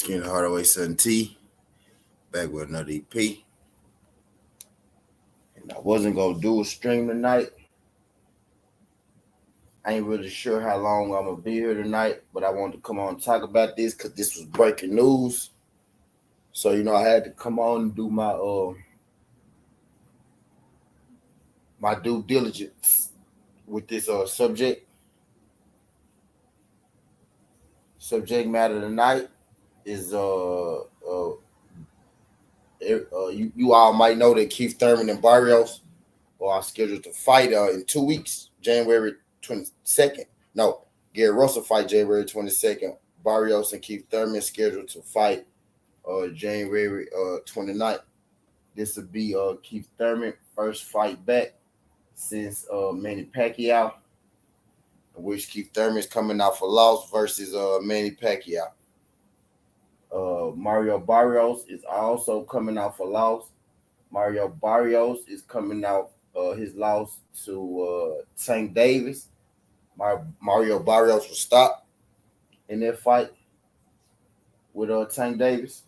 Skin Hardaway Sun T, back with another EP. And I wasn't gonna do a stream tonight. I ain't really sure how long I'm gonna be here tonight, but I wanted to come on and talk about this because this was breaking news. So I had to come on and do my due diligence with this subject. Subject matter tonight is you all might know that Keith Thurman and Barrios are scheduled to fight in 2 weeks, January 22nd. No, Gary Russell fight January 22nd. Barrios and Keith Thurman scheduled to fight January 29th. This will be Keith Thurman first fight back since Manny Pacquiao, in which Keith Thurman is coming out for loss versus Manny Pacquiao. Mario Barrios is also coming out for loss. Mario Barrios is coming out his loss to Tank Davis. Mario Barrios was stopped in that fight with Tank Davis.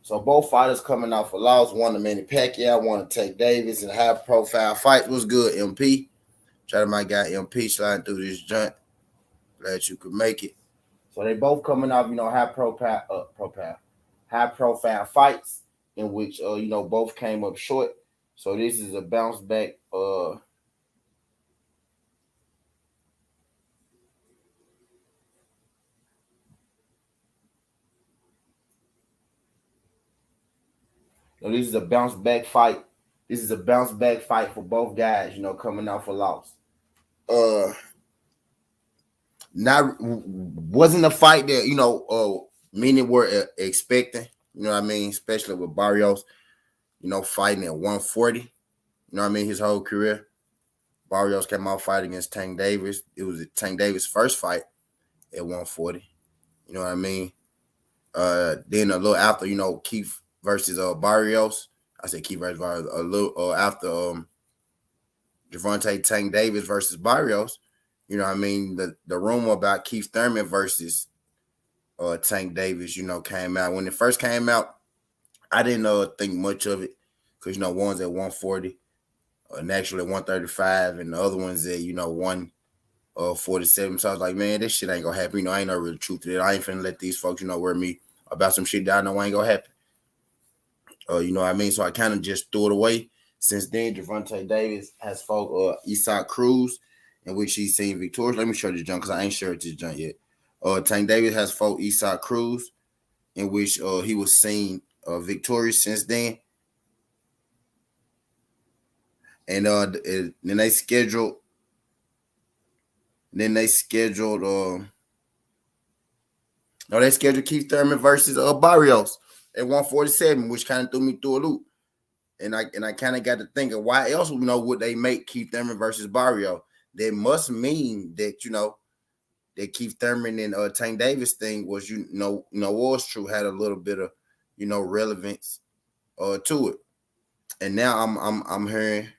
So both fighters coming out for loss. One to Manny Pacquiao, one to Tank Davis, and high profile fight. Was good, MP. Shout out to my guy MP sliding through this joint. Glad you could make it. So they both coming off, high profile fights in which both came up short. So this is a bounce back. This is a bounce back fight. This is a bounce back fight for both guys, coming out for loss. Wasn't a fight that many were expecting. You know what I mean? Especially with Barrios, fighting at 140. You know what I mean? His whole career. Barrios came out fighting against Tank Davis. It was Tank Davis' first fight at 140. You know what I mean? Then a little after, Keith versus Barrios. I said Keith versus Barrios. A little after Gervonta Tank Davis versus Barrios. You know what I mean? The rumor about Keith Thurman versus Tank Davis, came out. When it first came out, I didn't think much of it because, one's at 140, and actually at 135, and the other one's at, 147. So I was like, man, this shit ain't going to happen. I ain't no real truth to it. I ain't finna let these folks, worry me about some shit that I know ain't going to happen. You know what I mean? So I kind of just threw it away. Since then, Gervonta Davis has fought Isaac Cruz, in which he's seen victorious. Let me show this junk because I ain't shared this junk yet. Tank Davis has fought Isaac Cruz, in which he was seen victorious since then. And then they scheduled Keith Thurman versus Barrios at 147, which kind of threw me through a loop. And I kind of got to thinking, why else would they make Keith Thurman versus Barrios? That must mean that that Keith Thurman and Tank Davis thing was was true, had a little bit of relevance to it. And now I'm hearing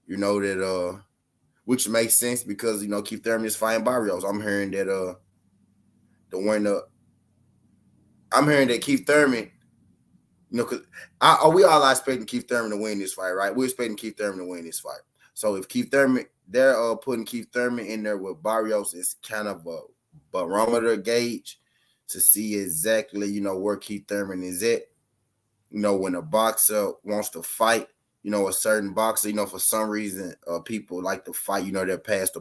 that which makes sense because Keith Thurman is fighting Barrios. I'm hearing that I'm hearing that Keith Thurman, because we all are expecting Keith Thurman to win this fight, right? We're expecting Keith Thurman to win this fight. So if Keith Thurman, they're putting Keith Thurman in there with Barrios, is kind of a barometer gauge to see exactly, where Keith Thurman is at. When a boxer wants to fight, a certain boxer, for some reason, people like to fight, their past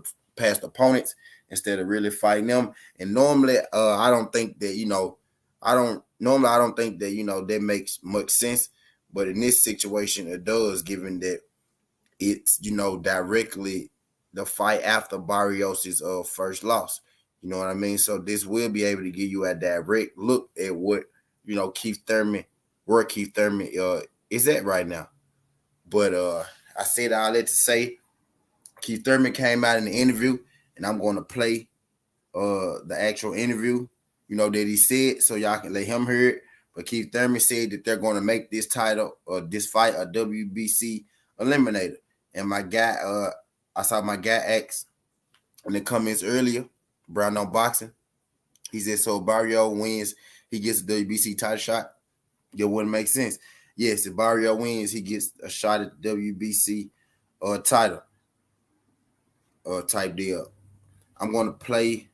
opponents instead of really fighting them. And normally, I don't think that, I don't think that, that makes much sense. But in this situation, it does, given that it's, directly the fight after Barrios' first loss. You know what I mean? So this will be able to give you a direct look at what, Keith Thurman, where Keith Thurman is at right now. But I said all that to say Keith Thurman came out in the interview, and I'm going to play the actual interview, that he said, so y'all can let him hear it. But Keith Thurman said that they're going to make this title or this fight a WBC eliminator. And my guy, I saw my guy ask in the comments earlier, Brown on Boxing, He said, so Barrio wins, he gets the WBC title shot. It wouldn't make sense. Yes, if Barrio wins, he gets a shot at the WBC title type deal. I'm gonna play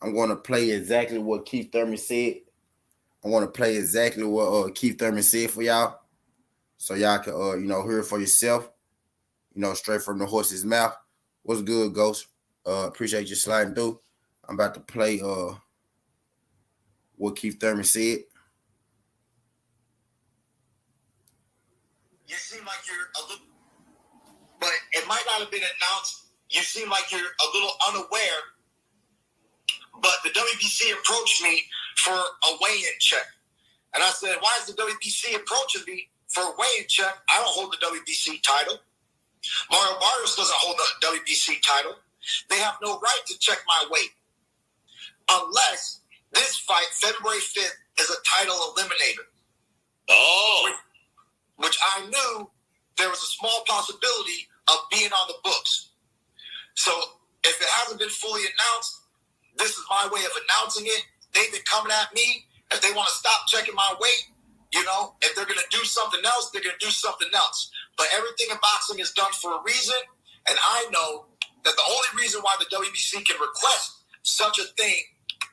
exactly what Keith Thurman said. I want to play exactly what Keith Thurman said for y'all, so y'all can hear it for yourself. Straight from the horse's mouth. What's good, Ghost? Appreciate you sliding through. I'm about to play what Keith Thurman said. You seem like you're a little, but it might not have been announced. You seem like you're a little unaware, but the WBC approached me for a weigh-in check. And I said, why is the WBC approaching me for a weigh-in check? I don't hold the WBC title. Mario Barrios doesn't hold the WBC title. They have no right to check my weight. Unless this fight, February 5th, is a title eliminator. Oh. Which I knew there was a small possibility of being on the books. So if it hasn't been fully announced, this is my way of announcing it. They've been coming at me. If they want to stop checking my weight, if they're going to do something else, they're going to do something else. But everything in boxing is done for a reason. And I know that the only reason why the WBC can request such a thing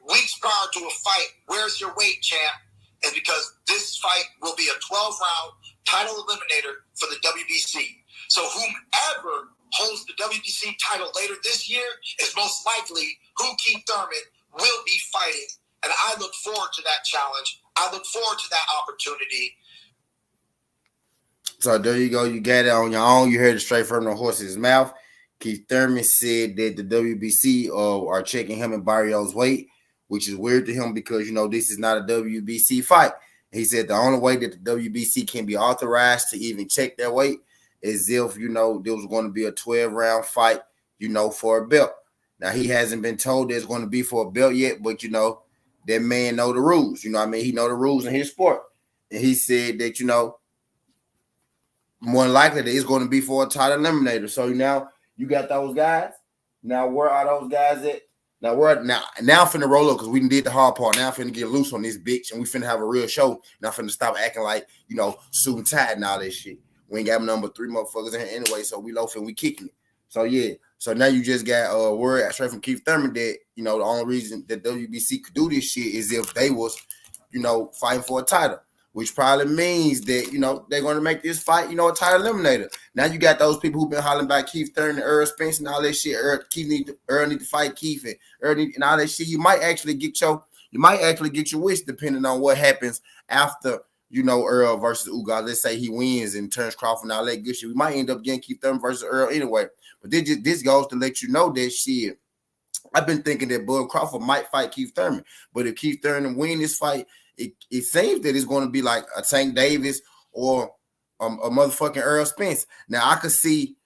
weeks prior to a fight, where's your weight, champ, is because this fight will be a 12-round title eliminator for the WBC. So whomever holds the WBC title later this year is most likely who Keith Thurman will be fighting. And I look forward to that challenge. I look forward to that opportunity. So there you go. You got it on your own. You heard it straight from the horse's mouth. Keith Thurman said that the WBC are checking him and Barrios' weight, which is weird to him because, this is not a WBC fight. He said the only way that the WBC can be authorized to even check their weight is if, there was going to be a 12-round fight, for a belt. Now, he hasn't been told there's going to be for a belt yet, but, that man know the rules. He know the rules in his sport. And he said that, more than likely that it's going to be for a title eliminator. So now you got those guys. Now, where are those guys at? Now I'm finna roll up because we did the hard part. Now I'm finna get loose on this bitch and we finna have a real show. Now I'm finna stop acting like, suit and tie and all that shit. We ain't got number 3 motherfuckers in here anyway, so we loafing, we kicking it. So yeah. So now you just got word straight from Keith Thurman that, the only reason that WBC could do this shit is if they was, fighting for a title. Which probably means that, they're going to make this fight, a title eliminator. Now you got those people who've been hollering about Keith Thurman and Errol Spence and all that shit. Errol need to fight Keith and all that shit. You might actually get your wish depending on what happens after, Errol versus Ugas. Let's say he wins and turns Crawford and all that good shit. We might end up getting Keith Thurman versus Errol anyway. But this goes to let you know that shit. I've been thinking that Bud Crawford might fight Keith Thurman. But if Keith Thurman win this fight, it seems that it's going to be like a Tank Davis or a motherfucking Errol Spence. Now I could see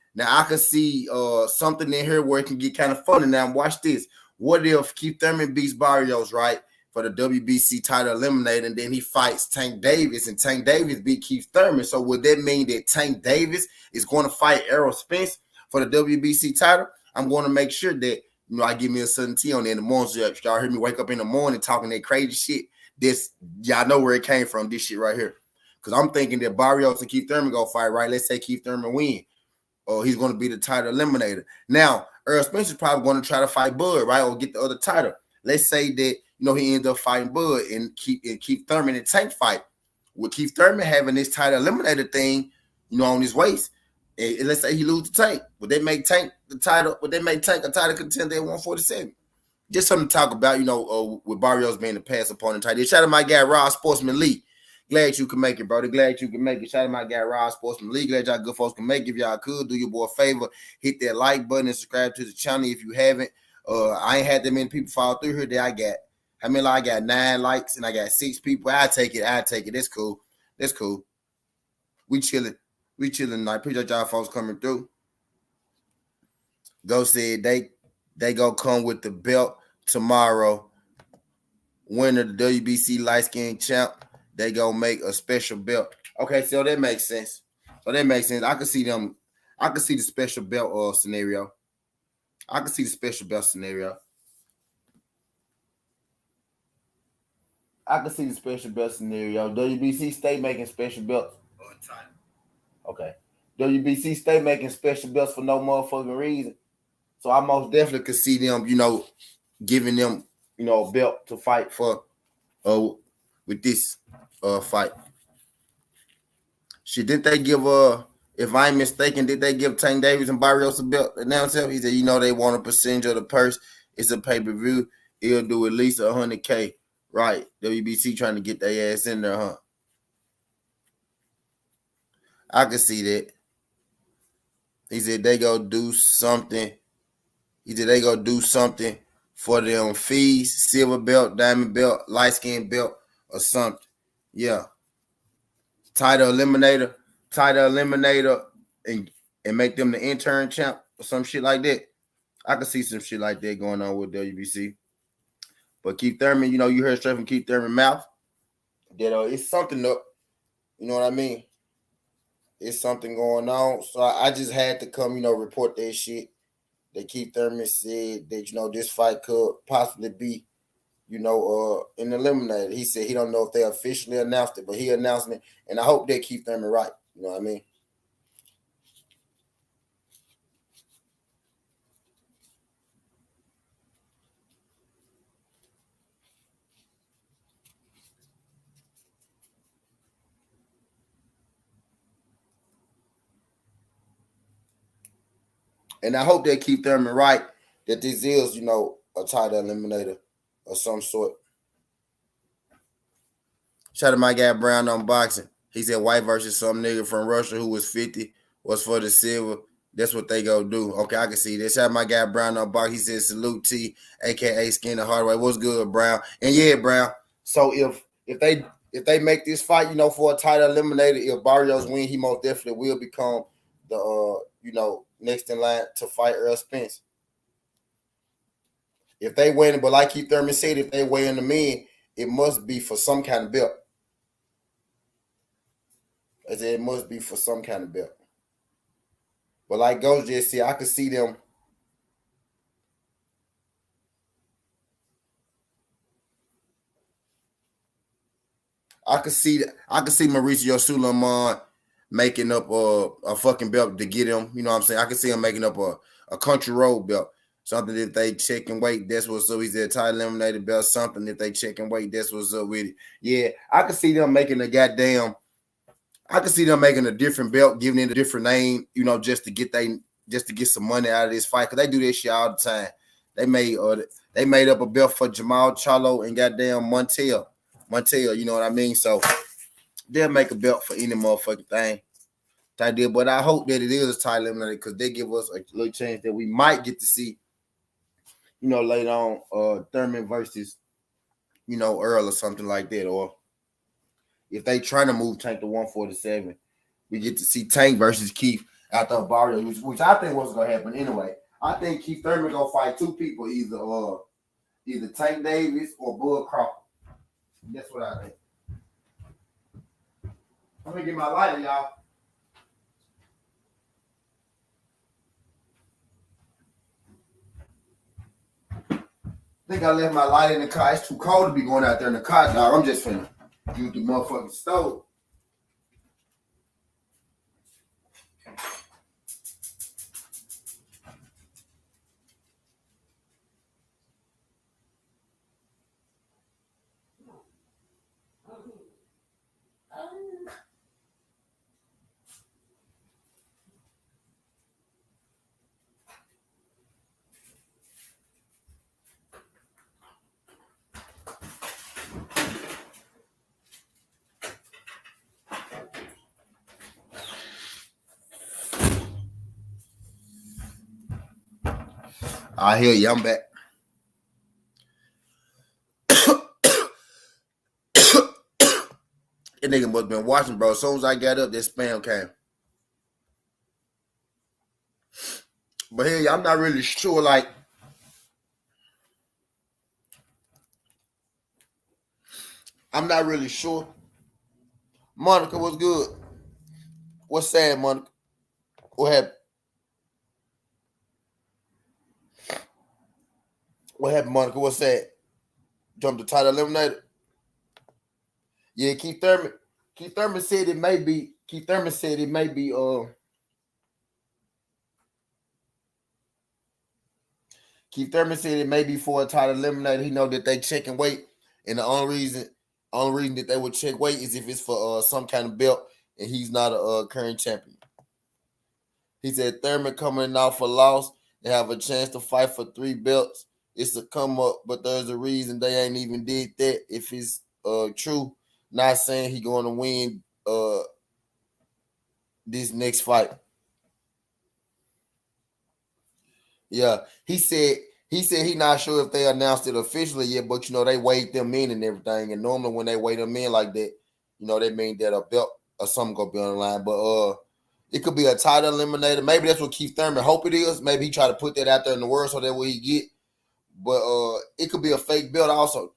something in here where it can get kind of funny. Now watch this. What if Keith Thurman beats Barrios, right, for the WBC title eliminator, and then he fights Tank Davis, and Tank Davis beat Keith Thurman? So would that mean that Tank Davis is going to fight Errol Spence for the WBC title? I'm going to make sure that I give me a certainty on it in the morning. So y'all hear me wake up in the morning talking that crazy shit. This, y'all know where it came from, this shit right here. Because I'm thinking that Barrios and Keith Thurman go fight, right? Let's say Keith Thurman win. Or he's going to be the title eliminator. Now, Errol Spence is probably going to try to fight Bud, right? Or get the other title. Let's say that, he ends up fighting Bud and Keith Thurman and Tank fight. With Keith Thurman having this title eliminator thing, on his waist, and let's say he loses to Tank. Would they make Tank the title? Would they make Tank a title contender at 147? Just something to talk about, with Barrios being the past opponent title. Shout out to my guy, Rob Sportsman Lee. Glad you can make it, brother. Glad you can make it. Shout out to my guy, Rob Sportsman Lee. Glad y'all good folks can make it. If y'all could, do your boy a favor. Hit that like button and subscribe to the channel if you haven't. I ain't had that many people follow through here that I got. I got 9 likes and I got 6 people. I take it. That's cool. We chilling tonight. Appreciate y'all folks coming through. Go said they go come with the belt tomorrow. Winner the WBC light skin champ. They go make a special belt. Okay, so that makes sense. I can see them. I can see the special belt scenario. I can see the special belt scenario. WBC stay making special belts. Okay. WBC stay making special belts for no motherfucking reason. So I most definitely could see them, giving them, a belt to fight for with this fight. Shit, didn't they give if I ain't mistaken, did they give Tank Davis and Barrios a belt? Announce him. He said, they want a percentage of the purse. It's a pay-per-view. It'll do at least $100K. Right. WBC trying to get their ass in there, huh? I can see that. He said they go do something. He said they go do something for them fees, silver belt, diamond belt, light skin belt, or something. Yeah. Title eliminator, and make them the intern champ or some shit like that. I can see some shit like that going on with WBC. But Keith Thurman, you heard straight from Keith Thurman's mouth that it's something up. You know what I mean? It's something going on. So I just had to come, report that shit. That Keith Thurman said that, this fight could possibly be, an eliminator. He said he don't know if they officially announced it, but he announced it. And I hope that Keith Thurman right. You know what I mean? And I hope that Keith Thurman right that this is, a title eliminator of some sort. Shout out to my guy Brown on boxing. He said white versus some nigga from Russia who was 50 was for the silver. That's what they go do. Okay, I can see that. Shout out to my guy Brown on boxing. He said salute T, aka Skinner Hardway. What's good, Brown? And yeah, Brown. So if they make this fight, for a title eliminator, if Barrios win, he most definitely will become the next in line to fight Errol Spence. If they win, but like Keith Thurman said, if they weigh in the men, it must be for some kind of belt. I said it must be for some kind of belt. But like Ghost just said, I could see them. I could see Mauricio Suleiman making up a fucking belt to get him. You know what I'm saying? I could see him making up a country road belt. Something that they check and wait, that's what's up. He said title eliminated belt, something that they check and wait, that's what's up with it. Yeah, I could see them making a different belt, giving it a different name, just to get some money out of this fight. Cause they do this shit all the time. They made up a belt for Jamal Charlo and goddamn Montel, you know what I mean? So they'll make a belt for any motherfucking thing. But I hope that it is title eliminated because they give us a little chance that we might get to see, later on, Thurman versus, Earl or something like that. Or if they trying to move Tank to 147, we get to see Tank versus Keith after Barrios, which I think was gonna happen anyway. I think Keith Thurman gonna fight two people, either Tank Davis or Bud Crawford. That's what I think. I'm gonna get my lighter, y'all. I think I left my light in the car. It's too cold to be going out there in the car, dog. I'm just finna use the motherfucking stove. I hear you. I'm back. That nigga must have been watching, bro. As soon as I got up, that spam came. But hey, I'm not really sure. Like, I'm not really sure. Monica, what's good? What's sad, Monica? What happened? What happened, Monica? What's sad? Jumped the title eliminator. Yeah, Keith Thurman. Keith Thurman said it may be. Keith Thurman said it may be. Keith Thurman said it may be for a title eliminator. He know that they checking weight, and the only reason that they would check weight is if it's for some kind of belt, and he's not a current champion. He said Thurman coming off a loss and have a chance to fight for 3 belts. It's a come up, but there's a reason they ain't even did that. If it's true, not saying he going to win this next fight. Yeah, he said he not sure if they announced it officially yet, but they weighed them in and everything. And normally when they weigh them in like that, they mean that a belt or something gonna be on the line. But it could be a title eliminator. Maybe that's what Keith Thurman hope it is. Maybe he try to put that out there in the world so that way he get. But it could be a fake belt also.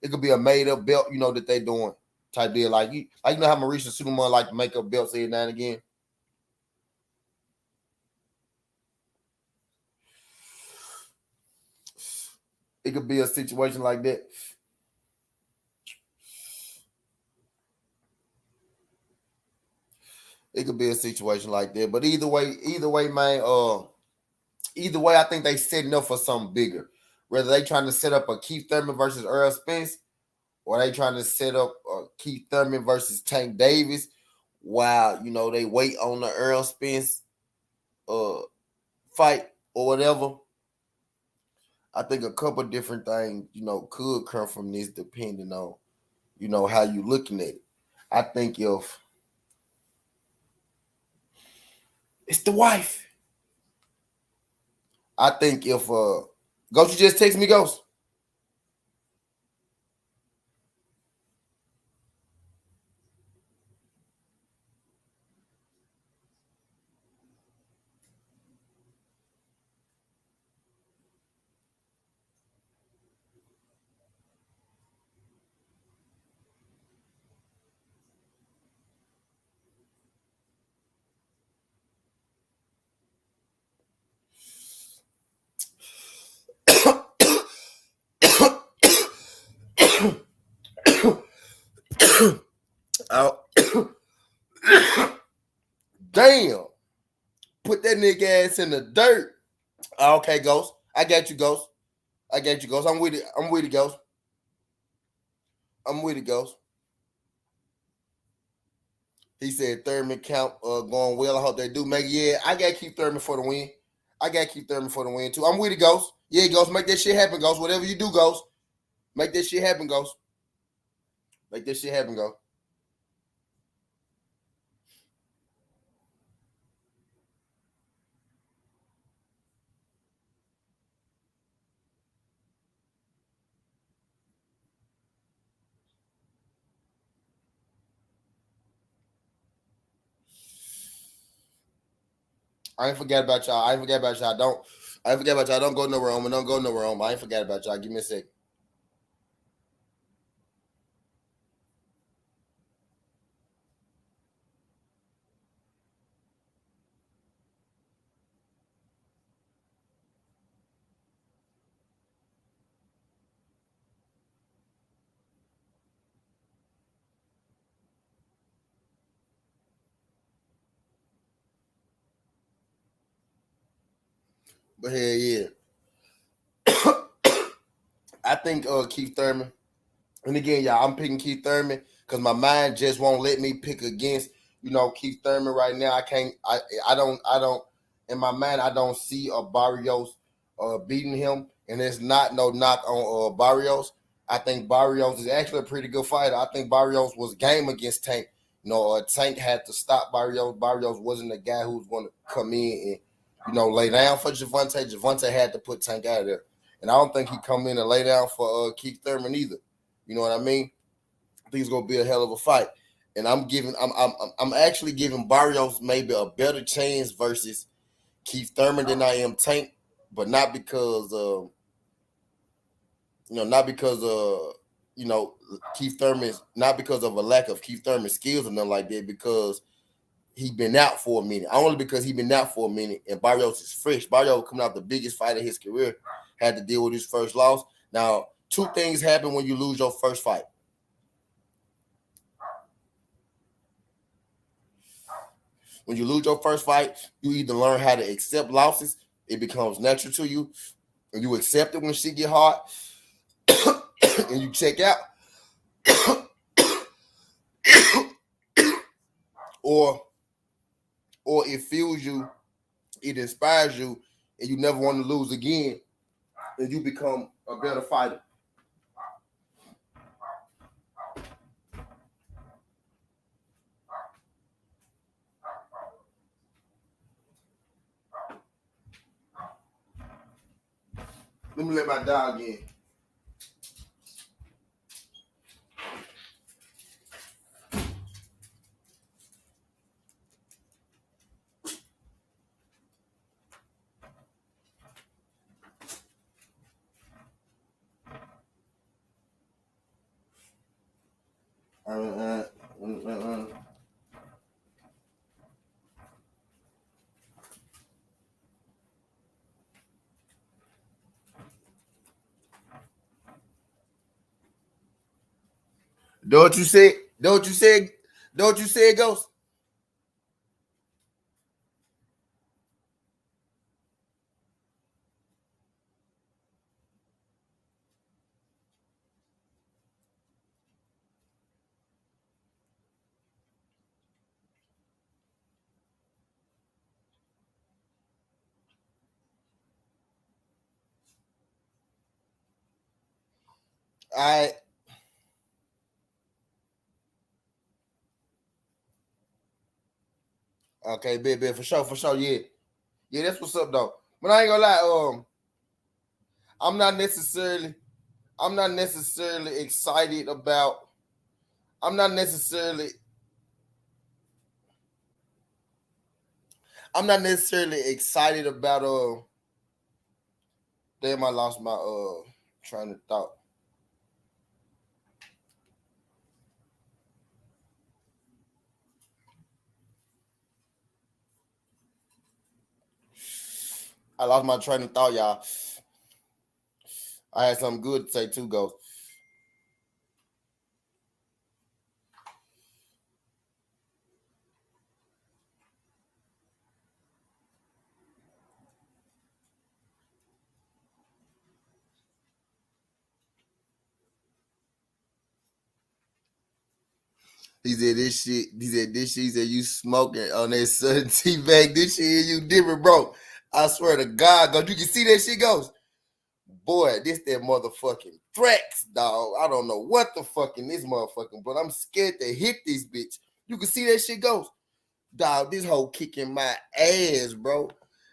It could be a made up belt, that they doing type deal. Like you know how Maurice and Superman like to make up belts every now and again. It could be a situation like that. It could be a situation like that. But either way, man, either way, I think they setting up for something bigger. Whether they trying to set up a Keith Thurman versus Errol Spence, or they trying to set up Keith Thurman versus Tank Davis, while they wait on the Errol Spence fight or whatever. I think a couple different things, could come from this depending on, how you looking at it. I think if it's the wife. I think if Ghost, you just text me, Ghost. Oh. Damn. Put that nigga ass in the dirt. Okay, Ghost. I got you, Ghost. I'm with it. Ghost. He said Thurman count going well. I hope they do make it. Yeah, I got to keep Thurman for the win. Too. I'm with it, Ghost. Yeah, Ghost. Make that shit happen, Ghost. Whatever you do, Ghost. Make that shit happen, Ghost. I ain't forget about y'all. Don't go nowhere home. I ain't forget about y'all. Give me a sec. But hell yeah. I think Keith Thurman. And again, y'all, I'm picking Keith Thurman because my mind just won't let me pick against, Keith Thurman right now. I can't. I don't. In my mind, I don't see a Barrios beating him, and it's not no knock on Barrios. I think Barrios is actually a pretty good fighter. I think Barrios was game against Tank. Tank had to stop Barrios. Barrios wasn't the guy who was going to come in and, lay down for Javante. Javante had to put Tank out of there. And I don't think he come in and lay down for Keith Thurman either. You know what I mean? I think it's gonna be a hell of a fight. And I'm actually giving Barrios maybe a better chance versus Keith Thurman than I am Tank, but not because Keith Thurman, not because of a lack of Keith Thurman's skills or nothing like that, because he been out for a minute. Only because he been out for a minute, and Barrios is fresh. Barrios coming out the biggest fight of his career, had to deal with his first loss. Now, 2 things happen when you lose your first fight. When you lose your first fight, you either learn how to accept losses, it becomes natural to you, and you accept it when shit get hard, and you check out, or it fuels you, it inspires you, and you never want to lose again, and you become a better fighter. Let me let my dog in. Don't you say, Ghost? I okay, bit for sure, yeah. Yeah, that's what's up though. But I ain't gonna lie, I'm not necessarily excited about I'm not necessarily excited about damn, I lost my train of thought. I lost my train of thought, y'all. I had something good to say too, Ghost. He said this shit. He said you smoking on that Southern tea bag. This shit you different, bro. I swear to God, Ghost. You can see that shit, Ghost. Boy, this that motherfucking threats, dog. I don't know what the fucking this motherfucking, but I'm scared to hit this bitch. You can see that shit, Ghost. Dog, this hoe kicking my ass, bro.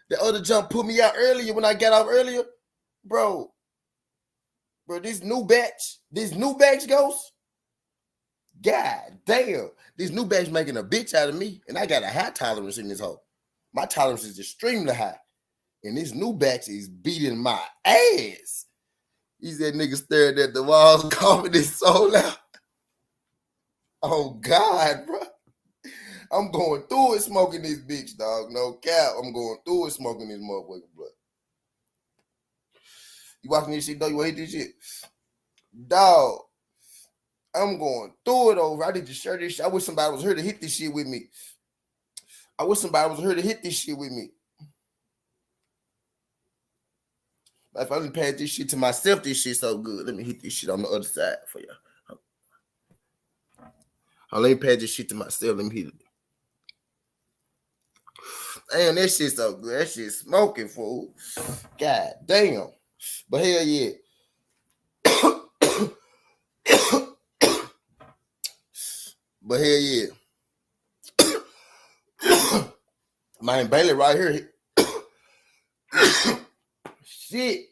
The other jump put me out earlier when I got off earlier. Bro, this new batch, Ghost. God damn. This new batch making a bitch out of me. And I got a high tolerance in this hoe. My tolerance is extremely high. And this new batch is beating my ass. He said nigga staring at the walls, coughing his soul out. Oh God, bro. I'm going through it smoking this bitch, dog. No cap. I'm going through it smoking this motherfucker, blood. You watching this shit, though? You want to hit this shit? Dog. I'm going through it over. I need to share this shit. I wish somebody was here to hit this shit with me. If I only pass this shit to myself, this shit so good. Let me hit this shit on the other side for you. Let me pass this shit to myself. Let me hit it. Damn, that shit so good. That shit smoking, fool. God damn. But hell yeah. But hell yeah. Man, Bailey right here. Shit.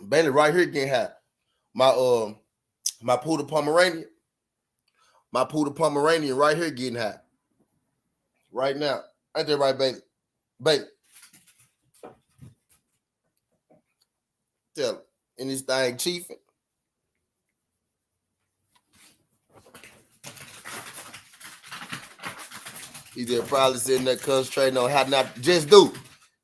Bailey right here getting high. My poodle Pomeranian. Right here getting high. Right now. Ain't that right, Bailey? Bailey. Tell him. And this thing chiefing. He's just probably sitting there concentrating on how not just do.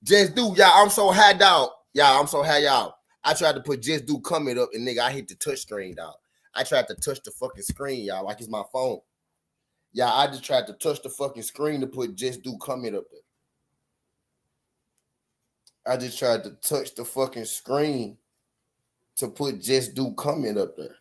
Y'all. I'm so high, dog. Y'all. I tried to put just do comment up and nigga, I hit the touch screen, dog. I tried to touch the fucking screen, y'all, like it's my phone. Yeah, I just tried to touch the fucking screen to put just do comment up there. I just tried to touch the fucking screen to put just do comment up there.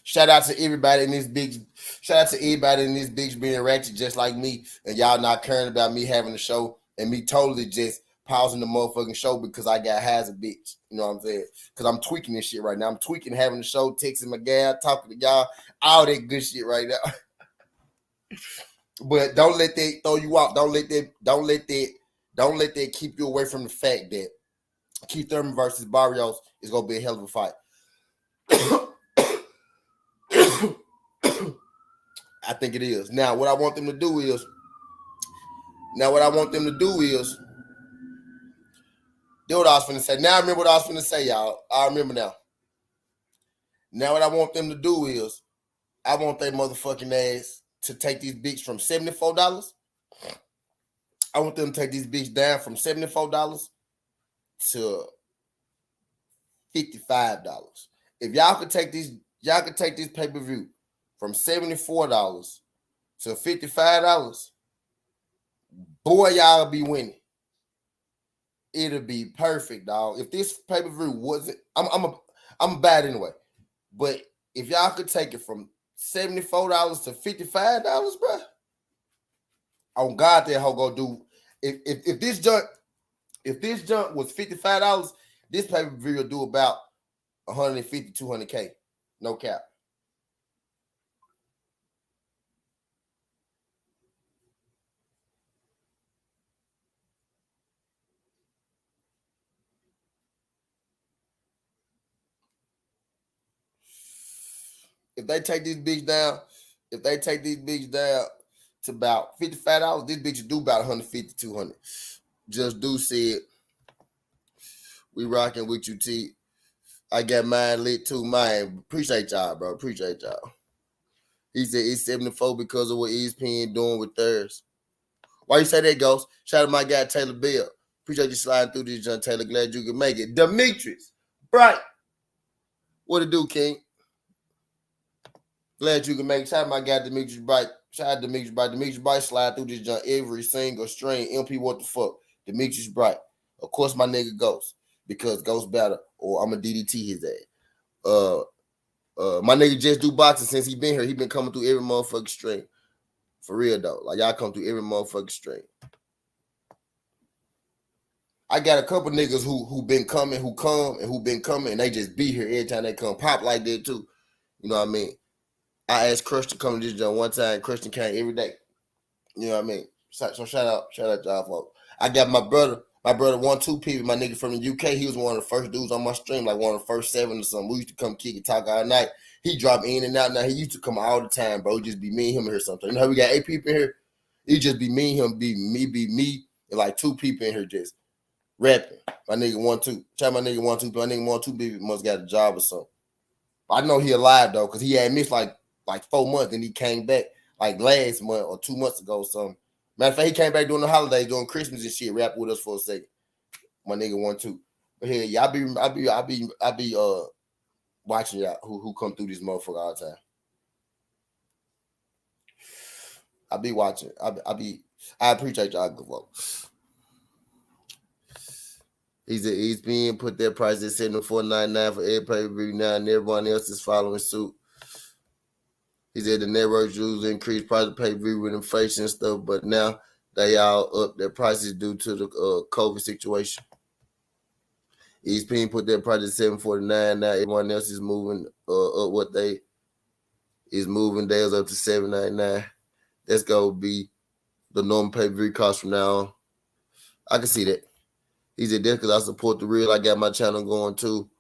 Shout out to everybody in this bitch. Shout out to everybody in this bitch being ratchet just like me, and y'all not caring about me having a show and me totally just pausing the motherfucking show because I got high as a bitch. You know what I'm saying? Because I'm tweaking this shit right now. I'm tweaking having the show, texting my gal, talking to y'all, all that good shit right now. But don't let that throw you off. Don't let that keep you away from the fact that Keith Thurman versus Barrios is gonna be a hell of a fight. I think it is. Now, what I want them to do is, do what I was finna say. Now I remember what I was finna say, y'all. I remember now. Now what I want them to do is, I want their motherfucking ass to take these bitches from $74. I want them to take these bitches down from $74 to $55. If y'all could take this pay-per-view from $74 to $55, boy, y'all be winning. It'll be perfect, dog. If this pay-per-view wasn't, I'm bad anyway. But if y'all could take it from $74 to $55, bro, on God, that hoe go do. If this junk was $55, this pay-per-view will do about 150, 200K. No cap. If they take this bitch down to about $55, this bitch will do about 150, 200. Just do said, we rocking with you, T. I got mine lit too, man. Appreciate y'all, bro. Appreciate y'all. He said it's 74 because of what ESPN doing with theirs. Why you say that, Ghost? Shout out to my guy, Taylor Bell. Appreciate you sliding through this, John Taylor. Glad you could make it. Demetrius Bright. What it do, King? Glad you can make it. Shout out to my guy, Demetrius Bright. Shout out to Demetrius Bright. Demetrius Bright slide through this, John, every single stream. MP, what the fuck? Demetrius Bright. Of course, my nigga Ghost. Because Ghost better, or I'm a DDT his ass. My nigga just do boxing since he been here. He been coming through every motherfucking stream. For real though. Like y'all come through every motherfucking stream. I got a couple niggas who been coming, who come and who been coming, and they just be here every time they come. Pop like that too. You know what I mean? I asked Christian to come to this joint one time. Christian came every day. You know what I mean? So shout out y'all folks. I got my brother 1-2 people, my nigga from the UK. He was one of the first dudes on my stream, like one of the first 7 or something. We used to come kick and talk all night. He dropped in and out. Now he used to come all the time, bro. It'd just be me and him in here sometimes. You know how we got 8 people in here? It just be me and him, be me, and like 2 people in here just rapping. My nigga 1-2. Try my nigga 1-2. My nigga 1-2 people must got a job or something. I know he alive though, because he had missed like 4 months, and he came back like last month or 2 months ago or something. Matter of fact, he came back during the holidays, during Christmas and shit, rap with us for a second. My nigga 1-2. But here, yeah, I be watching y'all who come through this motherfucker all the time. I be watching. I appreciate y'all good vote. He's being put their price at $74.99 for every pay-per-view now, and everyone else is following suit. He said the networks usually increase price of pay-per-view with inflation and stuff, but now they all up their prices due to the COVID situation. ESPN put their price at $7.49. Now everyone else is moving up what they is moving theirs up to $7.99. That's gonna be the normal pay-per-view cost from now on. I can see that. He said that's because I support the real. I got my channel going too.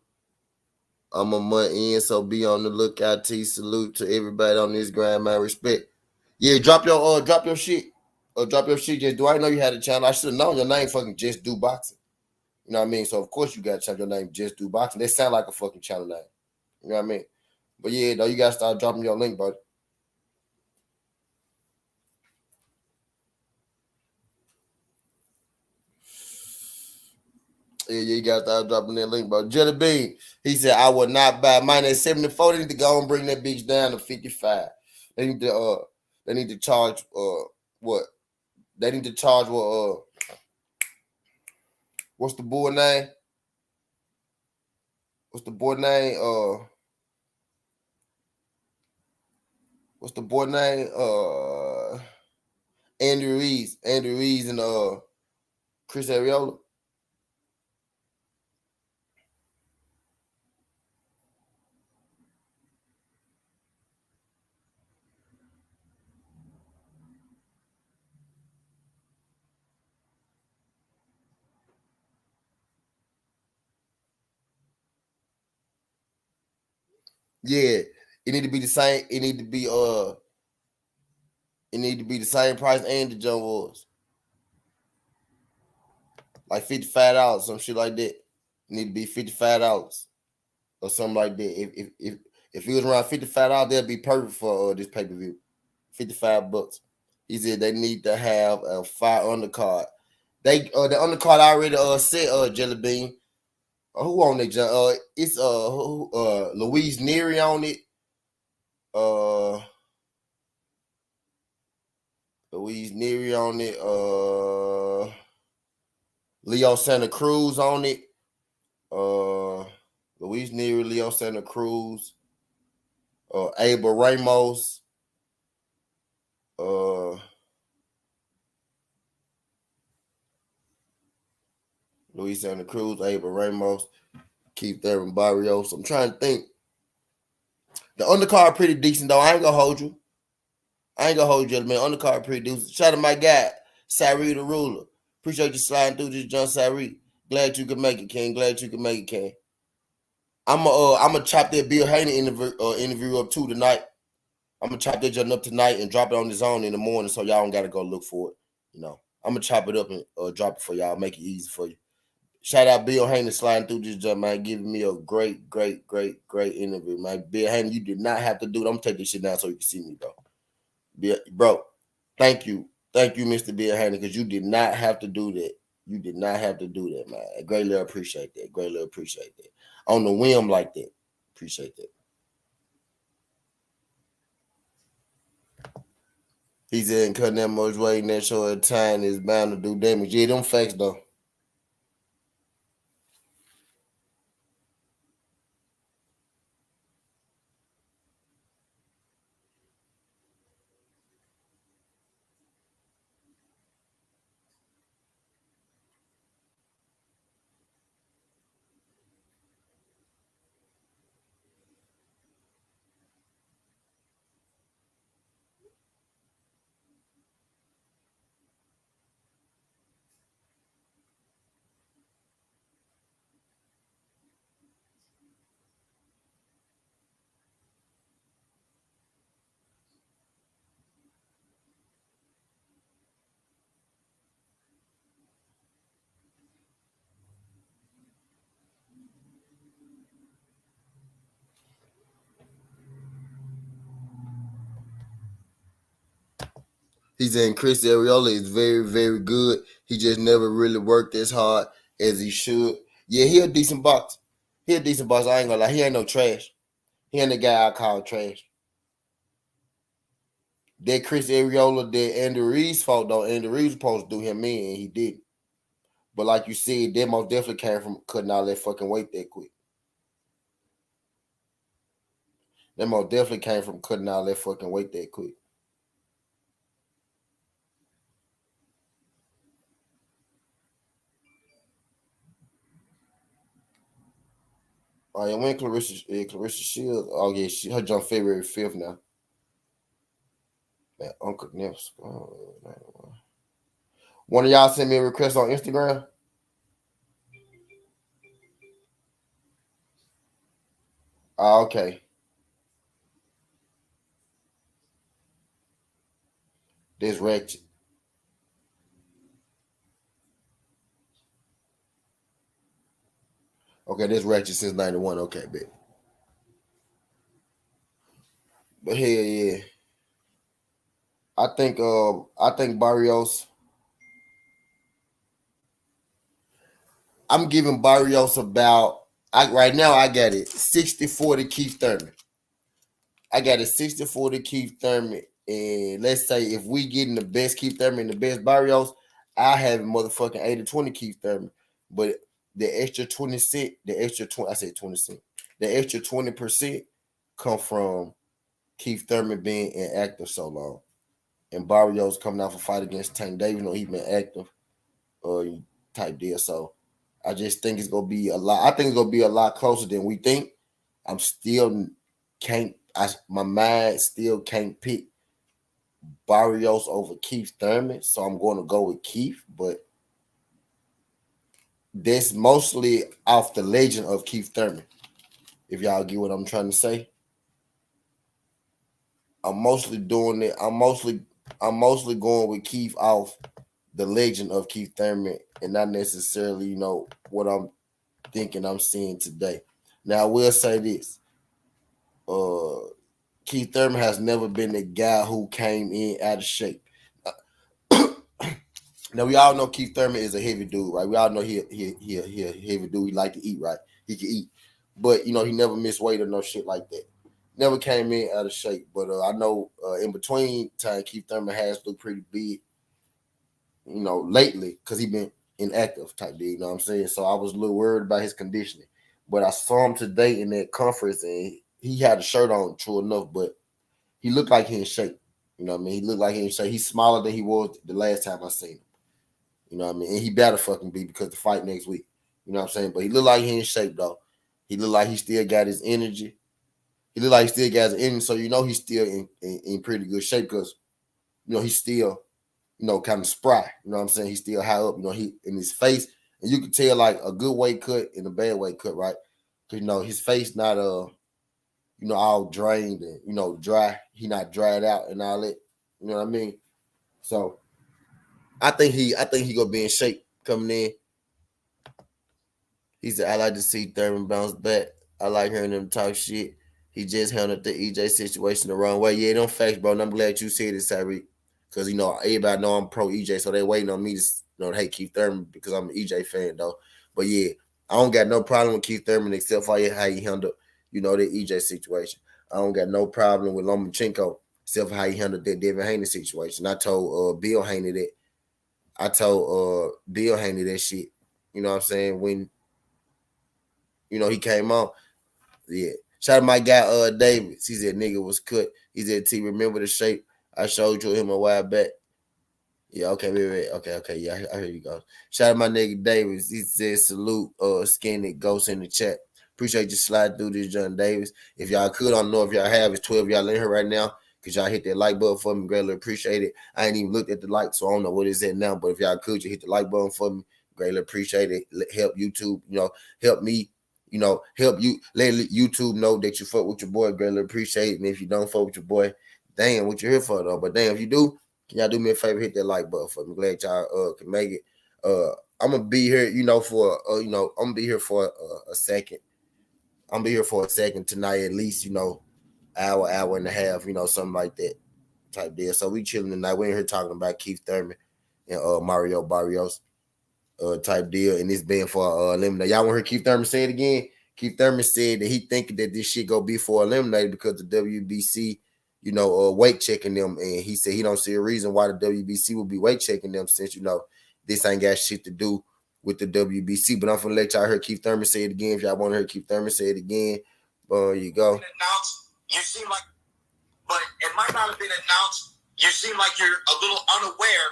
I'm a month in, so be on the lookout. T, salute to everybody on this grind, man. Respect. Yeah, drop your shit. Drop your shit. Just do. I know you had a channel. I should have known your name. Fucking Just Do Boxing. You know what I mean? So of course you got to change your name. Just Do Boxing. They sound like a fucking channel name. You know what I mean? But yeah, though, you gotta start dropping your link, buddy. Yeah, you got to start dropping that link, bro. Jelly Bean, he said, I would not buy mine at 74. They need to go and bring that bitch down to 55. They need to charge what? They need to charge what what's the boy name? What's the boy name? What's the boy name? Andy Reeves. Andy Reeves and Chris Ariola. Yeah. It need to be the same. It need to be the same price and the John was. Like $55, some shit like that. It need to be $55 or something like that. If it was around $55, that'd be perfect for this pay-per-view. $55. He said they need to have a fire undercard. They the undercard already said Jelly Bean. Who on it? It's Louise Neary on it. Louise Neary on it. Leo Santa Cruz on it. Louise Neary, Leo Santa Cruz. Abel Ramos. Luis Santa Cruz, Abel Ramos, Keith Thurman, Barrios. I'm trying to think. The undercard pretty decent though. I ain't gonna hold you. Man. Undercard pretty decent. Shout out to my guy, Syree the Ruler. Appreciate you sliding through this, John Syree. Glad you could make it, King. I'm gonna chop that Bill Haney interview up too tonight. I'm gonna chop that joint up tonight and drop it on his own in the morning, so y'all don't gotta go look for it. You know, I'm gonna chop it up and drop it for y'all, make it easy for you. Shout out Bill Haney sliding through this job, man, giving me a great interview, man. Bill Haney, you did not have to do it. I'm gonna take this shit down so you can see me, bro. Thank you, Mr. Bill Haney, because you did not have to do that. You did not have to do that, man. I greatly appreciate that. On the whim like that, appreciate that. He said, cutting that much weight in that short time is bound to do damage. Yeah, them facts though. He's saying Chris Ariola is very good. He just never really worked as hard as he should. Yeah, he a decent boxer. I ain't gonna lie. He ain't no trash. He ain't the guy I call trash. That Chris Ariola, that Andy Reeves fault though. Andy Reeves supposed to do him in, and he didn't. But like you said, that most definitely came from cutting all that fucking weight that quick. That most definitely came from cutting all that fucking weight that quick. Oh yeah, when Clarissa Shields. Oh yeah, her jump February 5th now. Man, Uncle Nips. One of y'all send me a request on Instagram. Oh, okay. This ratchet. Okay, this ratchet since 91. Okay, bet. But hell yeah. I think Barrios. I'm giving Barrios about. Right now I got it 60-40 Keith Thurman. I got it 60-40 Keith Thurman. And let's say if we getting the best Keith Thurman and the best Barrios, I have motherfucking 80-20 Keith Thurman. But the extra 20 cent, the extra 20, I said 20 cent, the extra 20% come from Keith Thurman being inactive so long. And Barrios coming off a fight against Tank Davis, you know, he been active type deal. So I just think it's gonna be a lot. I think it's gonna be a lot closer than we think. I'm still my mind still can't pick Barrios over Keith Thurman, so I'm going to go with Keith. But that's mostly off the legend of Keith Thurman. If y'all get what I'm trying to say, I'm mostly doing it. I'm mostly going with Keith off the legend of Keith Thurman, and not necessarily, you know, what I'm thinking I'm seeing today. Now I will say this. Keith Thurman has never been the guy who came in out of shape. Now we all know Keith Thurman is a heavy dude, right? We all know he a heavy dude. He like to eat, right? He can eat, but you know he never missed weight or no shit like that. Never came in out of shape. But I know in between time Keith Thurman has looked pretty big, you know, lately because he been inactive type deal. You know what I'm saying? So I was a little worried about his conditioning, but I saw him today in that conference and he had a shirt on, true enough, but he looked like he in shape. You know what I mean? He looked like he in shape. He's smaller than he was the last time I seen him. You know what I mean? And he better fucking be because the fight next week. You know what I'm saying? But he looked like he in shape, though. He looked like he still got his energy. He looked like he still got his energy. So, you know, he's still in pretty good shape because, you know, he's still, you know, kind of spry. You know what I'm saying? He's still high up. You know, he in his face. And you can tell, like, a good weight cut and a bad weight cut, right? Because, you know, his face not, you know, all drained and, you know, dry. He not dried out and all that. You know what I mean? So I think he gonna be in shape coming in. He said, I like to see Thurman bounce back. I like hearing him talk shit. He just handled the EJ situation the wrong way. Yeah, don't facts, bro. And I'm glad you said it, Tyreek. Because, you know, everybody know I'm pro EJ, so they waiting on me to, you know, hate Keith Thurman because I'm an EJ fan, though. But, yeah, I don't got no problem with Keith Thurman except for how he handled, you know, the EJ situation. I don't got no problem with Lomachenko except for how he handled that Devin Haney situation. I told Bill Haney that. I told Bill Haney that shit. You know what I'm saying? When, you know, he came on. Yeah. Shout out to my guy Davis. He said nigga was cut. He said T, remember the shape I showed you him a while back. Yeah, okay, wait. Okay, yeah, I hear you go. Shout out to my nigga Davis. He said salute Skinny Ghost in the chat. Appreciate you slide through this, John Davis. If y'all could, I don't know if y'all have, it's 12 y'all in here right now. Because y'all hit that like button for me. Greatly appreciate it. I ain't even looked at the like, so I don't know what it's at now. But if y'all could, you hit the like button for me. Greatly appreciate it. Help YouTube, you know, help me, you know, help you. Let YouTube know that you fuck with your boy. Greatly appreciate it. And if you don't fuck with your boy, damn, what you here for, though? But damn, if you do, can y'all do me a favor? Hit that like button for me. Glad y'all can make it. I'm going to be here, you know, for, I'm going to be here for a second. I'm going to be here for a second tonight, at least, you know, hour and a half, you know, something like that type deal. So we chilling tonight. We're in here talking about Keith Thurman and Mario Barrios type deal. And it's been for eliminator. Y'all want to hear Keith Thurman say it again? Keith Thurman said that he thinking that this shit go be for eliminator because the WBC, you know, weight checking them. And he said he don't see a reason why the WBC will be weight checking them since, you know, this ain't got shit to do with the WBC. But I'm going to let y'all hear Keith Thurman say it again. If y'all want to hear Keith Thurman say it again, you go. You seem like, but it might not have been announced. You seem like you're a little unaware,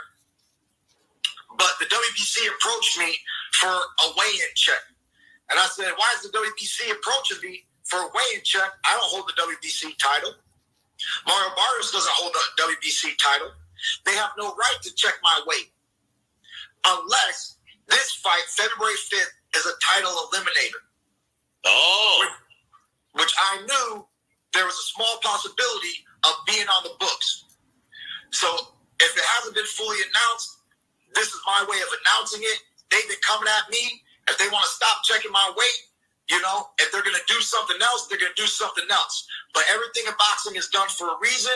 but the WBC approached me for a weigh-in check. And I said, why is the WBC approaching me for a weigh-in check? I don't hold the WBC title. Mario Barrios doesn't hold the WBC title. They have no right to check my weight. Unless this fight, February 5th, is a title eliminator. Oh. Which I knew there was a small possibility of being on the books. So if it hasn't been fully announced, this is my way of announcing it. They've been coming at me. If they want to stop checking my weight, you know, if they're going to do something else, they're going to do something else. But everything in boxing is done for a reason.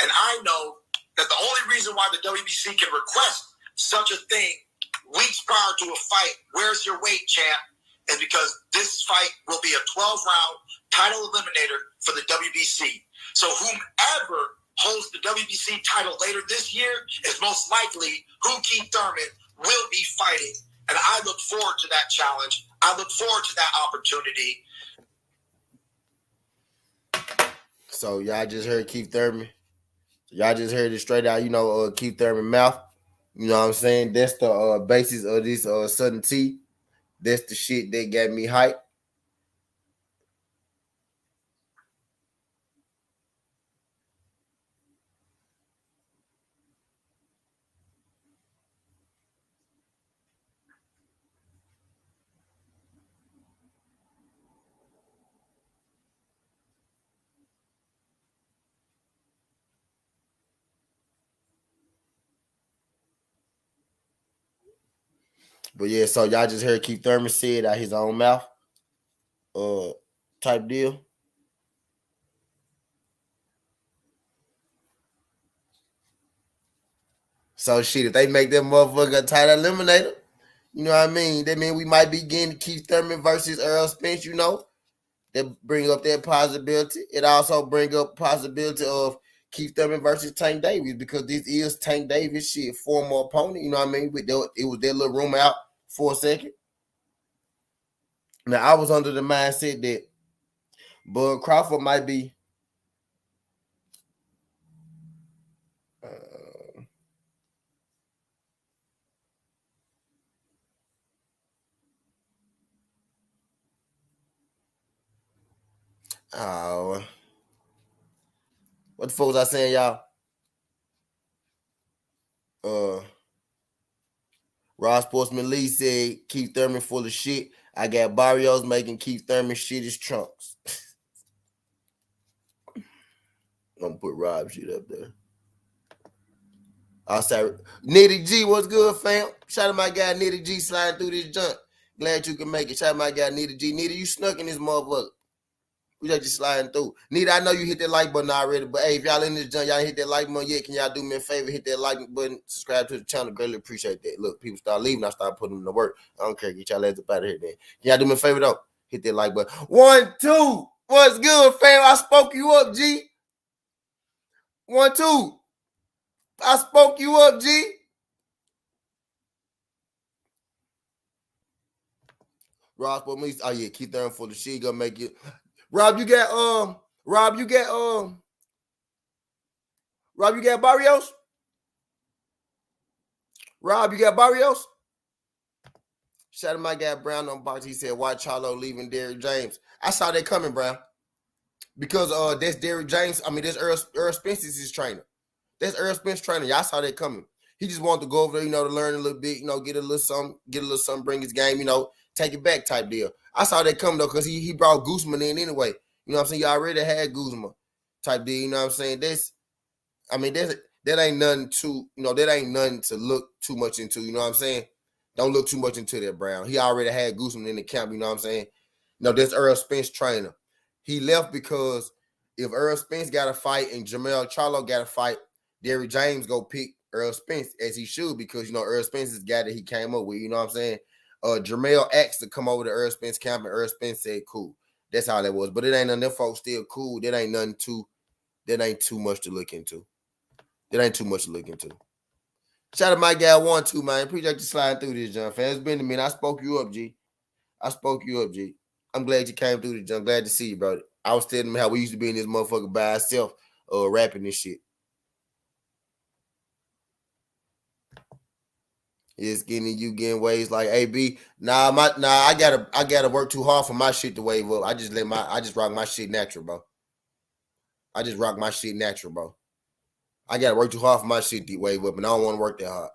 And I know that the only reason why the WBC can request such a thing weeks prior to a fight, where's your weight, champ? And because this fight will be a 12-round title eliminator for the WBC. So whomever holds the WBC title later this year is most likely who Keith Thurman will be fighting. And I look forward to that challenge. I look forward to that opportunity. So y'all just heard Keith Thurman. Y'all just heard it straight out, Keith Thurman mouth. You know what I'm saying? That's the basis of this Southern T. That's the shit that got me hyped. But yeah, so y'all just heard Keith Thurman say it out his own mouth. Type deal. So shit, if they make that motherfucker a title eliminator, you know what I mean? That mean we might be getting Keith Thurman versus Errol Spence, That bring up that possibility. It also bring up possibility of Keith Thurman versus Tank Davis, because this is Tank Davis shit, former opponent, you know what I mean? It was that little rumor out for a second. Now I was under the mindset that Bud Crawford might be what the fuck was I saying, y'all? Ross Sportsman Lee said Keith Thurman full of shit. I got Barrios making Keith Thurman shit his trunks. I'm gonna put Rob shit up there. I said, Nitty G, what's good, fam? Shout out to my guy Nitty G sliding through this junk. Glad you can make it. Shout out to my guy Nitty G. Nitty, you snuck in this motherfucker. We just sliding through. Nitty, I know you hit that like button already, but hey, if y'all in this junk, y'all hit that like button yet, can y'all do me a favor? Hit that like button, subscribe to the channel. Greatly appreciate that. Look, people start leaving, I start putting them to work. I don't care. Get y'all legs up out of here then. Can y'all do me a favor though? Hit that like button. 1, 2. What's good, fam? I spoke you up, G. 1, 2. I spoke you up, G. Rob, oh yeah, Keith Thurman for the shit, gonna make it. Rob, you got Barrios? Rob, you got Barrios? Shout out to my guy Brown on box. He said, why Charlo leaving Derrick James? I saw that coming, Brown. Because that's Derrick James. I mean, that's Errol Spence is his trainer. That's Errol Spence trainer. Y'all saw that coming. He just wanted to go over there, to learn a little bit, get a little something, bring his game, take it back type deal. I saw that coming though, because he brought Guzman in anyway. You know what I'm saying? You already had Guzman type deal, you know what I'm saying? That ain't nothing to, that ain't nothing to look too much into, you know what I'm saying? Don't look too much into that, Brown. He already had Guzman in the camp, you know what I'm saying? That's Errol Spence trainer. He left because if Errol Spence got a fight and Jermell Charlo got a fight, Derrick James go pick Errol Spence, as he should, because, Errol Spence is the guy that he came up with, you know what I'm saying? Jermell asked to come over to Errol Spence camp, and Errol Spence said, cool. That's how that was. But it ain't nothing. Them folks still cool. That ain't too much to look into. Shout out to my guy 1, 2, man. Appreciate you sliding through this, John, fam. It's been a minute. I spoke you up, G. I'm glad you came through this, John. Glad to see you, bro. I was telling him how we used to be in this motherfucker by ourselves, rapping this shit. It's getting waves like AB. I gotta work too hard for my shit to wave up. I just rock my shit natural, bro. I gotta work too hard for my shit to wave up, and I don't want to work that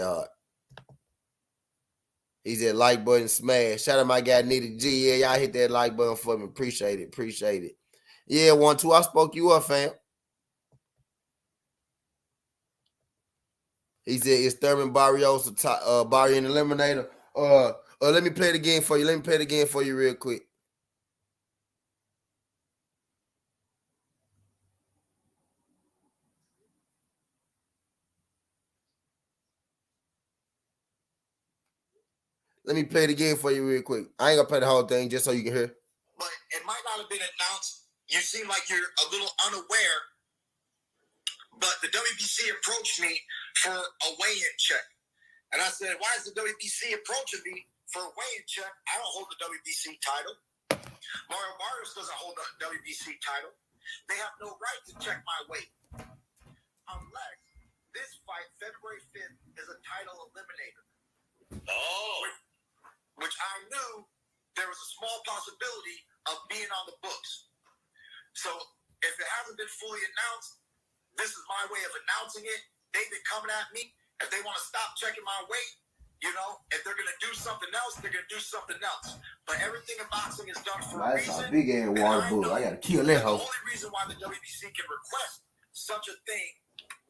hard. He said like button smash. Shout out my guy Nitty G. Yeah, y'all hit that like button for me. Appreciate it. Yeah, 1, 2. I spoke you up, fam. He said it's Thurman Barrios, Barry and Eliminator. Let me play it again for you. Real quick. Let me play it again for you real quick. I ain't gonna play the whole thing just so you can hear. But it might not have been announced. You seem like you're a little unaware. But the WBC approached me for a weigh-in check. And I said, why is the WBC approaching me for a weigh-in check? I don't hold the WBC title. Mario Barrios doesn't hold the WBC title. They have no right to check my weight. Unless this fight, February 5th, is a title eliminator. Oh. Which I knew there was a small possibility of being on the books. So if it hasn't been fully announced, this is my way of announcing it. They've been coming at me. If they want to stop checking my weight, you know, if they're going to do something else, they're going to do something else. But everything in boxing is done for a reason. That's a big ass water bull. I got to kill that hoe. The only reason why the WBC can request such a thing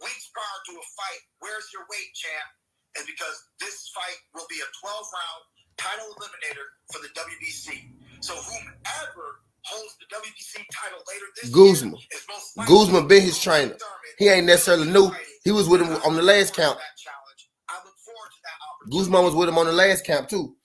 weeks prior to a fight, where's your weight, champ, is because this fight will be a 12-round title eliminator for the WBC. So whomever holds the WBC title later this Guzman. year is most Guzman been his trainer. He ain't necessarily new. He was with him on the last count. I look forward to that opportunity. Guzman was with him on the last count too.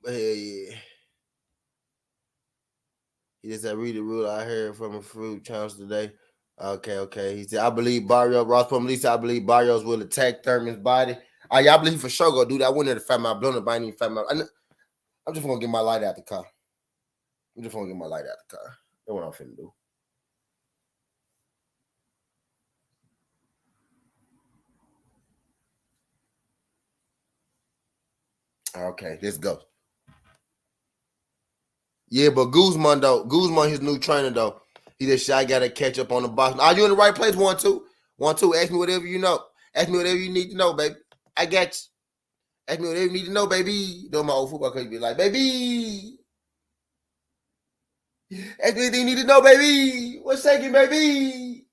But hell yeah. He just said, read the rule I heard from a fruit challenge today. Okay. He said, I believe Barrios, Ross Pumelisa, I believe Barrios will attack Thurman's body. Y'all believe he for sure gonna do that. I wouldn't have found my blown up, I ain't even found my. I'm just gonna get my light out the car. That's what I'm finna do. Okay, let's go. Yeah, but Guzman, his new trainer, though. He just said, I got to catch up on the box. Are you in the right place? 1, 2. 1, 2. Ask me whatever you know. Ask me whatever you need to know, baby. I got you. Ask me whatever you need to know, baby. Though my old football coach be like, baby. Ask me anything you need to know, baby. What's shaking, baby?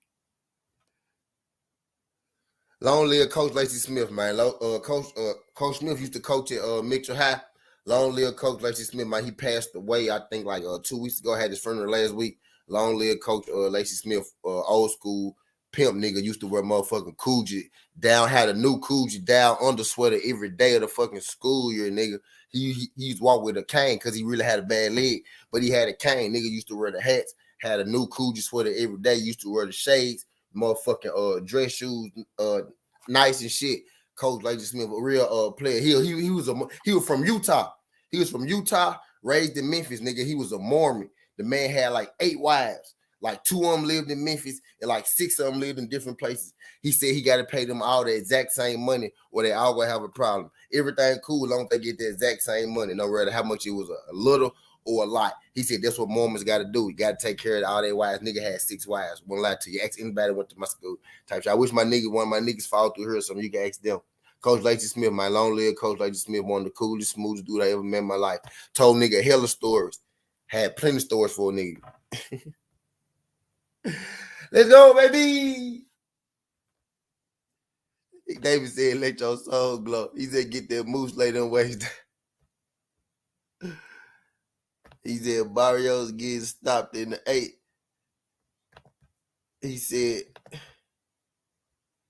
Long live Coach Lacey Smith, man. Coach Smith used to coach at Mitchell High. Long live Coach Lacey Smith, man. He passed away, I think, like 2 weeks ago. I had his funeral last week. Long live Coach Lacey Smith, old school pimp nigga. Used to wear motherfucking Coogee down, had a new Coogee down under sweater every day of the fucking school year, nigga. He used to walk with a cane because he really had a bad leg, but he had a cane. Nigga used to wear the hats, had a new Coogee sweater every day, used to wear the shades, motherfucking dress shoes, nice and shit. Coach Lacey Smith, a real player. He was from Utah. He was from Utah, raised in Memphis, nigga. He was a Mormon. The man had like 8 wives. Like 2 of them lived in Memphis and like 6 of them lived in different places. He said he got to pay them all the exact same money or they all gonna have a problem. Everything cool as long as they get the exact same money, no matter how much it was, a little or a lot. He said that's what Mormons got to do. You got to take care of all their wives. Nigga had 6 wives. Won't lie to you. Ask anybody that went to my school type shit. I wish one of my niggas fall through here or something. You can ask them. Coach Lacey Smith, my long live Coach Lacey Smith, one of the coolest, smoothest dude I ever met in my life. Told nigga hella stories. Had plenty of stories for a nigga. Let's go, baby. David said, let your soul glow. He said, get that moose later and waste. He said, Barrios getting stopped in the 8. He said,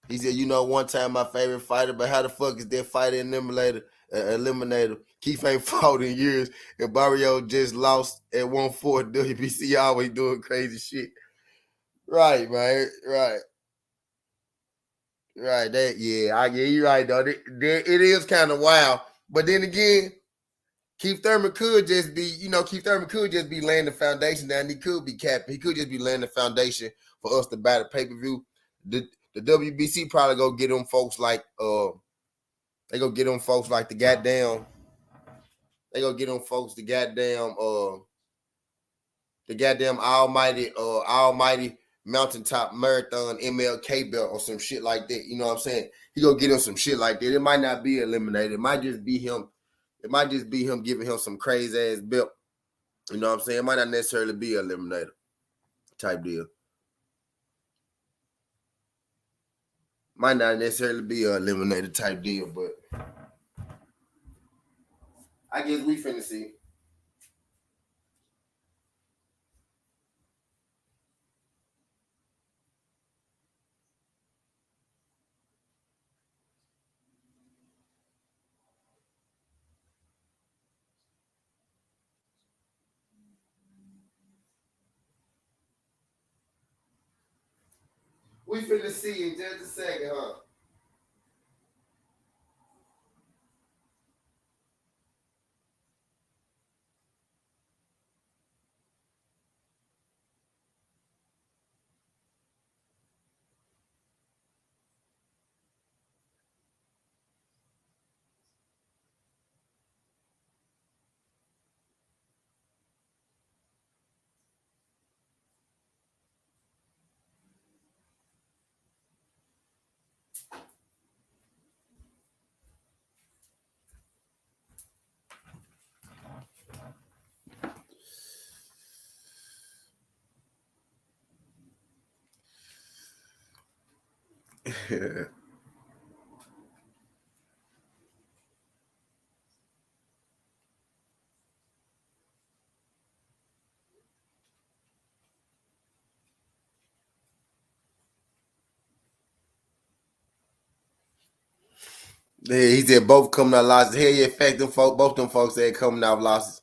you know, one time my favorite fighter, but how the fuck is that fighter eliminator? Keith ain't fought in years, and Barrios just lost at 1-4 WBC, always doing crazy shit. Right, man. Right. You're right, though. It is kind of wild. But then again, Keith Thurman could just be laying the foundation down. He could be capping. He could just be laying the foundation for us to buy the pay-per-view. The the WBC probably go get them folks like they go get them folks like the goddamn. They go get them folks the goddamn almighty mountaintop marathon MLK belt or some shit like that. You know what I'm saying? He go get him some shit like that. It might not be eliminated. It might just be him. It might just be him giving him some crazy ass belt. You know what I'm saying? It might not necessarily be an eliminator type deal. Might not necessarily be an eliminator type deal, but I guess we finna see. We finna see in just a second, huh? Yeah, he said both coming out losses. Hell yeah, fact them folks, both them folks said coming out losses.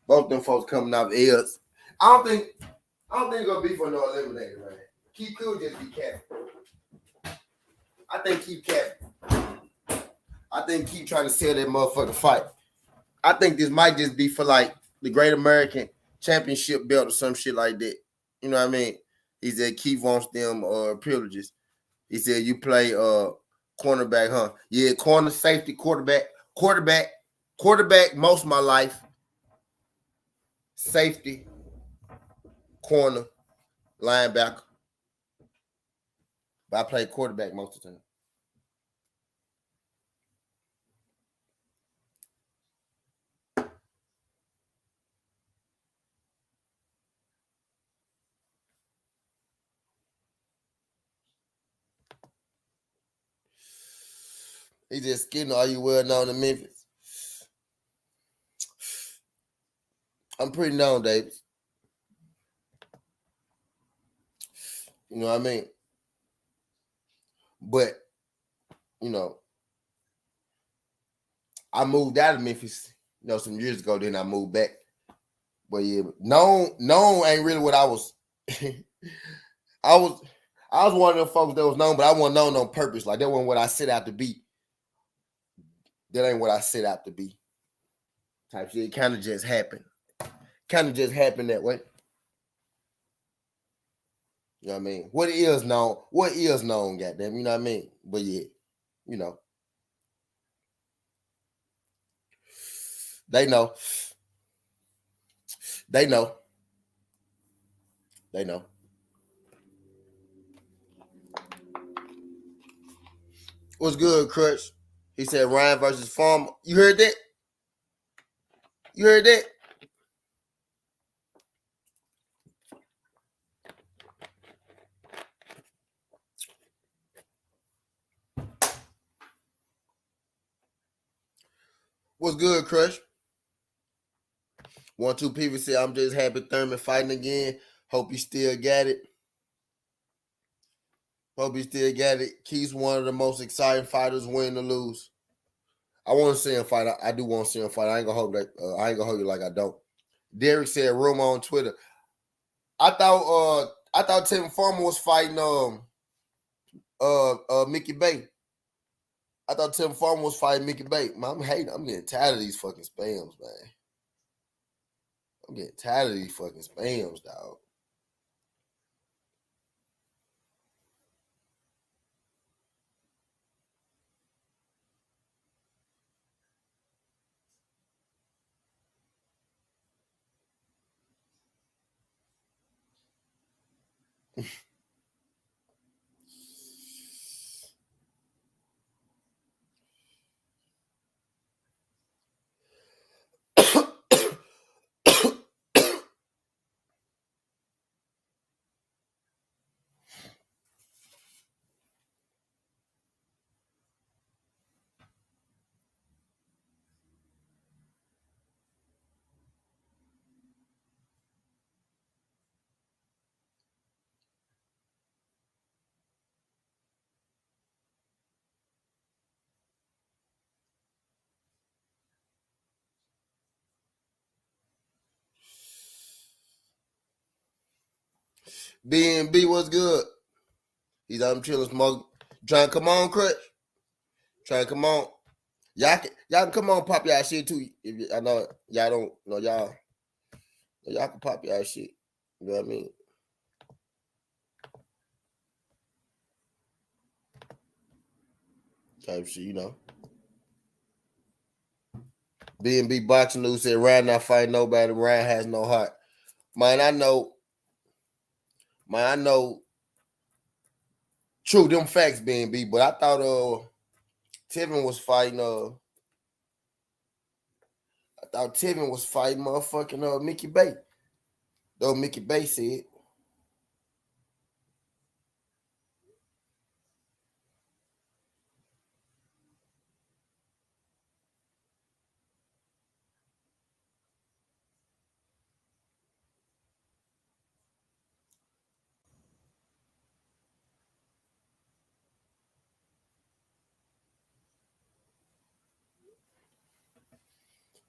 Both them folks coming out L's. I don't think it's gonna be for no eliminator, man. Keith could just be capping. I think Keith capping. I think Keith trying to sell that motherfucking fight. I think this might just be for like the Great American Championship belt or some shit like that. You know what I mean? He said Keith wants them privileges. He said you play cornerback, huh? Yeah, corner, safety, quarterback most of my life. Safety, corner, linebacker. But I play quarterback most of the time. He just skinny. Are you well known in Memphis? I'm pretty known, Davis. You know what I mean? But, you know, I moved out of Memphis, some years ago. Then I moved back. But yeah, known ain't really what I was. I was one of them folks that was known, but I wasn't known on purpose. Like that wasn't what I set out to be. That ain't what I set out to be. Type shit. It kind of just happened. Kind of just happened that way. You know what I mean? What is known, goddamn. You know what I mean? But yeah, They know. They know. They know. What's good, Crutch? He said Ryan versus Farmer. You heard that? You heard that? What's good, Crush? 1-2 people said, I'm just happy Thurman fighting again. Hope you still got it. Keith's one of the most exciting fighters, win or lose. I want to see him fight. I do want to see him fight. I ain't gonna hold you like I don't. Derek said, rumor on Twitter. I thought Tim Farmer was fighting Mickey Bay. I thought Tim Farmer was fighting Mickey Bay. Man, I'm getting tired of these fucking spams, man. I'm getting tired of these fucking spams, dog. B&B was good. He's out chilling, smoking. Trying to come on, Chris. Trying to come on. Y'all can come on, pop y'all shit too. If I know y'all don't know y'all can pop y'all shit. You know what I mean? Type shit, you know. B&B Boxing News said Ryan not fighting nobody. Ryan has no heart. Man, I know. True, them facts, B&B, but I thought Tivin was fighting motherfucking Mickey Bay. Though Mickey Bay said.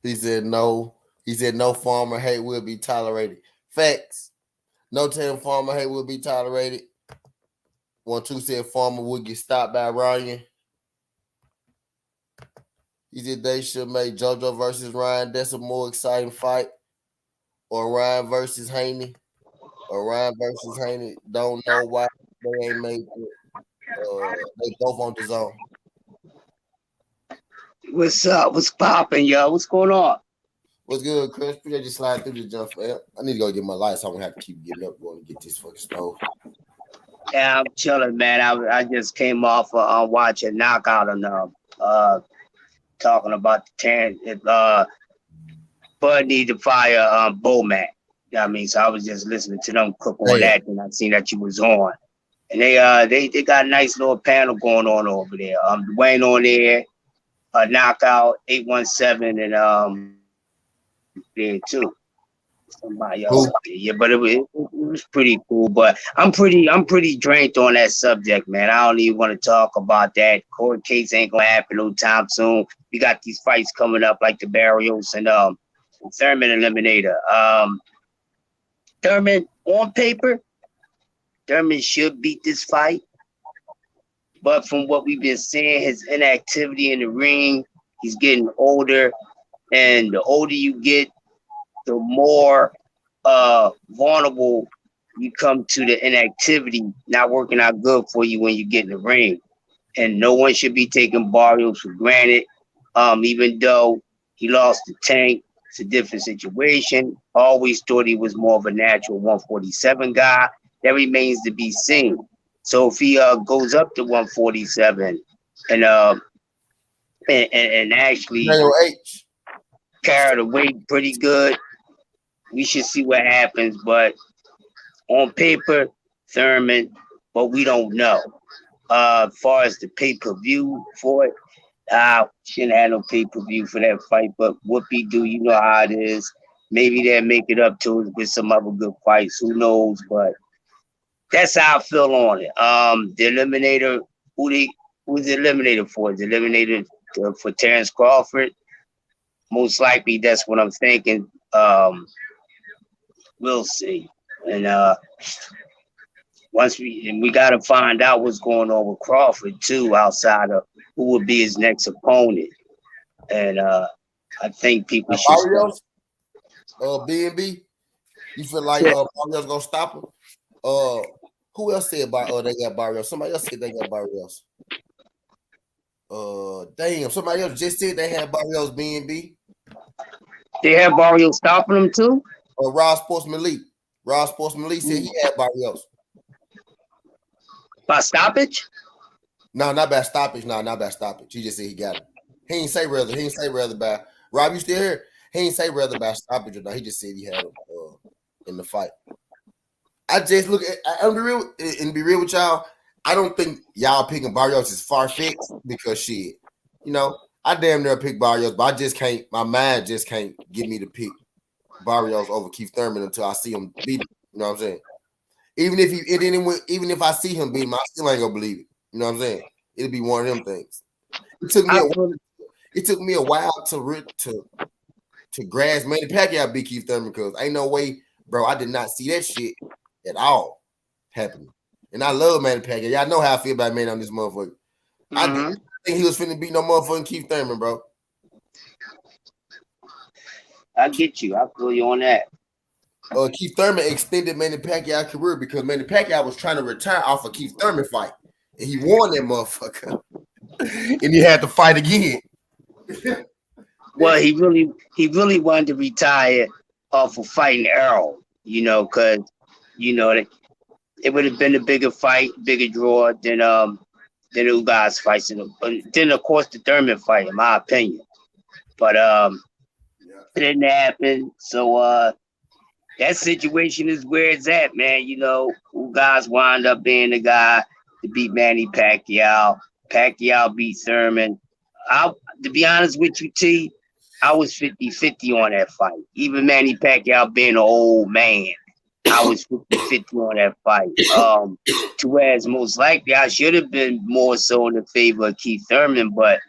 He said no form of hate will be tolerated. Facts. No form of hate will be tolerated. 1-2 said Farmer would get stopped by Ryan. He said they should make JoJo versus Ryan. That's a more exciting fight. Or Ryan versus Haney. Don't know why they ain't made it. They both on the zone. What's up? What's popping, yo? What's going on? What's good, Chris? Appreciate you slide through the jump. I need to go get my lights. I'm gonna have to keep getting up going to get this fucking stove. Yeah, I'm chilling, man. I just came off watching Knockout and talking about the Bud need to fire Bowman. You know what I mean? So I was just listening to them cook on that, and I seen that you was on. And they got a nice little panel going on over there. Dwayne on there, Knockout 817, and there too. Somebody else, yeah, but it was pretty cool. But I'm pretty drained on that subject, man. I don't even want to talk about that. Court case ain't gonna happen no time soon. We got these fights coming up like the Barrios and Thurman eliminator. Thurman on paper, Thurman should beat this fight. But from what we've been seeing, his inactivity in the ring, he's getting older, and the older you get, the more vulnerable you come to the inactivity not working out good for you when you get in the ring. And no one should be taking Barrios for granted. Even though he lost the Tank, it's a different situation. Always thought he was more of a natural 147 guy. That remains to be seen. So if he goes up to 147 and actually carry the weight pretty good, we should see what happens. But on paper, Thurman, but we don't know. As far as the pay-per-view for it, shouldn't have no pay-per-view for that fight. But whoopie do, you know how it is. Maybe they'll make it up to us with some other good fights. Who knows? But that's how I feel on it. The eliminator, who's the eliminator for? The eliminator for Terrence Crawford? Most likely, that's what I'm thinking. We'll see. And once we got to find out what's going on with Crawford too, outside of who will be his next opponent. And I think people should. Barrios, B&B, you feel like Barrios gonna stop him? Who else said about they got Barrios? Somebody else said they got Barrios. Damn, somebody else just said they had Barrios, B&B. They have Barrios stopping them too? Ross Sports Malik. Ross Sports Malik said he had Barrios. By stoppage? No, not by stoppage. No, not by stoppage. He just said he got it. He ain't say rather. He ain't say rather by. Rob, you still here? He ain't say rather by stoppage or not. He just said he had him in the fight. I just look at. I'm be real and be real with y'all. I don't think y'all picking Barrios is far fetched because shit. You know, I damn near pick Barrios, but I just can't. My mind just can't get me to pick Barrios over Keith Thurman until I see him beat him. You know what I'm saying? Even if I see him beat him, I still ain't gonna believe it. You know what I'm saying? It'll be one of them things. It took me a while to grasp Manny Pacquiao beat Keith Thurman because ain't no way, bro. I did not see that shit at all happening. And I love Manny Pacquiao. Y'all know how I feel about Manny on this motherfucker. I didn't think he was finna beat no motherfucking Keith Thurman, bro. I get you. I feel you on that. Keith Thurman extended Manny Pacquiao's career because Manny Pacquiao was trying to retire off a Keith Thurman fight. And he won that motherfucker. And he had to fight again. Well, he really wanted to retire off of fighting Errol, you know, because, you know, it would have been a bigger fight, bigger draw than Ugas fights. Then, of course, the Thurman fight, in my opinion. But it didn't happen. So that situation is where it's at, man. You know, Ugas wound up being the guy to beat Manny Pacquiao. Pacquiao beat Thurman. To be honest with you, T, I was 50-50 on that fight. Even Manny Pacquiao being an old man, I was 50-50 on that fight. To whereas most likely I should have been more so in the favor of Keith Thurman, but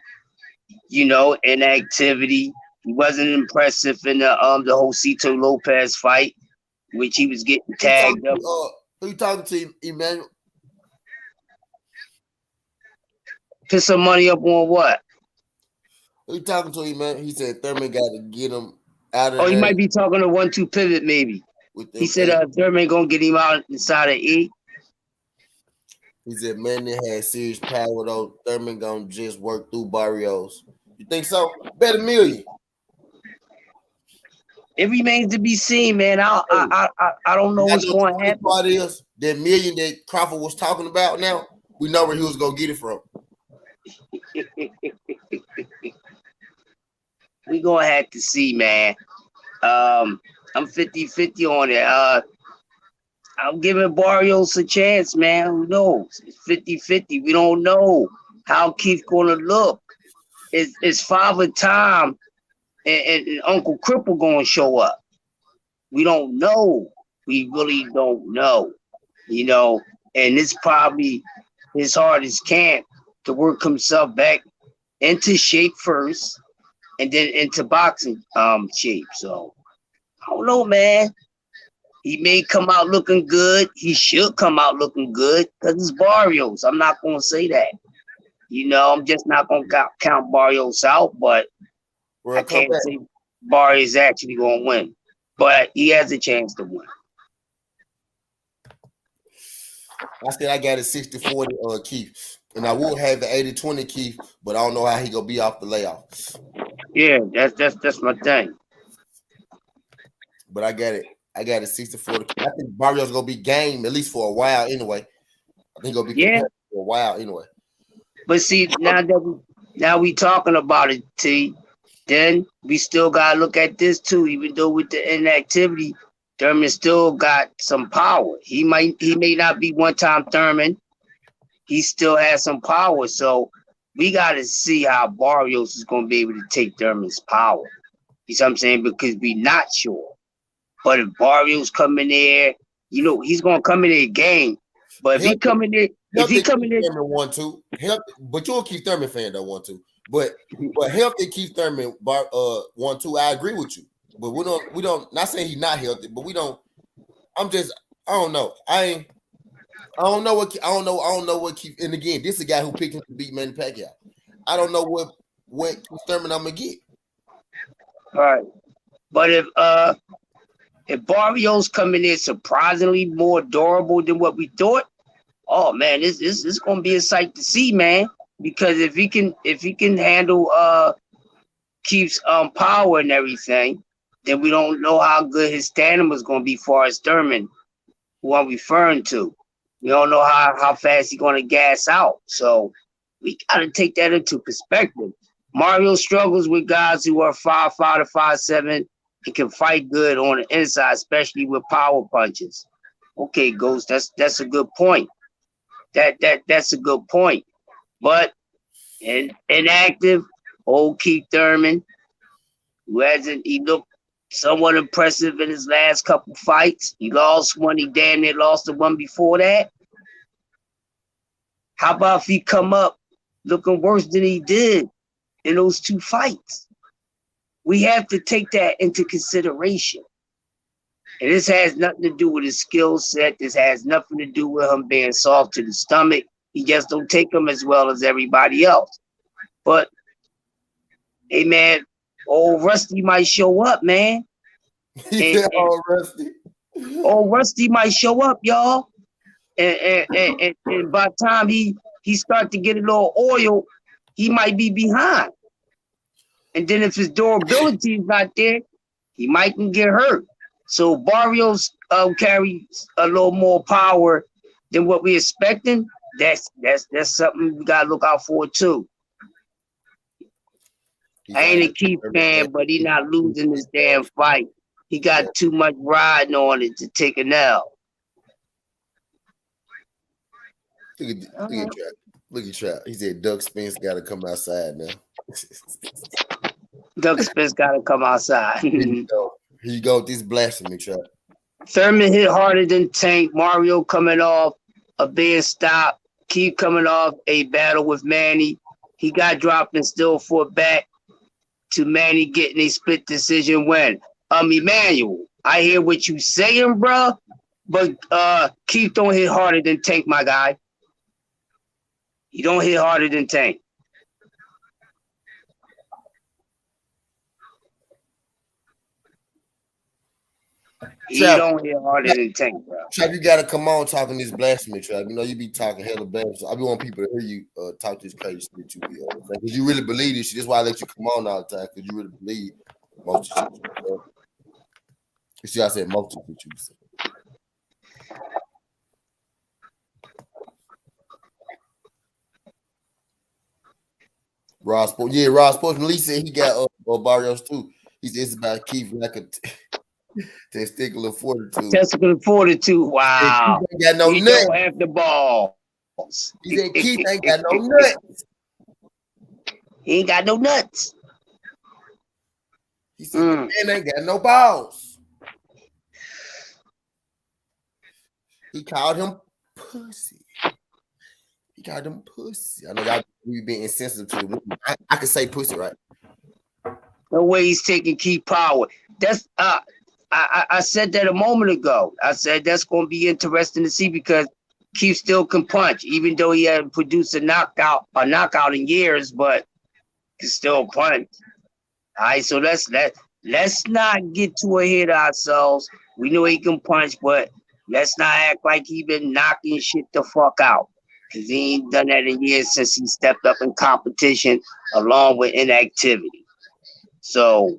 you know, inactivity. He wasn't impressive in the Josito Lopez fight, which he was getting tagged up. Who you talking to, Emmanuel? Put some money up on what? Who you talking to, Emmanuel? He said Thurman got to get him out of there. Oh, he might be talking to 1-2 pivot, maybe. He said Thurman gonna get him out inside of E. He said Manny had serious power though. Thurman gonna just work through Barrios. You think so? Bet $1 million. It remains to be seen, man. I don't know what's going to happen. Part is that $1 million that Crawford was talking about. Now we know where he was gonna get it from. We gonna have to see, man. I'm 50-50 on it. I'm giving Barrios a chance, man. Who knows? It's 50-50. We don't know how Keith gonna look. Is Father Time and Uncle Cripple gonna show up? We don't know. We really don't know. You know, and it's probably his hardest camp to work himself back into shape first and then into boxing shape. So I don't know, man. He may come out looking good. He should come out looking good because it's Barrios. I'm not going to say that. You know, I'm just not going to count Barrios out, but I can't say Barrios actually going to win. But he has a chance to win. I said I got a 60-40 Keith. And I will have the 80-20 Keith, but I don't know how he gonna be off the layoff. Yeah, that's my thing. But I got it. I got a 60-40. I think Barrios gonna be game at least for a while anyway. I think he'll be for a while anyway. But see, now we talking about it, T. Then we still gotta look at this too. Even though with the inactivity, Thurman still got some power. He may not be one-time Thurman. He still has some power. So we got to see how Barrios is going to be able to take Thurman's power. You see what I'm saying? Because we're not sure. But if Barrios come in there, you know, he's going to come in there game. But if he come in there, but you're a Keith Thurman fan though, 1-2. But healthy Keith Thurman 1-2, I agree with you. But we don't not saying he's not healthy, but we don't. I don't know. I don't know what Keith. And again, this is a guy who picked him to beat Manny Pacquiao. I don't know what Keith Thurman I'm gonna get. All right, but if Barrios coming in surprisingly more durable than what we thought, oh man, this is gonna be a sight to see, man. Because if he can handle Keith's power and everything, then we don't know how good his stamina is gonna be far as Thurman, who I'm referring to. You don't know how fast he's gonna gas out. So we gotta take that into perspective. Mario struggles with guys who are 5'5" to 5'7" and can fight good on the inside, especially with power punches. Okay, Ghost, that's a good point. That's a good point. But inactive, old Keith Thurman, he looked somewhat impressive in his last couple fights. He lost one, he damn near lost the one before that. How about if he come up looking worse than he did in those 2 fights? We have to take that into consideration. And this has nothing to do with his skill set. This has nothing to do with him being soft to the stomach. He just don't take them as well as everybody else. But, hey, man, old Rusty might show up, man. Old Rusty. Old Rusty might show up, y'all. And by the time he start to get a little oil, he might be behind. And then if his durability is not there, he might can get hurt. So Barrios carries a little more power than what we're expecting. That's something we gotta look out for too. I ain't a Keith fan, but he not losing this damn fight. He got too much riding on it to take an L. Look at Trap. He said Doug Spence got to come outside now. Doug Spence got to come outside. Here you go with this blasphemy, Trap. Thurman hit harder than Tank. Mario coming off a bad stop. Keith coming off a battle with Manny. He got dropped and still fought back to Manny getting a split decision win. Emmanuel, I hear what you saying, bro, but Keith don't hit harder than Tank, my guy. He don't hit harder than Tank. He don't hit harder than Tank, bro. Trap, you gotta come on talking this blasphemy, Trap. You know you be talking hella blasphemy. I be want people to hear you talk this crazy shit you be because you really believe this shit. That's why I let you come on all the time because you really believe most of the shit. You see, I said most of what you said. Ross Sports, yeah, Ross Sports. Lee said he got Barrios too. He said it's about Keith like a testicular fortitude. Testicular fortitude. Wow. He ain't got no he nuts. Don't have the balls. He said Keith ain't got no nuts. He ain't got no nuts. He said the man ain't got no balls. He called him pussy. He called him pussy. I know y'all we being insensitive to it. I could say pussy, right? No way he's taking key power. That's I said that a moment ago. I said that's going to be interesting to see because Keith still can punch, even though he hasn't produced a knockout in years, but he still punch. All right, so let's not get too ahead of ourselves. We know he can punch, but let's not act like he been knocking shit the fuck out. Because he ain't done that in years since he stepped up in competition along with inactivity. So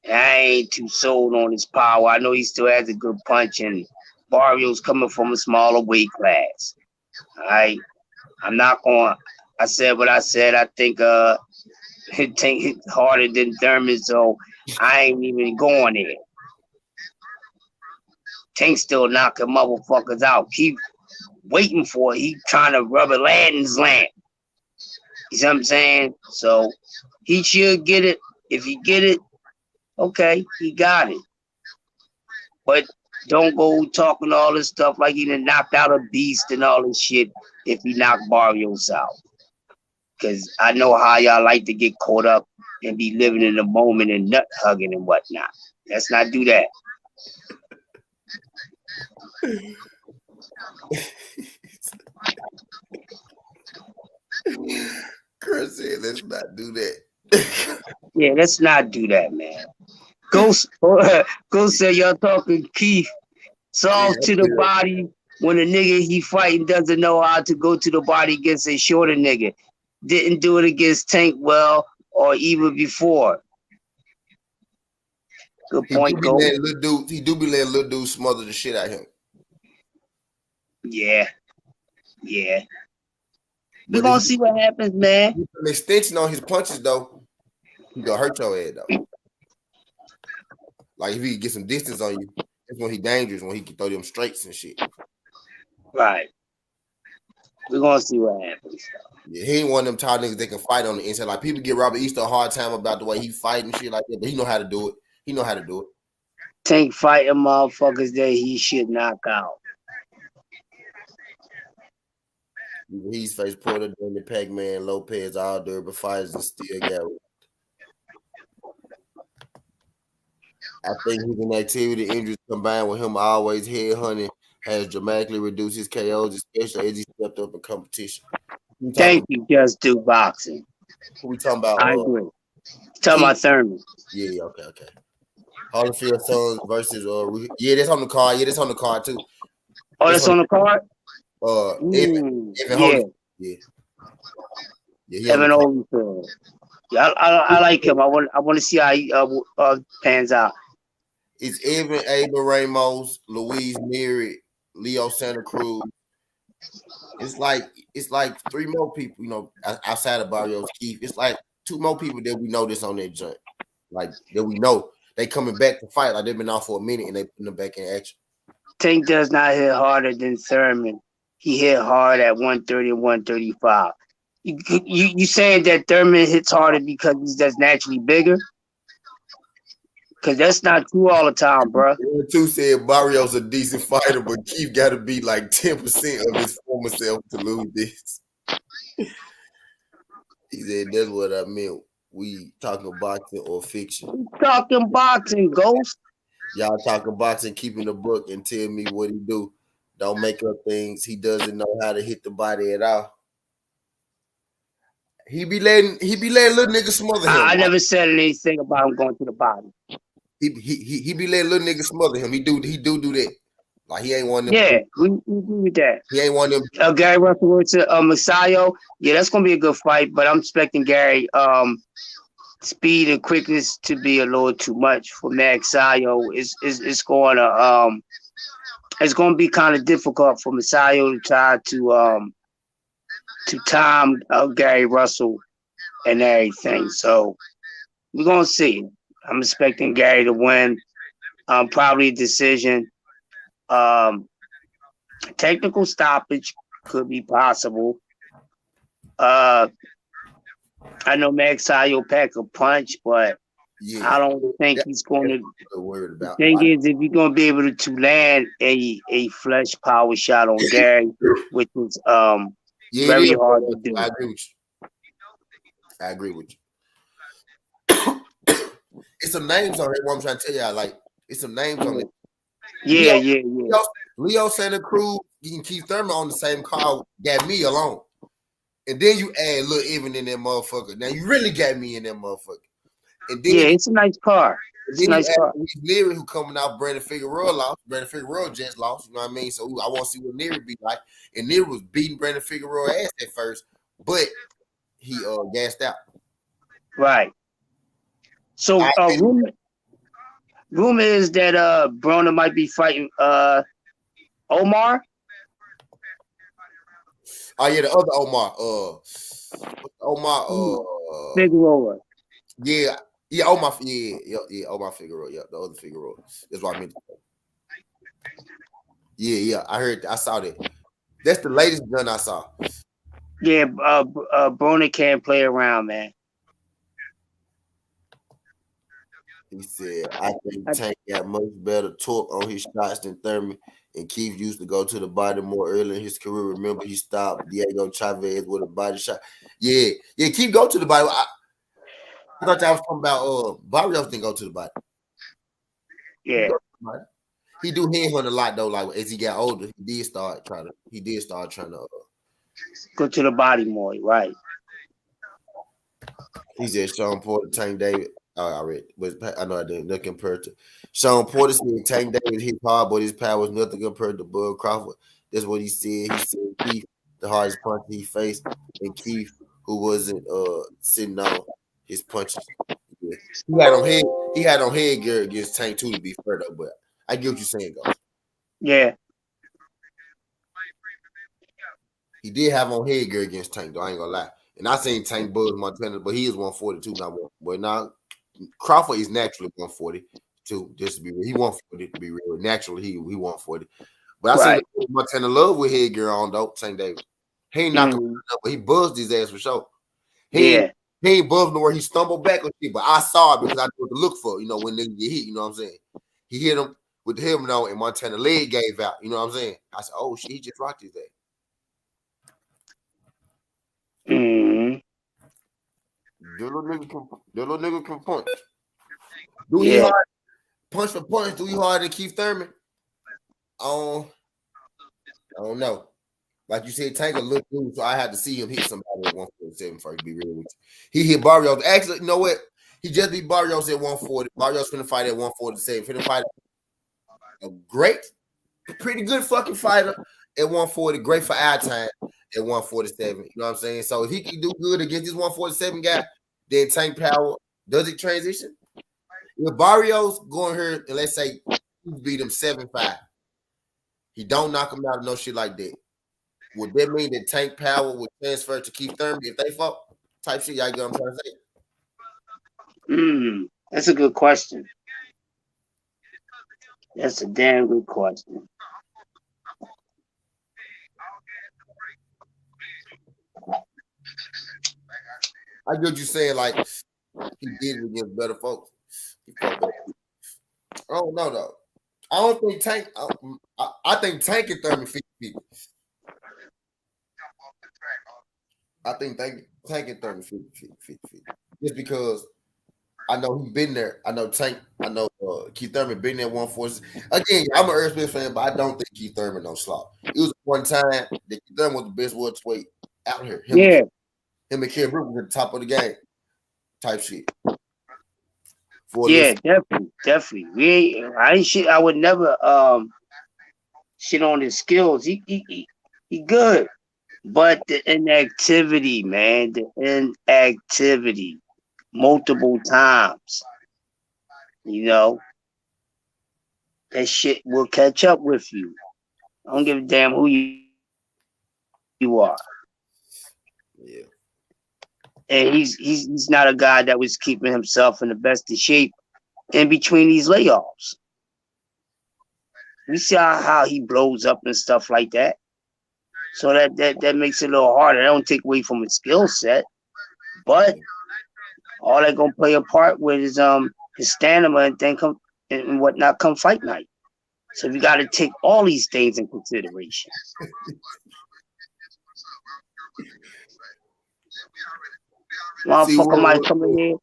I ain't too sold on his power. I know he still has a good punch, and Barrios coming from a smaller weight class. All right. I'm not going to, I said what I said. I think it hit harder than Thurman, so I ain't even going there. Tank still knocking motherfuckers out. Keep waiting for it. He trying to rubber land in his land. You see what I'm saying? So he should get it. If he get it, okay, he got it. But don't go talking all this stuff like he done knocked out a beast and all this shit if he knocked Barrios out. Because I know how y'all like to get caught up and be living in the moment and nut hugging and whatnot. Let's not do that. Chris said, let's not do that. Yeah, let's not do that, man. Go say y'all talking Keith. Soft to the body when a nigga he fighting doesn't know how to go to the body against a shorter nigga. Didn't do it against Tank well or even before. Good point, Go. He do be letting little dude smother the shit out of him. Yeah. We're But gonna if see what happens, man. you put an extension on his punches, though, he gonna hurt your head, though. Like if he get some distance on you, that's when he dangerous, when he can throw them straights and shit. Right. We're gonna see what happens. Yeah, he ain't one of them tall niggas that can fight on the inside. Like people give Robert Easter a hard time about the way he fight and shit like that, but he know how to do it. He know how to do it. Tank fighting motherfuckers that he should knock out. He's faced Porter, Danny Pac-Man, Lopez, all durable fighters and still got it. I think his inactivity, injuries combined with him always headhunting has dramatically reduced his KOs, especially as he stepped up in competition. Thank you, just do boxing. Who we talking about? I agree. Talking about Thurman. Yeah, okay. Holyfield Sons versus yeah, that's on the card. Yeah, that's on the card too. Oh, that's on the card? Evan yeah. Holyfield. Yeah, Evan Holyfield. Yeah, I like him. I want to see how he pans out. It's Evan Abel Ramos, Luis Neary, Leo Santa Cruz. It's like 3 more people, you know, outside of Barrios Keith. It's like 2 more people that we know this on that joint. Like that we know they coming back to fight. Like they've been off for a minute and they putting them back in action. Tank does not hit harder than Thurman. He hit hard at 130 and 135. You saying that Thurman hits harder because he's just naturally bigger? Because that's not true all the time, bro. Two said Barrios a decent fighter, but Keith got to be like 10% of his former self to lose this. He said that's what I meant. We talking boxing or fiction? We talking boxing, Ghost. Y'all talking boxing, keeping the book, and tell me what he do. Don't make up things. He doesn't know how to hit the body at all. He be letting little niggas smother him. I never said anything about him going to the body. He be letting little niggas smother him. He do that. Like he ain't one of them. Yeah, we agree with that. He ain't one of them. Gary Russell to Masayo. Yeah, that's gonna be a good fight, but I'm expecting Gary speed and quickness to be a little too much for Masayo. It's going to be kind of difficult for Masayo to try to time Gary Russell and everything. So we're gonna see. I'm expecting Gary to win, probably a decision. Technical stoppage could be possible. I know Masayo pack a punch, but yeah, I don't think he's going to. The thing is, if you're going to be able to land a flesh power shot on Gary, which is very hard to do. I agree with you. It's some names on it. What I'm trying to tell y'all, like it's some names on it. Yeah. Leo Santa Cruz, you can keep Thurman on the same card. Got me alone. And then you add Lil Evan in that motherfucker. Now you really got me in that motherfucker. And then it's a nice car. It's a nice car. Neary, who coming out, Brandon Figueroa lost. Brandon Figueroa just lost. You know what I mean? So I want to see what Neary be like. And Neary was beating Brandon Figueroa ass at first, but he gassed out. Right. So rumor is that Broner might be fighting Omar. Oh yeah, the other Omar. Figueroa. Yeah, Omar. Yeah, Omar Figueroa. Yeah, the other Figueroa. That's what I meant to say. Yeah. I saw that. That's the latest gun I saw. Yeah, Broner can't play around, man. He said, I think Tank got much better torque on his shots than Thurman, and Keith used to go to the body more early in his career. Remember, he stopped Diego Chavez with a body shot. Yeah, Keith go to the body. I thought y'all was talking about Barrios didn't go to the body. Yeah. He do handhunt a lot though, like as he got older, he did start trying to go to the body more, right? He said Sean Porter, Tank Davis. I read, but I know I didn't look compared to Sean Porter said Tank Davis hit hard, but his power was nothing compared to Bud Crawford. That's what he said. He said Keith, the hardest punch he faced, and Keith, who wasn't sitting on his punches. Yeah. He had on headgear against Tank too, to be fair though, but I get what you're saying, though. Yeah. He did have on headgear against Tank, though. I ain't gonna lie. And I seen Tank buzz Montana, but he is 142 now. But now Crawford is naturally 142. Just to be real, he 140 to be real. Naturally, he 140. But I seen Montana Love with headgear on though. Tank Davis. He ain't knock him up, but he buzzed his ass for sure. He ain't buzzed nowhere. He stumbled back or shit, but I saw it because I knew what to look for. You know, when niggas get hit, you know what I'm saying? He hit him with the helmet on, and Montana leg gave out. You know what I'm saying? I said, "Oh shit, he just rocked his ass." Mm-hmm. The little nigga can punch. Do he hard punch for punch? Do he hard to Keith Thurman? I don't know. Like you said, Tank a little dude, so I had to see him hit somebody at 147 first. Be real with you. He hit Barrios. Actually, you know what? He just beat Barrios at 140. Barrios finna fight at 147. Finna fight a great, pretty good fucking fighter at 140. Great for our time at 147. You know what I'm saying? So if he can do good against this 147 guy, then Tank Power, does it transition? If Barrios going here and let's say he beat him 7-5, he don't knock him out or no shit like that. Would that mean that Tank Power would transfer to Keith Thurman if they fought? Type shit, y'all get what I'm trying to say? That's a good question. That's a damn good question. I get what you saying, like he did it against better folks. I don't know though. I don't think Tank. I think Tank and Thurman 50-50. I think Tank and Thurman 50-50. Just because I know he's been there. I know Tank. I know Keith Thurman been there 140. Again, I'm an Errol Spence fan, but I don't think Keith Thurman no slop. It was one time that Keith Thurman was the best welterweight out here. Him and Kerry Brooks was at the top of the game. Type shit. Definitely. I would never shit on his skills. He good. But the inactivity, man, multiple times, you know, that shit will catch up with you. I don't give a damn who you are. Yeah. And he's not a guy that was keeping himself in the best of shape in between these layoffs. We see how he blows up and stuff like that. So that makes it a little harder. That don't take away from his skill set, but all that gonna play a part with his stamina and whatnot come fight night. So you got to take all these things in consideration. Motherfucker might come in here.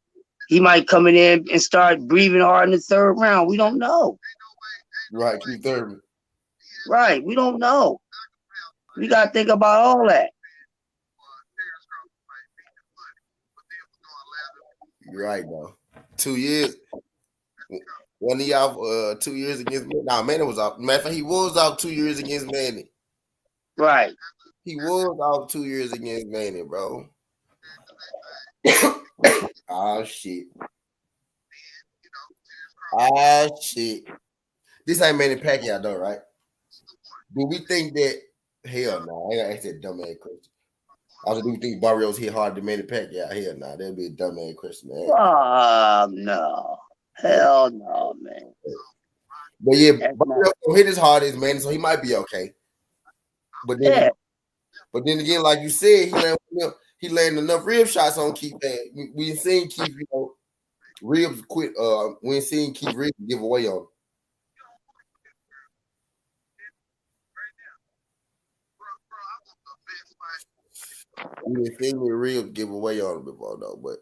He might come in there and start breathing hard in the third round. We don't know. Right, Keith Thurman. Right, we don't know. We got to think about all that. You're right, though. 2 years. One of y'all 2 years against Manny. Nah, Manny was out. Matter of fact, he was out 2 years against Manny. Right. He was out 2 years against Manny, bro. Oh, shit. This ain't Manny Pacquiao, though, right? Do we think that? Hell no. I ain't ask that dumb ass question. Also, do we think Barrios hit harder than Manny Pacquiao? Hell no. That'd be a dumb ass question, man. No. Hell no, man. But yeah, Barrios don't hit as hard as Manny, so he might be okay. But then, again, like you said, he landed enough rib shots on Keith. We ain't seen Keith, ribs quit. We ain't seen Keith ribs give away on him. We didn't see the ribs give away on him before, though. But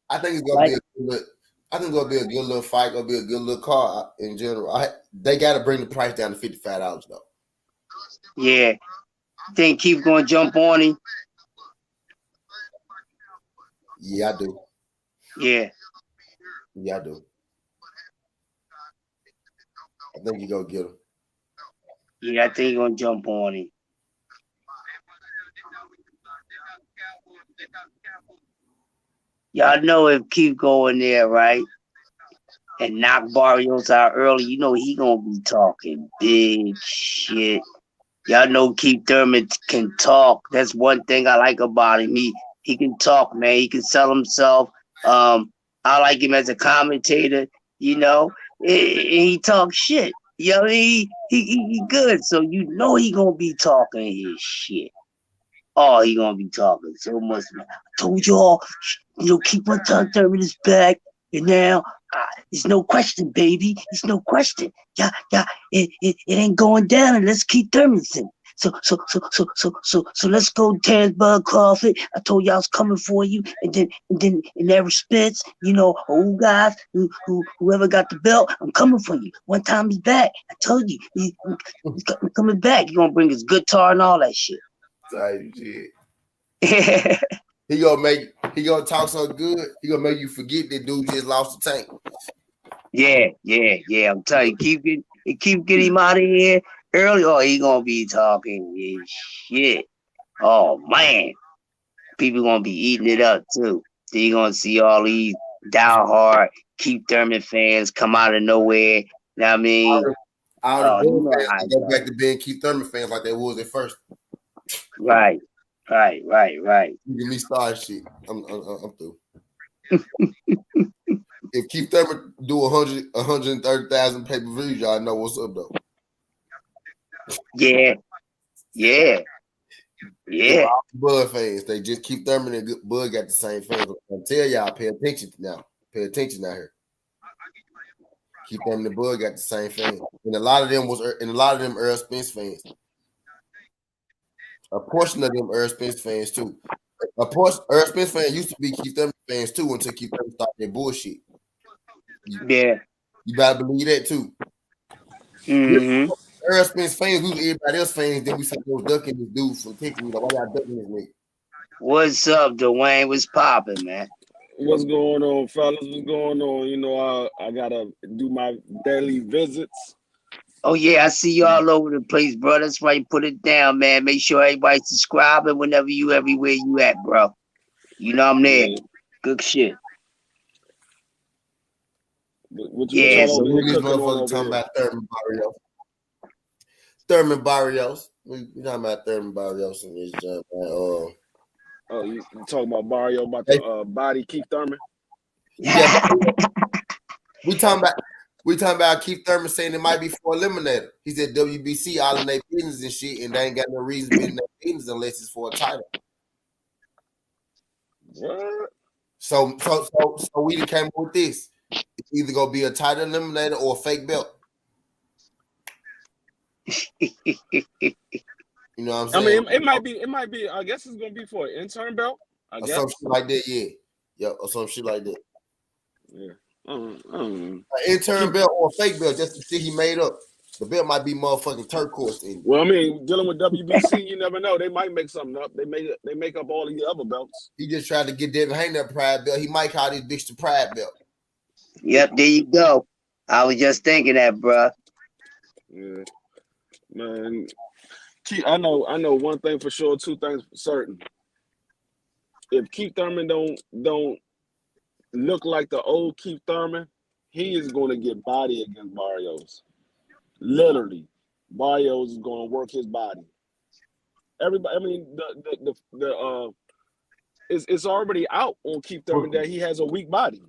I think it's gonna be a good. I think it's gonna be a good little fight. Gonna be a good little card in general. They got to bring the price down to $55 though. Yeah, think Keith gonna jump on him? Yeah, I do. Yeah, I do. I think you go get him. Yeah, I think he's gonna jump on him. Y'all know if Keith going there, right, and knock Barrios out early, he gonna be talking big shit. Y'all know Keith Thurman can talk. That's one thing I like about him. He can talk, man. He can sell himself. I like him as a commentator. You know, he talks shit. You know, he good. So you know he gonna be talking his shit. Oh, he gonna be talking so much. Man. I told y'all, keep on Thurman his back, and now it's no question, baby. It's no question. Yeah, it ain't going down unless Keith Thurman's in. So let's go, Terrence Bud Crawford. I told y'all I was coming for you, and then in Errol Spence, old guys whoever got the belt, I'm coming for you. One time he's back. I told you he's coming back. He's gonna bring his guitar and all that shit. Type shit. He gonna talk so good, he gonna make you forget that dude just lost the tank. Yeah. I'm telling you, keep getting him out of here early, or he gonna be talking his shit. Oh man, people gonna be eating it up too. Then you gonna see all these diehard Keith Thurman fans come out of nowhere. You know what I mean? All the Bulls fans go back to being Keith Thurman fans like they was at first. Right. You give me star shit. I'm through. If Keith Thurman do 130,000 pay-per-views, y'all know what's up though. Yeah. Bud fans, they just Keith Thurman and Bud got the same fans. I tell y'all, pay attention now. Pay attention out here. Keith Thurman and Bud got the same fans, and a lot of them Errol Spence fans. A portion of them Errol Spence fans too. Errol Spence fans used to be Keith Thurman fans too until Keith Thurman started their bullshit. Yeah. You better believe that too. Mm-hmm. Errol Spence fans, we was everybody else fans. Then we said those ducking this dude from Texas. Why y'all ducking this nigga? What's up, Dwayne? What's popping, man? What's going on, fellas? What's going on? I gotta do my daily visits. Oh yeah, I see you all over the place, bro. That's why you put it down, man. Make sure everybody's subscribing whenever everywhere you at, bro. You know I'm there. Yeah. Good shit. What So this motherfucker talking about Thurman Barrios. Thurman Barrios. We talking about Thurman Barrios in this jump, man. Oh, you talking about Barrio about the body Keith Thurman? Yeah. We talking about Keith Thurman saying it might be for eliminator. He said WBC all in their business and shit, and they ain't got no reason to be in their business unless it's for a title. What? So we came up with this. It's either gonna be a title eliminator or a fake belt. You know what I'm saying? I mean, it might be. I guess it's gonna be for an intern belt. I guess some shit like that, yeah. Yep, or some shit like that. Yeah. An intern belt or a fake belt, just the shit he made up. The belt might be motherfucking turquoise. Well, I mean, dealing with WBC, you never know. They might make something up. They make up all the other belts. He just tried to get Devin Haney that pride belt. He might call this bitch the pride belt. Yep, there you go. I was just thinking that, bro. Yeah, man. I know one thing for sure. Two things for certain. If Keith Thurman don't look like the old Keith Thurman, he is going to get body against Barrios. Literally, Barrios is going to work his body. Everybody, I mean, it's already out on Keith Thurman that he has a weak body.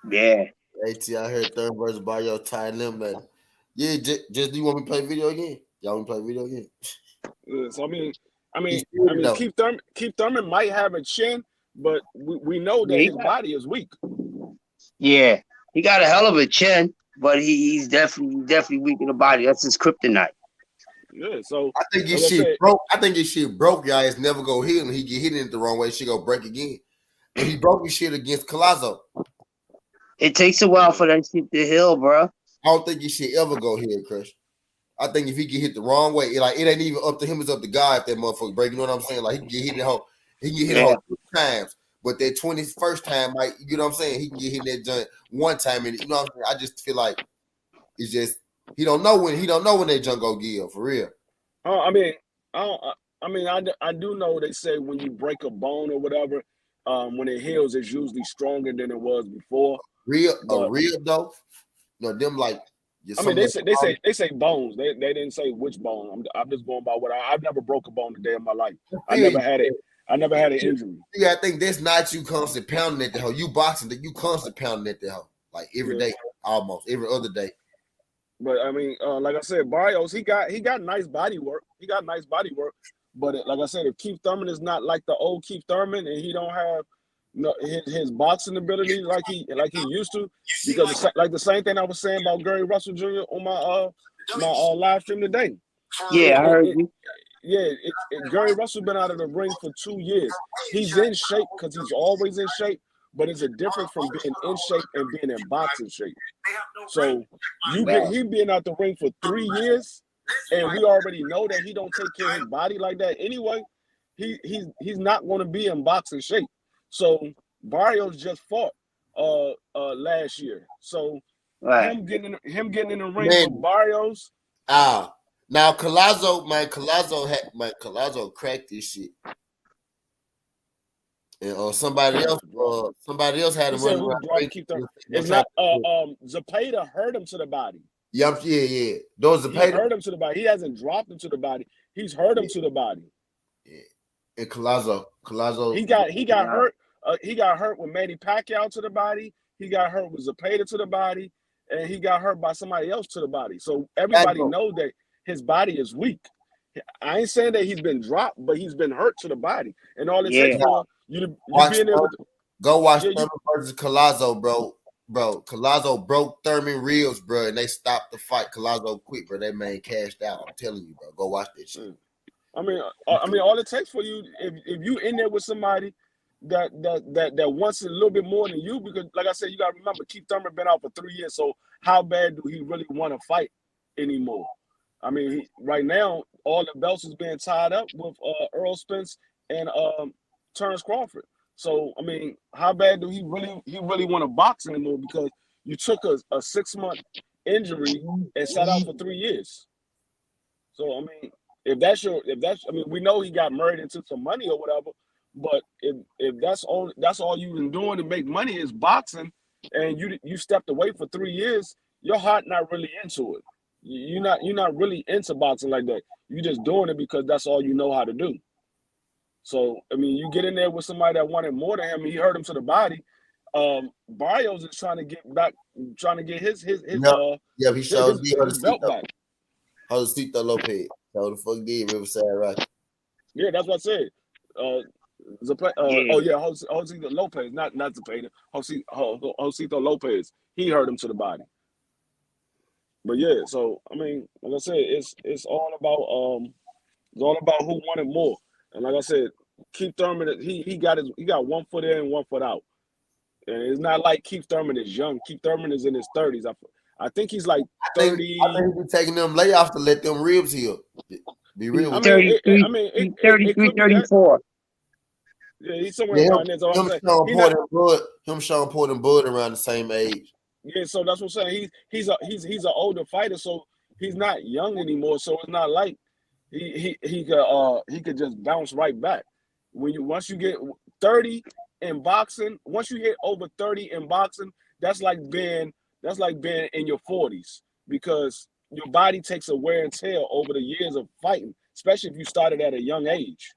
Yeah. AT, I heard Thurman versus Barrios tied eliminator. Yeah, just do you want me to play video again? Y'all want to play video again? Yeah, so I mean, Keith Thurman might have a chin, but we know that his body is weak. Yeah, he got a hell of a chin, but he's definitely weak in the body. That's his kryptonite. Yeah, so I think his shit broke. I think his shit broke. Y'all is never go hit him. He get hit in it the wrong way. She go break again. And he broke his shit against Collazo. It takes a while for that shit to heal, bro. I don't think his shit ever go here, Crush. I think if he get hit the wrong way, it ain't even up to him. It's up to God if that motherfucker break. You know what I'm saying? Like he can get hit the whole 2 times, but that 21st time, like you know what I'm saying, he can get hit that joint one time, and you know what I'm saying. I just feel like it's just he don't know when that junk go give for real. I do know they say when you break a bone or whatever, when it heals, it's usually stronger than it was before. Real though. No, them like I mean, they say bones. They didn't say which bone. I'm just going by what I've never broke a bone a day in my life. I never had it. I never had an injury. Yeah, I think that's not you constantly pounding at the hoe. You boxing that you constantly pounding at the hoe. Like every day, almost every other day. But I mean, like I said, Barrios, he got nice body work. He got nice body work. But like I said, if Keith Thurman is not like the old Keith Thurman, and he don't have his boxing ability like he used to, because like the same thing I was saying about Gary Russell Jr. on my live stream today. Yeah, I heard you. Gary Russell been out of the ring for 2 years. He's in shape because he's always in shape, but it's a difference from being in shape and being in boxing shape. So he been out the ring for 3 years, and we already know that he don't take care of his body like that anyway. He's not going to be in boxing shape. So Barrios just fought last year. So him getting in the ring with Barrios. Now Collazo cracked this shit. And somebody else had him running around. It's not Zepeda hurt him to the body. Yeah. Those Zepeda hurt him to the body. He hasn't dropped him to the body. He's hurt him to the body. Yeah. And Collazo. He got hurt. He got hurt with Manny Pacquiao to the body. He got hurt with Zepeda to the body, and he got hurt by somebody else to the body. So everybody knows that his body is weak. I ain't saying that he's been dropped, but he's been hurt to the body. And all it takes for you being able to go watch Thurman versus Collazo, bro. Bro, Collazo broke Thurman ribs, bro, and they stopped the fight. Collazo quit, bro. That man cashed out. I'm telling you, bro. Go watch that shit. I mean, all it takes for you if you in there with somebody that wants it a little bit more than you, because like I said, you gotta remember Keith Thurman been out for 3 years. So how bad do he really want to fight anymore? I mean, right now, all the belts is being tied up with Errol Spence and Terrence Crawford. So, I mean, how bad do he really want to box anymore? Because you took a 6-month injury and sat out for 3 years. So, I mean, I mean, we know he got married into some money or whatever, but if that's all you've been doing to make money is boxing, and you stepped away for 3 years, your heart not really into it. You're not really into boxing like that. You're just doing it because that's all you know how to do. So I mean, you get in there with somebody that wanted more than him. He hurt him to the body. Barrios is trying to get his he showed his belt back. Josito Lopez. So the fuck did Riverside Rocky? Yeah, that's what I said. Josito Lopez, not Zepeda. Josito Lopez. He hurt him to the body. But yeah, so I mean, like I said, it's all about who wanted more. And like I said, Keith Thurman, he got 1 foot in and 1 foot out. And it's not like Keith Thurman is young. Keith Thurman is in his 30s. I think he's like 30. I think he's taking them layoffs to let them ribs heal. Be real. 33, 34. Yeah, he's somewhere around there. So him, Sean Porter, and Bud around the same age. Yeah, so that's what I'm saying. He's an older fighter, so he's not young anymore. So it's not like he could just bounce right back. Once you get 30 in boxing, once you hit over 30 in boxing, that's like being in your 40s, because your body takes a wear and tear over the years of fighting, especially if you started at a young age.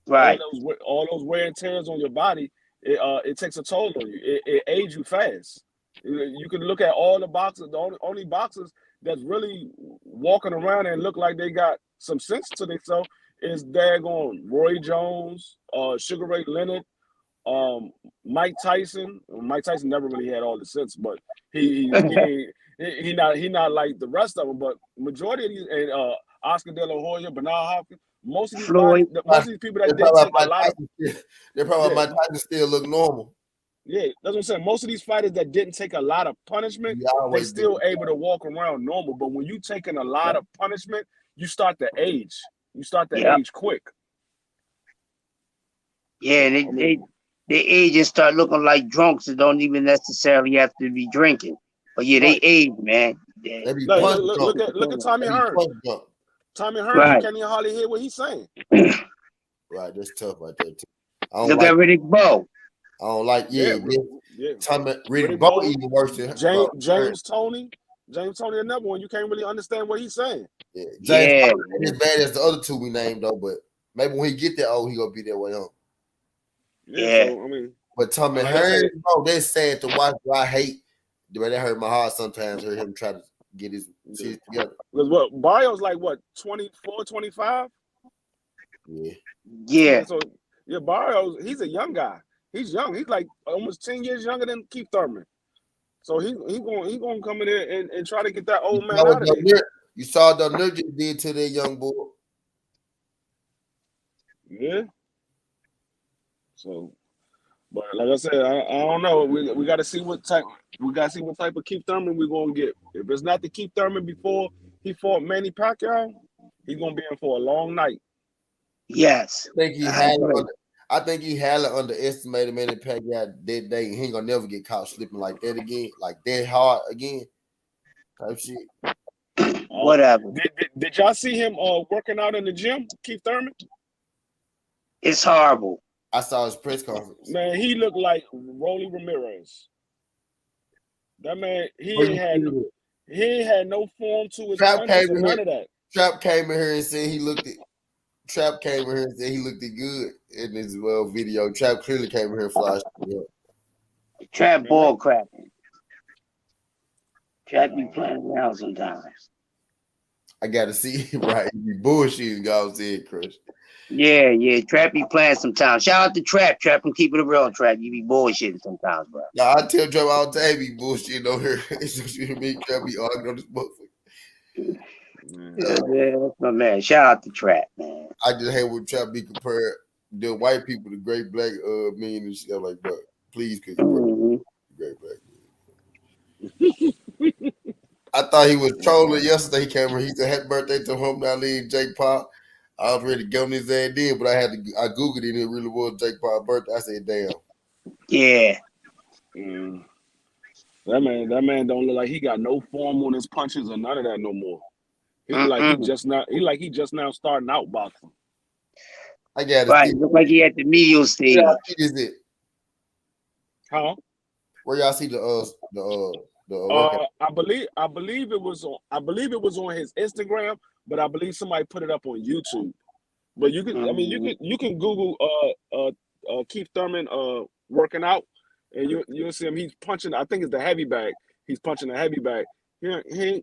Right. All those wear and tears on your body, it takes a toll on you. It ages you fast. You can look at all the boxers. The only boxers that's really walking around and look like they got some sense to themselves is daggone Roy Jones, Sugar Ray Leonard, Mike Tyson. Mike Tyson never really had all the sense, but he not like the rest of them. But majority of these, and Oscar De La Hoya, Bernard Hopkins, most of these people that didn't take a lot of, they're probably Mike Tyson still look normal. Yeah, that's what I'm saying. Most of these fighters that didn't take a lot of punishment, they still able to walk around normal. But when you taking a lot of punishment, you start to age. You start to age quick. Yeah, they age and start looking like drunks that don't even necessarily have to be drinking. But yeah, they age, man. Look at Tommy Hearn. Tommy Hearn, you can't even hardly hear what he's saying. Right, that's tough right there too. Look at Riddick Bowe. I don't like Tommy Riddick Bowe even worse than James Toney. James Toney another one. You can't really understand what he's saying. Yeah, James Yeah. ain't as bad as the other two we named though, but maybe when he get there, he gonna be that way on. Yeah. So I mean, But Tommy like I Hearns, said, bro, that's sad to watch. Bro, I hate. But that hurt my heart sometimes. Heard him try to get his shit together. because what Barrios like what 24, 25? Yeah. Yeah. So yeah, Barrios, he's a young guy. He's young. He's like almost 10 years younger than Keith Thurman. So he gonna come in there and try to get that old man out of there. You saw what the just did to that young boy. Yeah. So, but like I said, I don't know. We got to see what type. We got to see what type of Keith Thurman we're gonna get. If it's not the Keith Thurman before he fought Manny Pacquiao, he's gonna be in for a long night. Yes. I think he highly underestimated Manny Pacquiao that day. He ain't gonna never get caught slipping like that again, like that hard again. Type shit. Whatever. Did y'all see him working out in the gym, Keith Thurman? It's horrible. I saw his press conference. Man, he looked like Rolly Ramirez. That man, he ain't had no form to his punches or none of that. Trap came in here and said he looked it. Trap came in here and said he looked it good in his video. Trap clearly came in here flashed. Trap ball crapping. Trap be playing around sometimes. I gotta see him right. He be bullshitting God's head crush. Yeah. Trap be playing sometimes. Shout out to Trap. Trap can keep it a real Trap. You be bullshitting sometimes, bro. Nah, I tell Trap all the time he bullshitting over here. It's you me, Trap be arguing on this motherfucker. Yeah, that's my man. Shout out to Trap, man. I just hate when Trap be compared the white people to great black men and shit. I'm like, bro, please, could you great black men. I thought he was trolling yesterday. He came here. He said happy birthday to him, Ali and Jake Paul. I was ready to go on his ass then, but I Googled it and it really was Jake Paul's birthday. I said, damn. Yeah. That man don't look like he got no form on his punches or none of that no more. He like he just now starting out boxing. I got it. Right, look like he at the medial stage. Where is it? Huh? Where y'all see the I believe it was on his Instagram, but I believe somebody put it up on YouTube. But you can you can Google Keith Thurman working out, and you'll see him. He's punching. I think it's the heavy bag. He's punching the heavy bag. He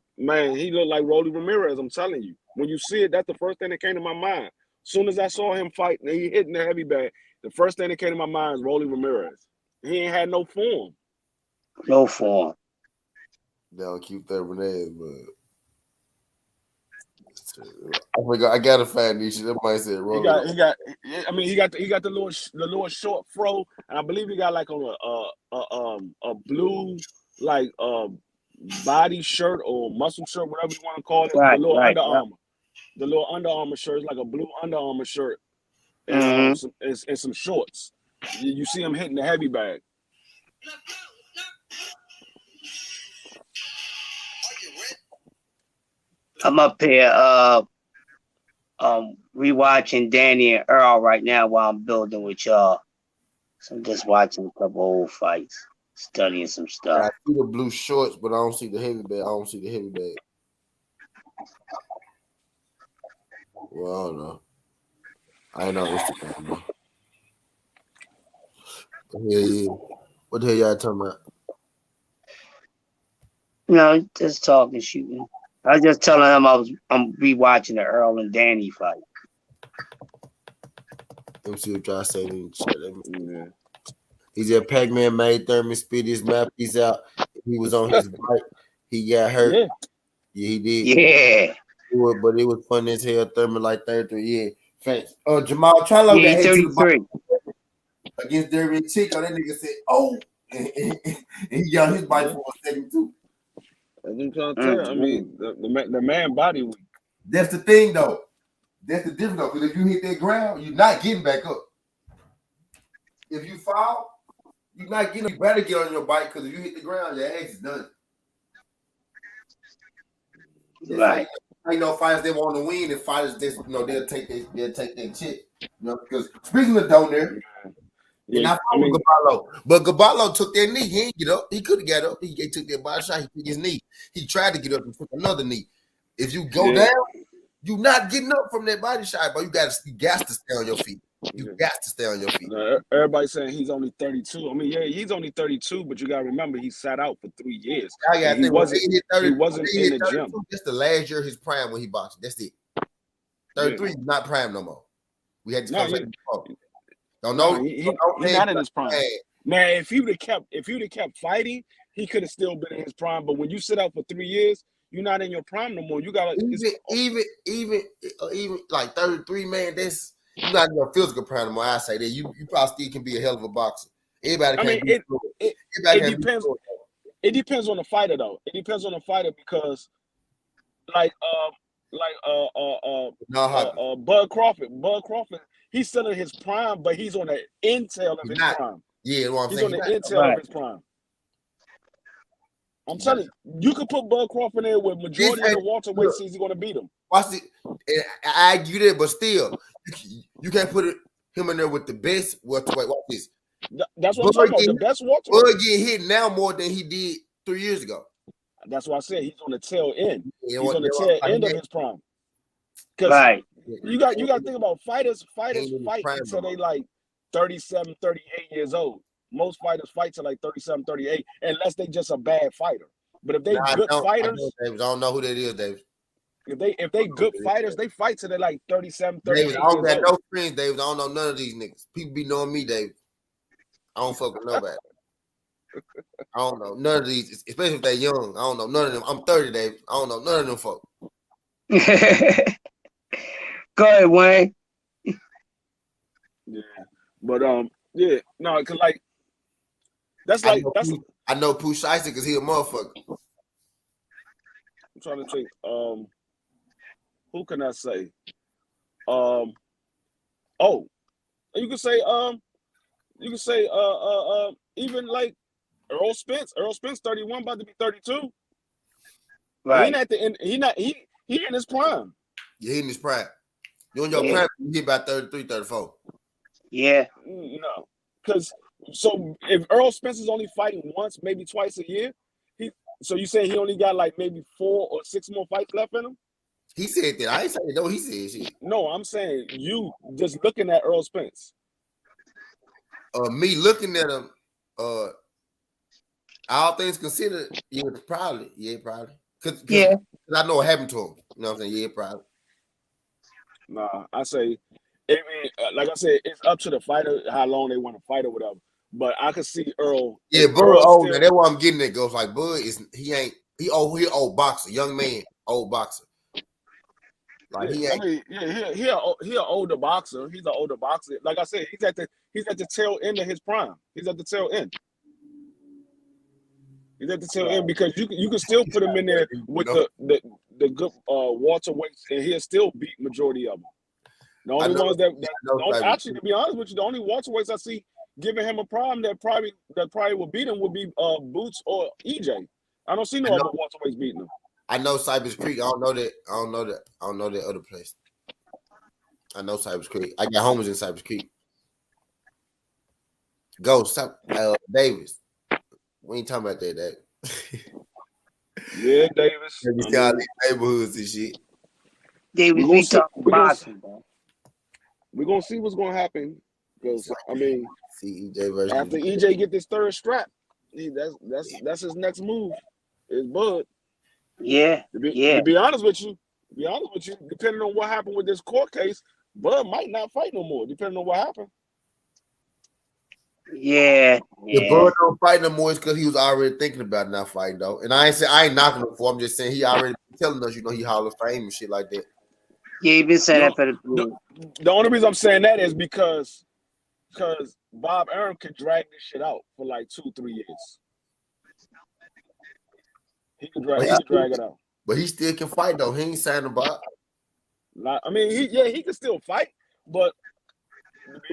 looked like Rolly Ramirez. I'm telling you. When you see it, that's the first thing that came to my mind. As soon as I saw him fight and he hitting the heavy bag, the first thing that came to my mind is Rolly Ramirez. He ain't had no form. No form. They'll keep Thurman ass, but I gotta find these shit. That might say Rolly. He got the little short fro, and I believe he got like on a blue like body shirt or muscle shirt, whatever you want to call it. Right, the little right, Under Armour. The little Under Armour shirt is like a blue Under Armour shirt and some shorts. You see him hitting the heavy bag. I'm up here rewatching Danny and Earl right now while I'm building with y'all. So I'm just watching a couple old fights, studying some stuff. I see the blue shorts, but I don't see the heavy bag. Well, I don't know. I ain't on Instagram. Yeah. What the hell y'all talking about? No, just talking, shooting. I was just telling him I'm rewatching the Earl and Danny fight. Let me see what y'all say in the chat. He said Pac-Man made Thurman spit his mouthpiece out. He was on his bike. He got hurt. Yeah, he did. Yeah. But it was fun as hell. Thurman like 33. Yeah. Thanks. Jamal Charlo yeah, 33. Against Derby Chico. That nigga said, oh. And he got his bike for a second too. That's what I'm trying to tell you. I mean, the man body weak. That's the thing, though. That's the difference, though. Because if you hit that ground, you're not getting back up. If you fall, you're not getting. You better get on your bike because if you hit the ground, your ass is done. Right. I know fighters they want to win, and fighters they'll take their shit. Because speaking of down there, And I fought with Gaballo. But Gaballo took that knee. He ain't get up. He could have got up. He took that body shot. He took his knee. He tried to get up and took another knee. If you go down, you not getting up from that body shot, but you got to stay on your feet. You got to stay on your feet. Everybody's saying he's only 32. I mean, yeah, he's only 32, but you got to remember he sat out for 3 years. He wasn't in the gym. That's the last year of his prime when he boxed. That's it. 33 is not prime no more. We had this conversation before. Don't know. He's not in his prime. Now, if he would have kept fighting, he could have still been in his prime. But when you sit out for 3 years, you're not in your prime no more. You gotta even like 33, man. That's you're not in your physical prime no more. I say that you probably still can be a hell of a boxer. Everybody can. It depends. It depends on the fighter though. It depends on the fighter because, Bud Crawford. He's still in his prime, but he's on the intel of his prime. Yeah, what I'm he's saying. on the intel of his prime. I'm telling you could put Bud Crawford in with majority of the welterweights. He's going to beat him. Watch it. I argue that, but still, you can't put him in there with the best welterweight. Watch this. That's what I'm talking about. The best welterweight. Bud get hit now more than he did 3 years ago. That's why I said he's on the tail end. He's on the tail end of his prime. Because you got to think about fighters fight until they like 37, 38 years old. Most fighters fight till like 37, 38, unless they just a bad fighter. But if they good fighters, I don't know who that is, David. If they good fighters, they fight till they're like 37, 38 David, I don't got no friends, David. I don't know none of these niggas. People be knowing me, David. I don't fuck with nobody. I don't know none of these, especially if they're young. I don't know none of them. I'm 30, David. I don't know none of them folk. Go ahead, Wayne. Yeah, but no, cause like I know Pooh Shiesty because he a motherfucker. I'm trying to think. Who can I say? You can say even like Errol Spence. Errol Spence 31, about to be 32. Right. He at the end. He in his prime. Yeah, he in his prime. You in your prime, you hit about 33, 34. Yeah. No, because so if Errol Spence is only fighting once, maybe twice a year, so you say he only got like maybe 4 or 6 more fights left in him? He said that. I ain't saying no. He said shit. No, I'm saying you just looking at Errol Spence. Me looking at him, all things considered, probably. Cause I know what happened to him. You know what I'm saying? Yeah, probably. Nah, I say, like I said, it's up to the fighter how long they want to fight or whatever. But I could see Earl. Yeah, Bud old. That's why I'm getting it. Goes like Bud is he old boxer, young man, old boxer. Like he ain't. He an older boxer. He's an older boxer. Like I said, he's at the tail end of his prime. He's at the tail end. He's at the tail end because you can still put him in there with the good welterweights, and he'll still beat majority of them. The only ones actually, to be honest with you, the only welterweights I see giving him a problem that probably will beat him would be Boots or EJ. I don't see no other welterweights beating him. I know Cypress Creek. I don't know that other place. I know Cypress Creek. I got homies in Cypress Creek. Go, Davis. We ain't talking about that, Dave. Yeah, Davis. You see all these neighborhoods and shit. Davis, we talking boxing, bro. We're gonna see what's gonna happen. Because I mean, after EJ get this third strap, that's his next move. Is Bud. Yeah. To be honest with you, depending on what happened with this court case, Bud might not fight no more, depending on what happened. Yeah. The Bud don't fight no more is because he was already thinking about not fighting though. And I ain't knocking him for. I'm just saying he already telling us, he Hall of Fame and shit like that. Yeah, he been saying that for the only reason I'm saying that is because Bob Arum could drag this shit out for like 2-3 years. He can drag it out. But he still can fight though. He ain't signing Bob. I mean, he can still fight, but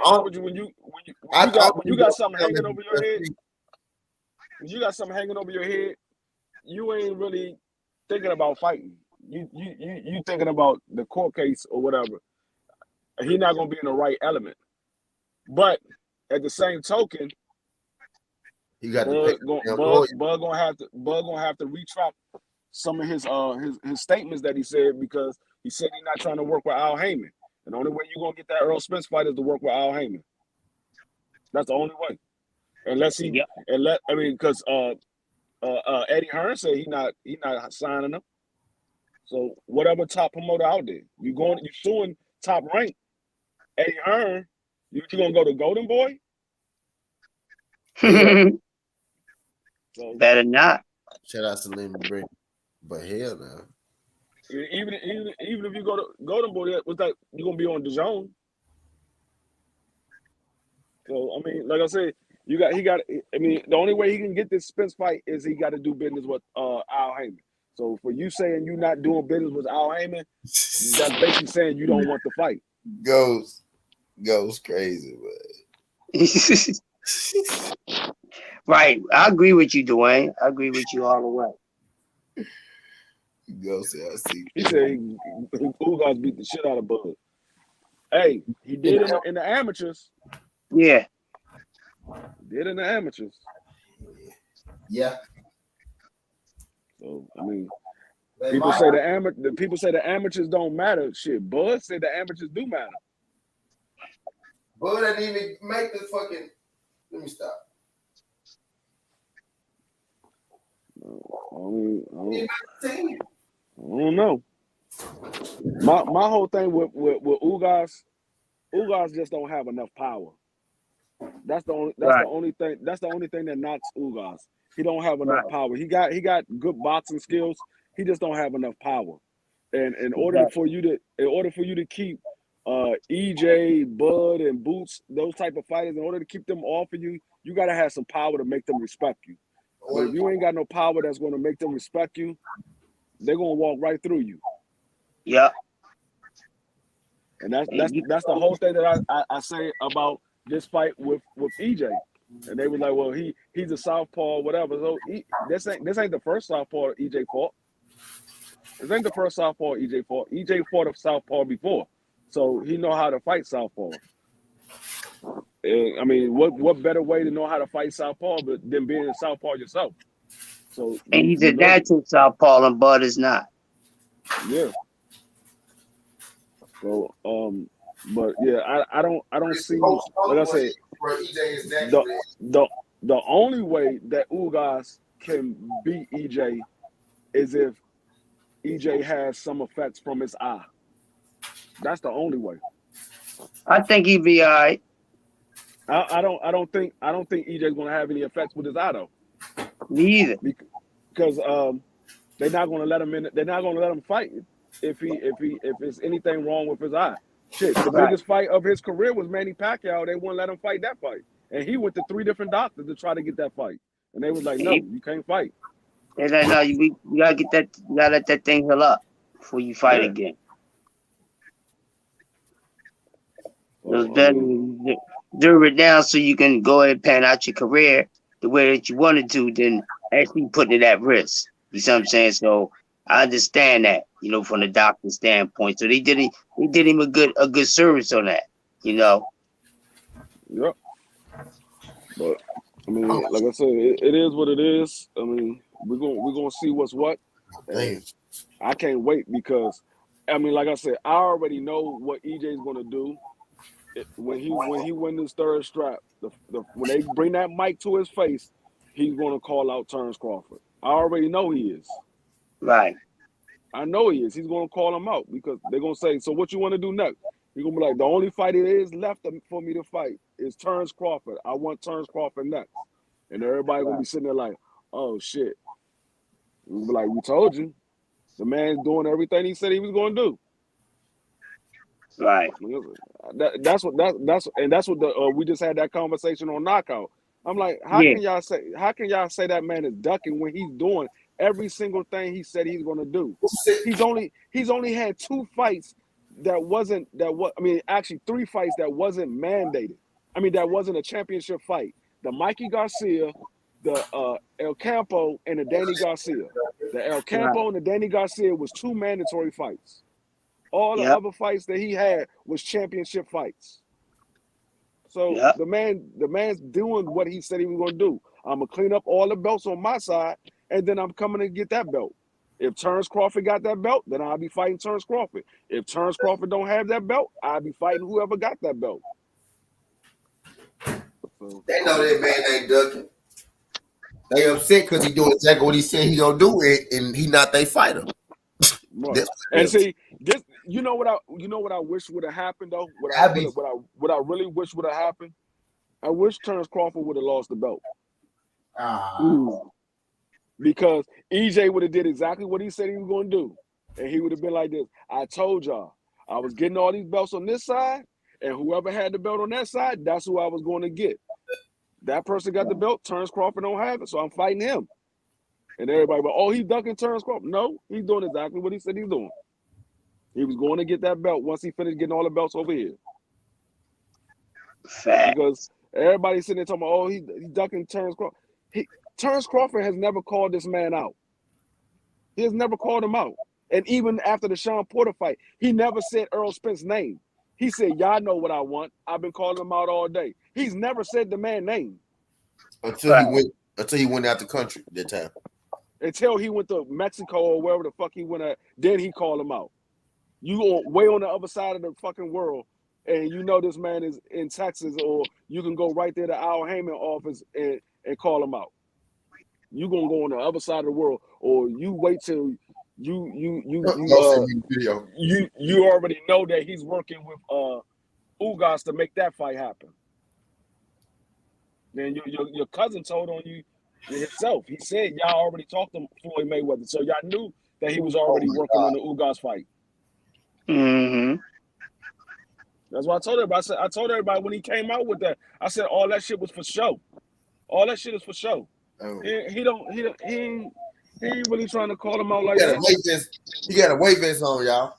when you got something hanging over your head, you ain't really thinking about fighting. You thinking about the court case or whatever. He's not gonna be in the right element. But at the same token, He got Bud to pay. gonna have to retract some of his statements that he said, because he said he's not trying to work with Al Heyman. And the only way you're gonna get that Errol Spence fight is to work with Al Heyman. That's the only way. Because Eddie Hearn said he not signing him. So whatever top promoter out there, you suing Top Rank, Eddie Hearn, you gonna go to Golden Boy? So, better not. Shout out to Lynn Brent. But hell no. Even if you go to Golden Boy, what's that? You're gonna be on DAZN. So I mean, like I said, the only way he can get this Spence fight is he got to do business with Al Heyman. So for you saying you're not doing business with Al Heyman, that's basically saying you don't want the fight. Goes crazy, but Right. I agree with you, Dwayne. I agree with you all the way. He said Ugas beat the shit out of Bud. Hey, he did in the amateurs. Yeah. He did in the amateurs. Yeah. So I mean, people say the amateurs don't matter. Shit, Bud said the amateurs do matter. Bud didn't even make the fucking. Let me stop. I don't know. My whole thing with Ugas just don't have enough power. That's the only thing that knocks Ugas. He don't have enough power. He got good boxing skills. He just don't have enough power. And in order for you to keep EJ, Bud, and Boots, those type of fighters, in order to keep them off of you, you gotta have some power to make them respect you. But if you ain't got no power that's gonna make them respect you, they're gonna walk right through you. Yeah. And that's the whole thing that I say about this fight with EJ. And they were like, well, he's a southpaw, whatever. So this ain't the first southpaw EJ fought. This ain't the first southpaw EJ fought. EJ fought a southpaw before, so he know how to fight southpaw. I mean, what better way to know how to fight southpaw than being a southpaw yourself? So and he's a natural southpaw, and Bud is not. Yeah. So but yeah, I don't see, like I said, the only way that Ugas can beat EJ is if EJ has some effects from his eye. That's the only way. I think he'd be all right. I don't think EJ's gonna have any effects with his eye though. Me either. Because they're not gonna let him in. They're not gonna let him fight if there's anything wrong with his eye. Shit, the biggest fight of his career was Manny Pacquiao. They wouldn't let him fight that fight, and he went to 3 different doctors to try to get that fight, and they was like, "No, you can't fight." They're like, "No, you gotta get that. You gotta let that thing heal up before you fight again." It's better to do it now so you can go ahead and pan out your career the way that you wanted to than actually putting it at risk. You see what I'm saying? So I understand that, from the doctor's standpoint. So they did him a good service on that, Yep. But I mean, like I said, it is what it is. I mean, we're gonna see what's what. I can't wait because, I mean, like I said, I already know what EJ's gonna do. When he wins his third strap, when they bring that mic to his face, he's gonna call out Terrence Crawford. I already know he is. Right. I know he is. He's gonna call him out because they're gonna say, "So what you want to do next?" He's gonna be like, "The only fight it is left for me to fight is Terrence Crawford. I want Terrence Crawford next." And everybody gonna be sitting there like, "Oh shit!" We'll be like, "We told you, the man's doing everything he said he was gonna do." Right. That's what we just had that conversation on Knockout. I'm like, how can y'all say that man is ducking when he's doing every single thing he said he's gonna do? He's only had 2 fights actually 3 fights that wasn't mandated. I mean, that wasn't a championship fight. The Mikey Garcia, the El Campo, and the Danny Garcia. The El Campo and the Danny Garcia was 2 mandatory fights. All the other fights that he had was championship fights. So Yep. the man's doing what he said he was going to do. I'm gonna clean up all the belts on my side, and then I'm coming to get that belt. If Terrence Crawford got that belt, then I'll be fighting Terrence Crawford. If Terrence Crawford don't have that belt, I'll be fighting whoever got that belt. So, They know that man ain't ducking. They upset because he doing exactly what he said he gonna do, and he not their fighter. right. And see, this, you know what I wish would have happened though. What I really wish would have happened. I wish Terrence Crawford would have lost the belt. Because EJ would have did exactly what he said he was going to do. And he would have been like this. I told y'all, I was getting all these belts on this side, and whoever had the belt on that side, that's who I was going to get. That person got the belt. Terrence Crawford don't have it, so I'm fighting him. And everybody, but he's ducking Terrence Crawford. No, he's doing exactly what he said he's doing. He was going to get that belt once he finished getting all the belts over here. Fact. Because everybody's sitting there talking about, he's ducking Terrence Crawford. Terrence Crawford has never called this man out. He has never called him out. And even after the Sean Porter fight, he never said Errol Spence's name. He said, y'all know what I want. I've been calling him out all day. He's never said the man's name. Until he went out the country that time. Until he went to Mexico or wherever the fuck he went at, then he called him out. You way on the other side of the fucking world, and you know this man is in Texas, or you can go right there to Al Heyman office and call him out. You gonna go on the other side of the world, or you wait till you already know that he's working with Ugas to make that fight happen. Then your cousin told on you himself. He said y'all already talked to Floyd Mayweather, so y'all knew that he was already working on the Ugas fight. Mm-hmm. That's what I told everybody. I told everybody when he came out with that. I said all that shit was for show. All that shit is for show. Oh. He ain't really trying to call him out like that. He got a weight vest on, y'all.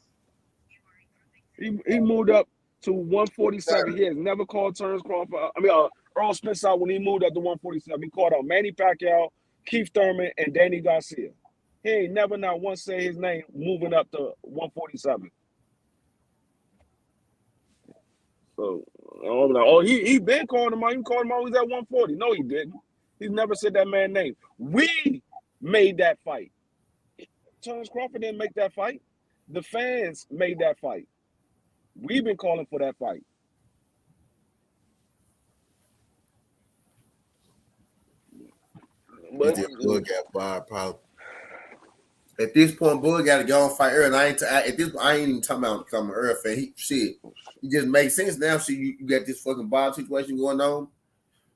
He moved up to 147. He has never called Terrence Crawford. Errol Spence out when he moved up to 147. He called out Manny Pacquiao, Keith Thurman, and Danny Garcia. He ain't never not once say his name moving up to 147. So I'm like, he been calling him out. He called him out. He's at 140. No, he didn't. He's never said that man's name. We made that fight. Terrence Crawford didn't make that fight. The fans made that fight. We've been calling for that fight. But Bullet got fired, probably. At this point, Bullet got to go and fight Earl. I ain't even talking about becoming an Earl fan. He just makes sense now. So you got this fucking Bob situation going on.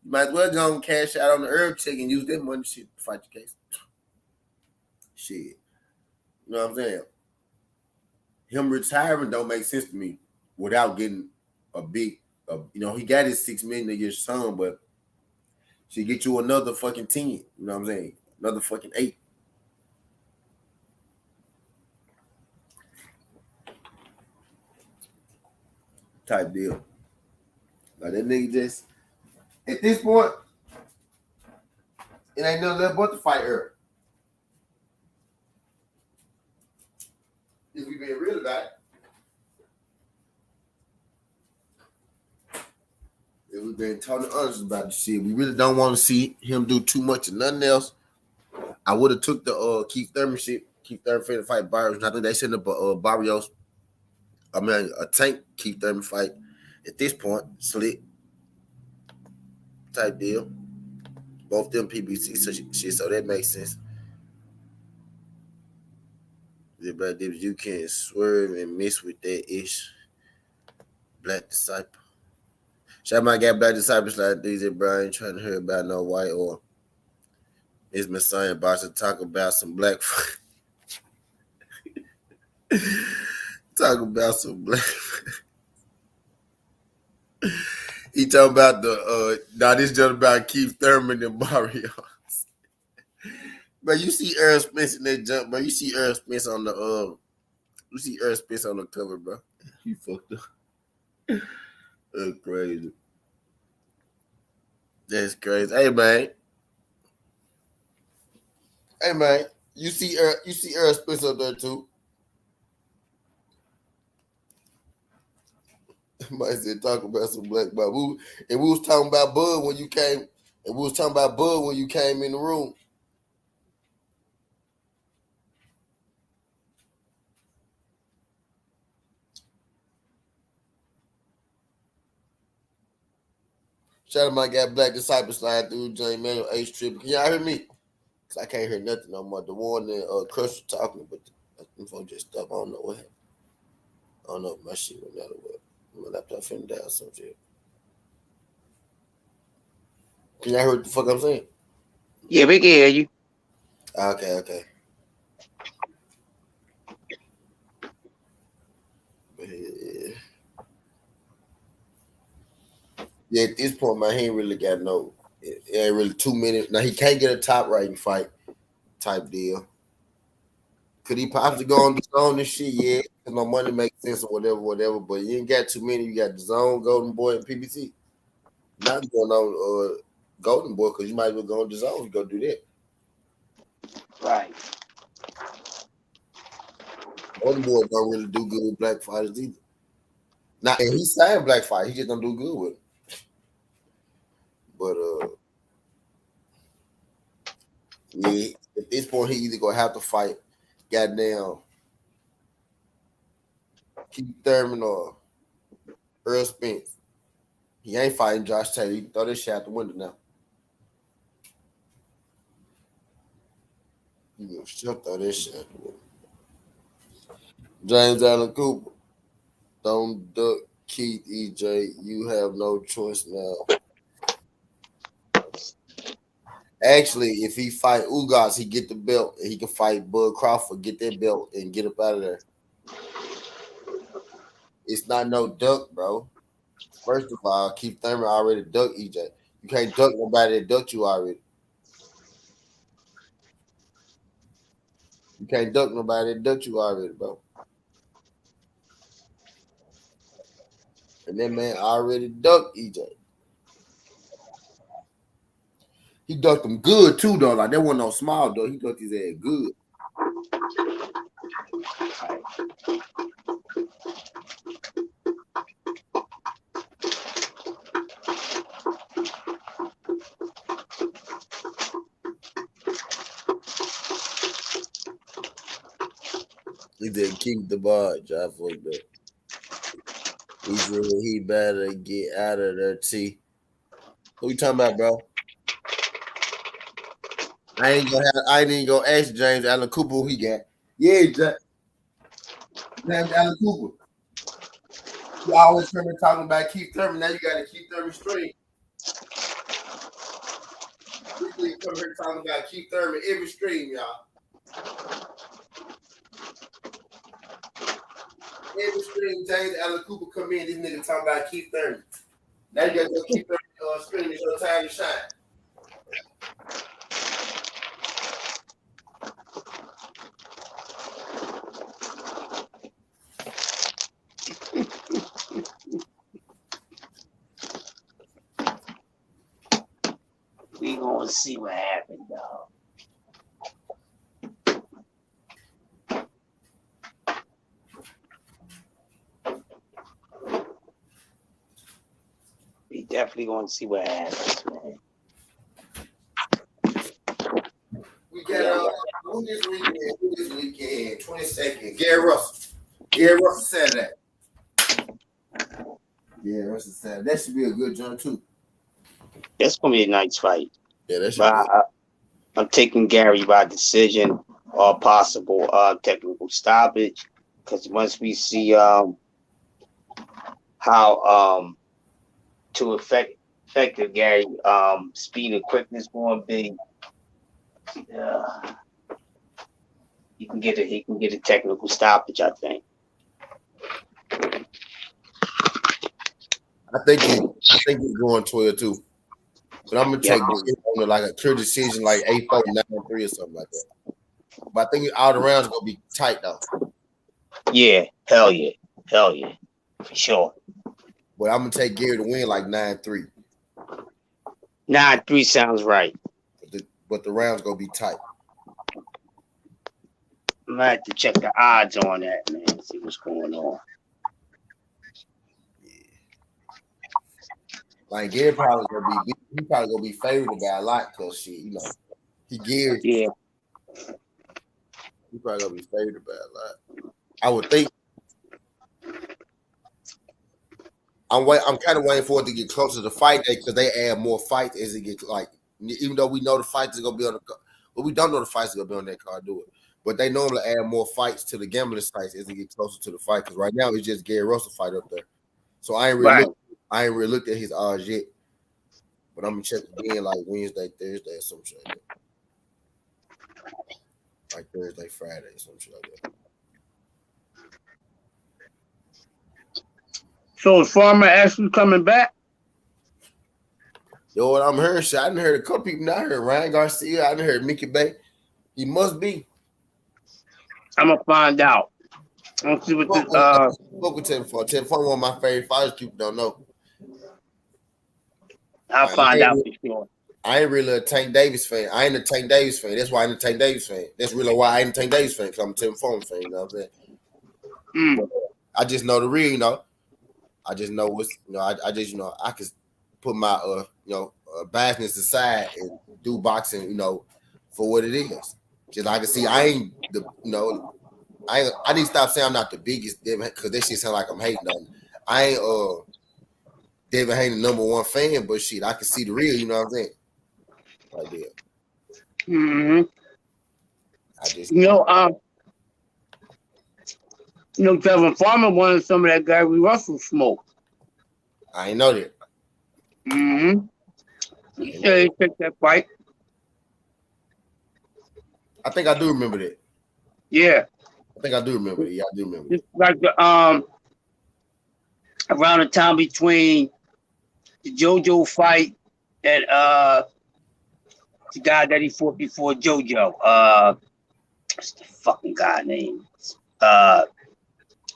You might as well go and cash out on the Earl check and use that money to fight your case. Shit. You know what I'm saying? Him retiring don't make sense to me without getting a big, he got his $6 million a year son, but she get you another fucking 10. You know what I'm saying? Another fucking 8. Type deal. Like that nigga just at this point, it ain't nothing left but to fight her. If we being real about it. If we been totally honest about the shit, we really don't want to see him do too much of nothing else. I would have took the Keith Thurman shit. Keith Thurman finna fight Barrios. I think they sent up Barrios. A Tank Keith Thurman fight at this point. Slick type deal. Both them PBC so that makes sense. But you can't swerve and miss with that ish. Black Disciple. Shout my guy Black Disciples like DJ Brian trying to hear about no white or is Messiah about to talk about some black. Talk about some black. He talking about this just about Keith Thurman and Barrios. But you see Errol Spence in that jump, bro. You see Errol Spence on the cover, bro. He fucked up. That's crazy. That's crazy. Hey man. You see Errol Spence up there too. Somebody said talking about some black boy. We was talking about Bud when you came, and we was talking about Bud when you came in the room. Shout out my guy Black Disciple slide through J Manuel H Trip. Can y'all hear me? Cause I can't hear nothing no more. The one that Crush was talking, but the phone just stopped. I don't know what happened. I don't know if my shit went out or what. My laptop finna down some shit. Can y'all hear what the fuck I'm saying? Yeah, we can hear you. Okay. Yeah, at this point, man, he ain't really got no. It ain't really 2 minutes. Now he can't get a top rating fight type deal. Could he possibly go on the zone and shit? Yeah, because no money makes sense or whatever. But you ain't got too many. You got the zone, Golden Boy, and PBC. Not going on Golden Boy because you might as well go on the zone and go do that. Right. Golden Boy don't really do good with black fighters either. Now, and he signed black fight. He just don't do good with it. But yeah, at this point, he either gonna have to fight goddamn Keith Thurman or Errol Spence. He ain't fighting Josh Taylor. He can throw this shit out the window now. He gonna still throw this shit out the window. James Allen Cooper. Don't duck Keith EJ. You have no choice now. Actually, if he fight Ugas, he get the belt and he can fight Bud Crawford, get that belt and get up out of there. It's not no duck, bro. First of all, Keith Thurman already ducked EJ. You can't duck nobody that ducked you already. You can't duck nobody that ducked you already, bro. And that man already ducked EJ. He ducked him good too, though. Like that wasn't no small duck. He ducked his ass good. He did keep the barge. I fucked up. He said he better get out of there, T. Who you talking about, bro? I ain't even gonna ask James Allen Cooper who he got. Yeah, James Allen Cooper. You always heard me talking about Keith Thurman. Now you got to Keith Thurman straight. We come here talking about Keith Thurman every stream, y'all. Every stream, James Allen Cooper come in. This nigga talking about Keith Thurman. Now you got to go Keith Thurman stream. It's your time to shine. We gonna see what happened, dog. We definitely gonna see what happens, man. We got who this weekend? 22nd. Gary Russell. Gary Russell Saturday. Yeah, Russell Saturday. That should be a good jump too. That's gonna be a nice fight. Yeah, that should but I'm taking Gary by decision or possible technical stoppage, because once we see how to effective Gary speed and quickness going to be, he can get a technical stoppage, I think. I think he's going 12-2. But I'm gonna take it on like a clear decision, like 8-4, 9-3 or something like that. But I think all the rounds gonna be tight though. Yeah, hell yeah, for sure. But I'm gonna take Gary to win like 9-3. 9-3 sounds right. But the rounds gonna be tight. I'm gonna have to check the odds on that, man. See what's going on. Yeah. Like Gary probably gonna be favored by a lot because shit, he Gary. Yeah. He probably gonna be favored by a lot. I would think. I'm kind of waiting for it to get closer to fight day because they add more fights as it gets like. Even though we know the fights are gonna be on the, but we don't know the fights are gonna be on that card. Do it, but they normally add more fights to the gambling sites as it gets closer to the fight. Because right now it's just Gary Russell fight up there. So I ain't really looked at his odds yet. But I'm gonna check again like Wednesday, Thursday, or some shit like that. Like Thursday, Friday, some shit like that. So is Farmer actually coming back? Yo, what I'm hearing, shit, I done heard a couple people. I heard Ryan Garcia. I done heard Mickey Bay. He must be. I'm gonna find out. Let's see what this. Spoke with Tim for one of my favorite fighters. People don't know. I'll find out for sure. I ain't really a Tank Davis fan. I ain't a Tank Davis fan. That's why I ain't a Tank Davis fan. That's really why I ain't a Tank Davis fan, because I'm a Tim Foreman fan, you know what I'm saying? I just know the real, I just know what's, I just, I can put my, biasness aside and do boxing, for what it is. Just like I can see, I ain't the, I need to stop saying I'm not the biggest, because that shit sound like I'm hating on. I ain't, David Haney #1 fan, but shit, I can see the real, you know what I'm saying? Right there. I just Kevin Farmer wanted some of that Gary Russell smoke. I ain't know that. He said he picked that fight. I think I do remember that. Yeah. I think I do remember it. Yeah, I do remember it. It's like the around the time between the JoJo fight and the guy that he fought before JoJo. What's the fucking guy name?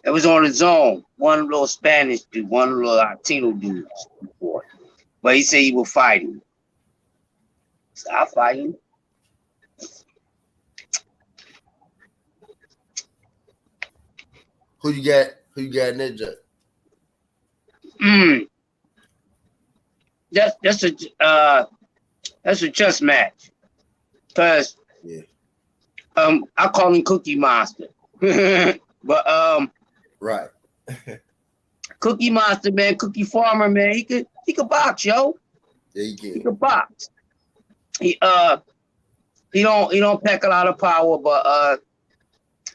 It was on his own. One little Spanish dude, one little Latino dude before. But he said he will fight him. So I'll fight him. Who you got? Who you got in that judge? That's a chess match. Cause I call him Cookie Monster. But right. Cookie Monster, man, Cookie Farmer, man, he could box, yo. Yeah, he can. He could box. He don't pack a lot of power, but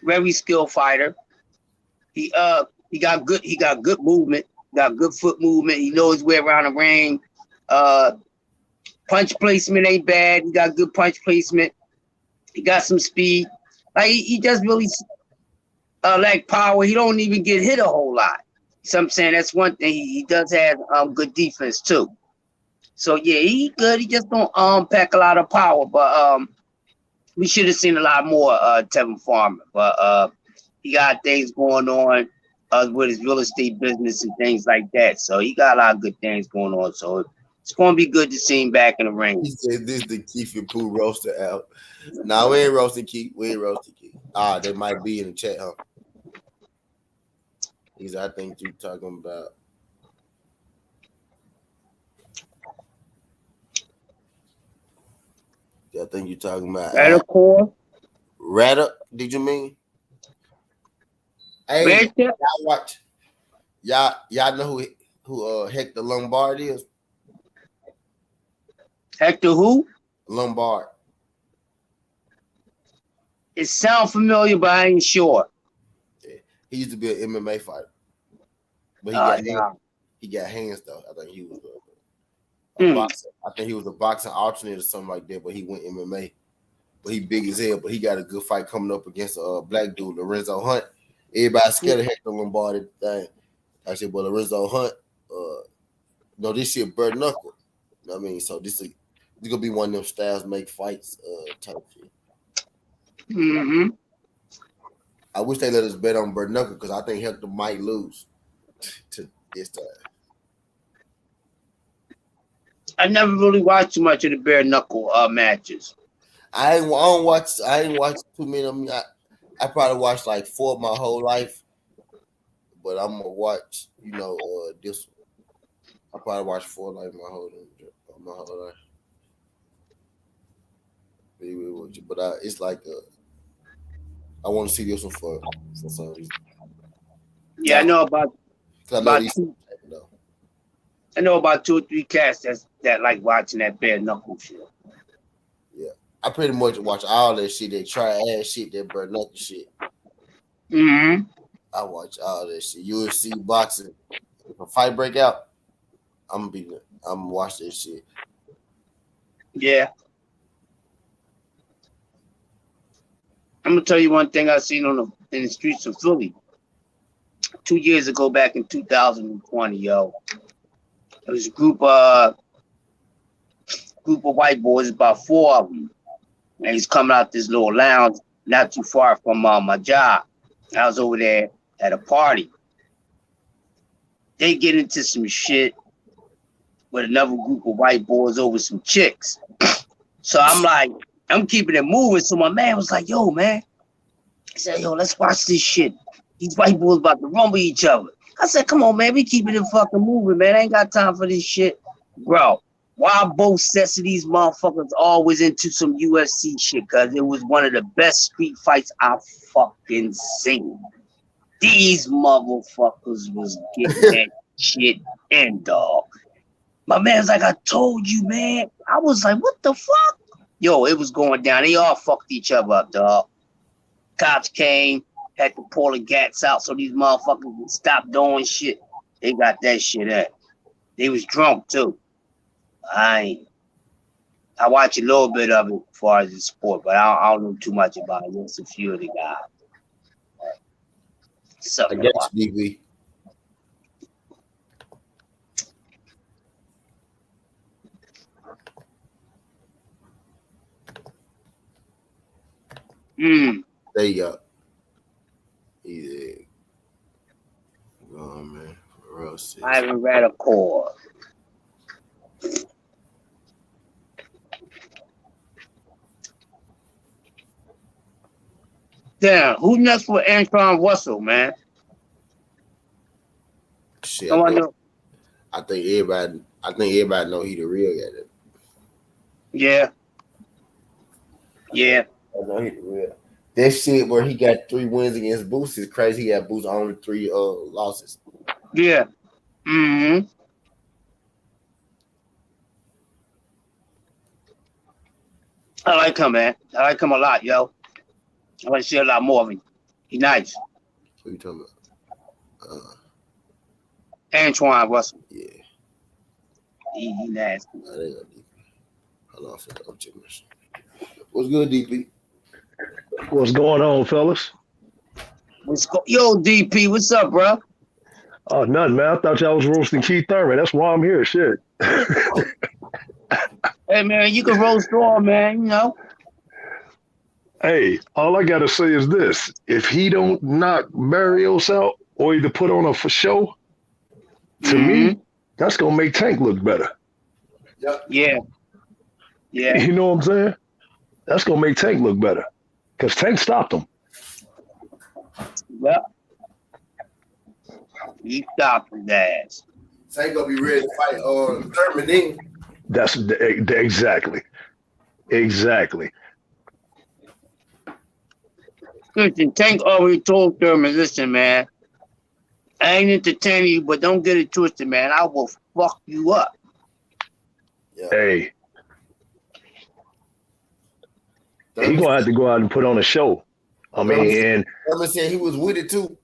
very skilled fighter. He got good movement, got good foot movement. He knows his way around the ring. Punch placement ain't bad. He got good punch placement. He got some speed. Like he just really like power. He don't even get hit a whole lot. So I'm saying that's one thing. He does have good defense too. So yeah, he good. He just don't pack a lot of power. But we should have seen a lot more Tevin Farmer. But he got things going on with his real estate business and things like that. So he got a lot of good things going on. So it's going to be good to see him back in the ring. He said this the Keith and Pooh roaster out. Nah, we ain't roasting Keith. We ain't roasting Keith. They might be in the chat, huh? I think you talking about. I think you talking about. Radda, did you mean? Hey, y'all watch. Y'all know who Hector Lombard is? Hector who? Lombard. It sounds familiar, but I ain't sure. Yeah. He used to be an MMA fighter. But he got hands though. I think he was a boxer. I think he was a boxing alternate or something like that, but he went MMA. But he big as hell, but he got a good fight coming up against a black dude, Lorenzo Hunt. Everybody's scared of Hector Lombard at the thing. I said, but Lorenzo Hunt, this shit bird knuckle. You know what I mean? So this gonna be one of them styles make fights type shit. I wish they let us bet on bird knuckle because I think Hector might lose to this time. I never really watched too much of the bare knuckle matches. I ain't watched too many of them. I probably watched like 4 my whole life, but I'm gonna watch, this one. I probably watched 4 like my whole life. But it's like I want to see this one for some reason. Yeah, I know about I know these. two. I know about 2 or 3 cats that like watching that bare knuckle shit. Yeah, I pretty much watch all that shit. That try ass shit. That bare knuckle shit. Mm-hmm. I watch all that shit. UFC boxing. If a fight break out, I'm gonna watch that shit. Yeah. I'm gonna tell you one thing I seen in the streets of Philly 2 years ago, back in 2020, yo. There was a group of white boys, about 4 of them. And he's coming out this little lounge not too far from my job. I was over there at a party. They get into some shit with another group of white boys over some chicks. So I'm keeping it moving. So my man was like, yo, man. He said, yo, let's watch this shit. These white boys about to rumble each other. I said, come on, man. We keeping it fucking moving, man. I ain't got time for this shit. Bro, why both sets of these motherfuckers always into some UFC shit? Because it was one of the best street fights I've fucking seen. These motherfuckers was getting that shit in, dog. My man's like, I told you, man. I was like, what the fuck? Yo, it was going down. They all fucked each other up, dog. Cops came, had to pull the gats out so these motherfuckers would stop doing shit. They got that shit in. They was drunk, too. I watch a little bit of it as far as the sport, but I don't know too much about it. Just a few of the guys. So, I guess DB. There you go. Easy. Oh man, for real. I haven't read a core. Damn, who next for Antoine Russell, man? Shit, No one know. I think everybody know he the real guy. Yeah. Yeah. I know he the real. That shit where he got 3 wins against Boots is crazy. He had Boots only 3 losses. Yeah. Mm-hmm. I like him, man. I like him a lot, yo. I want to see a lot more of him. He's nice. What you talking about? Antoine Russell. Yeah. He nasty. Hold on, I'm checking this. What's good, DP? What's going on, fellas? Yo, DP, what's up, bro? Oh, nothing, man. I thought y'all was roasting Keith Thurman. That's why I'm here. Shit. Hey, man, you can roast on, man, you know. Hey, all I got to say is this. If he don't knock Barrios out or either put on a for show, to me, that's going to make Tank look better. Yeah. Yeah. You know what I'm saying? That's going to make Tank look better because Tank stopped him. Well, he stopped his ass. Tank gonna be ready to fight Thurman then. That's exactly. Listen, Tank already told Thurman, listen, man, I ain't entertaining you, but don't get it twisted, man. I will fuck you up. Yeah. Hey. He's gonna have to go out and put on a show. I mean, and Thurman said he was with it too.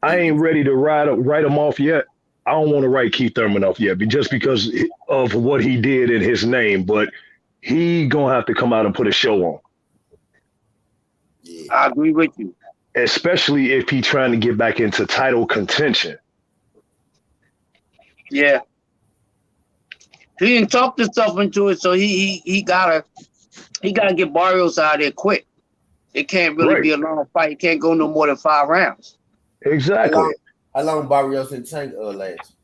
I ain't ready to write him off yet. I don't want to write Keith Thurman off yet, just because of what he did in his name. But he gonna have to come out and put a show on. Yeah. I agree with you. Especially if he trying to get back into title contention. Yeah. He didn't talk himself into it, so he gotta get Barrios out of there quick. It can't really be a long fight. It can't go no more than 5 rounds. Exactly. How long Barrios and Tank last?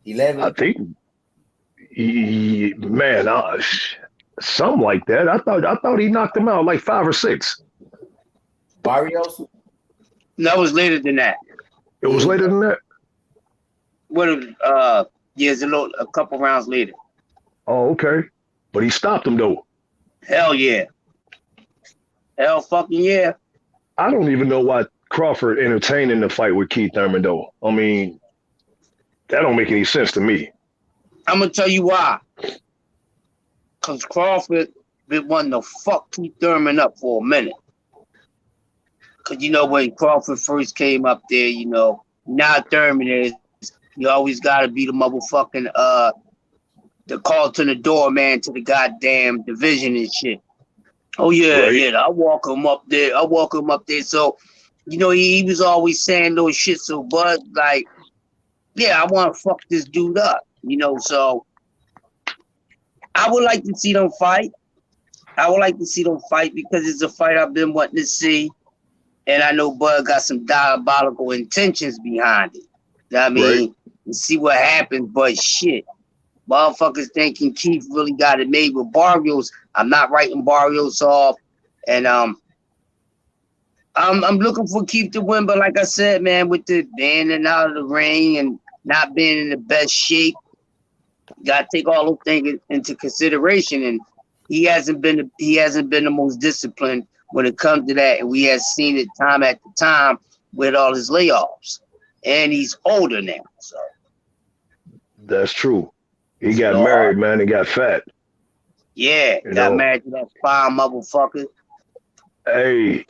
11. I think. Something like that. I thought he knocked him out like 5 or 6. Barrios? That was later than that. It was later than that. Yeah, it's a couple rounds later. Oh, okay. But he stopped him though. Hell yeah. Hell fucking yeah. I don't even know why Crawford entertaining the fight with Keith Thurman though. I mean, that don't make any sense to me. I'm gonna tell you why. Cause Crawford been wanting to fuck Keith Thurman up for a minute. Cause when Crawford first came up there, now Thurman is, you always gotta be the motherfucking the call to the door man to the goddamn division and shit. Oh yeah, Right. yeah, I walk him up there. So, he was always saying those shit. So Bud, like, yeah, I want to fuck this dude up. So I would like to see them fight. Because it's a fight I've been wanting to see. And I know Bud got some diabolical intentions behind it. You know what I mean? Right. And see what happens, but shit. Motherfuckers thinking Keith really got it made with Barrios. I'm not writing Barrios off. And I'm looking for Keith to win, but like I said, man, with the being and out of the ring and not being in the best shape, you gotta take all those things into consideration. And he hasn't been the most disciplined when it comes to that, and we have seen it time after time with all his layoffs. And he's older now, so That's true. He got married, man, and got fat. Yeah, got married to that fine motherfucker. Hey,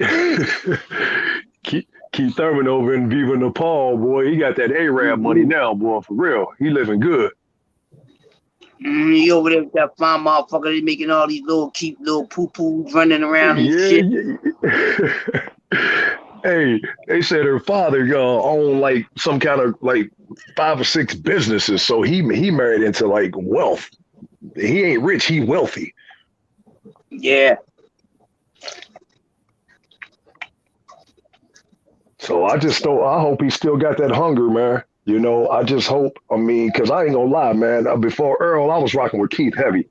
Keith Thurman over in Viva Nepal, boy, he got that Arab money now, boy, for real. He living good. He over there with that fine motherfucker. They making all these little cute little poo-poos running around and shit. Yeah. Hey, they said her father owned like some kind of like 5 or 6 businesses, so he married into like wealth. He ain't rich, he wealthy. Yeah. So I hope he still got that hunger, man. I just hope. I mean, because I ain't gonna lie, man. Before Earl, I was rocking with Keith heavy.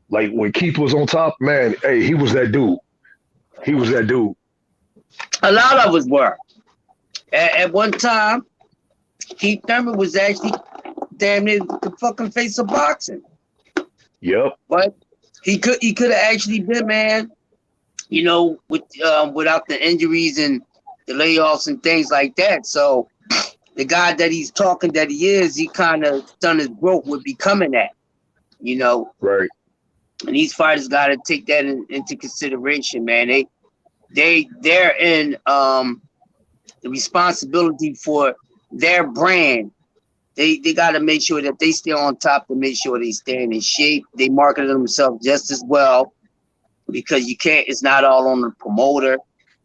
Like when Keith was on top, man. Hey, he was that dude. A lot of us were. At one time, Keith Thurman was actually damn near the fucking face of boxing. Yep. But he could have actually been, man. Without the injuries and the layoffs and things like that. So the guy that he's talking that he is, he kind of done his growth with becoming that. Right. And these fighters got to take that into consideration, man. They're in the responsibility for their brand. They got to make sure that they stay on top to make sure they stay in shape. They market themselves just as well, because you can't. It's not all on the promoter.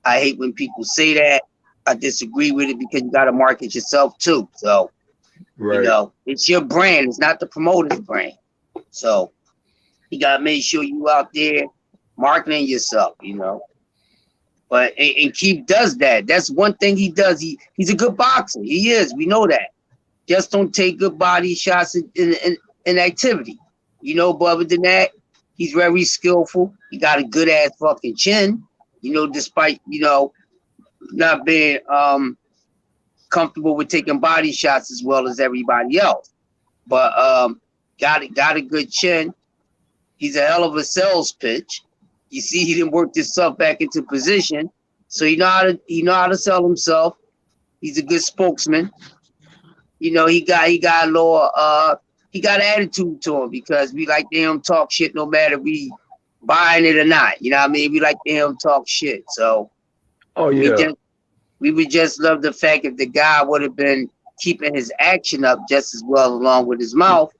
I hate when people say that. I disagree with it, because you got to market yourself too. So, right. It's your brand. It's not the promoter's brand. So you got to make sure you out there marketing yourself, But and Keith does that. That's one thing he does. He's a good boxer. He is. We know that. Just don't take good body shots in activity. But other than that, he's very skillful. He got a good ass fucking chin. Despite not being comfortable with taking body shots as well as everybody else. But got a good chin. He's a hell of a sales pitch. You see, he didn't work himself back into position, so he know how to sell himself. He's a good spokesman. He got a little he got attitude to him, because we like to hear him talk shit no matter we buying it or not. You know what I mean? We like to hear him talk shit. So we would just love the fact if the guy would have been keeping his action up just as well along with his mouth,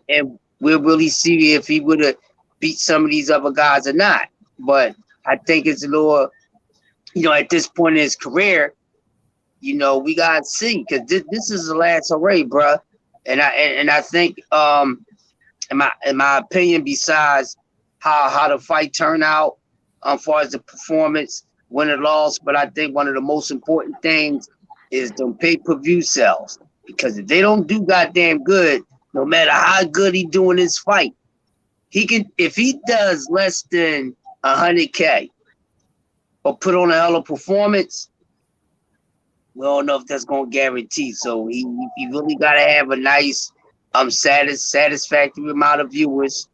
and we'll really see if he would have beat some of these other guys or not. But I think it's a little, at this point in his career, we gotta see, because this is the last hooray, bruh. And I think, in my opinion, besides how the fight turned out, as far as the performance, win or loss, but I think one of the most important things is the pay-per-view sales, because if they don't do goddamn good, no matter how good he doing his fight, if he does less than 100K or put on a hell of a performance, We don't know if that's gonna guarantee. So he really gotta have a nice satisfactory amount of viewers.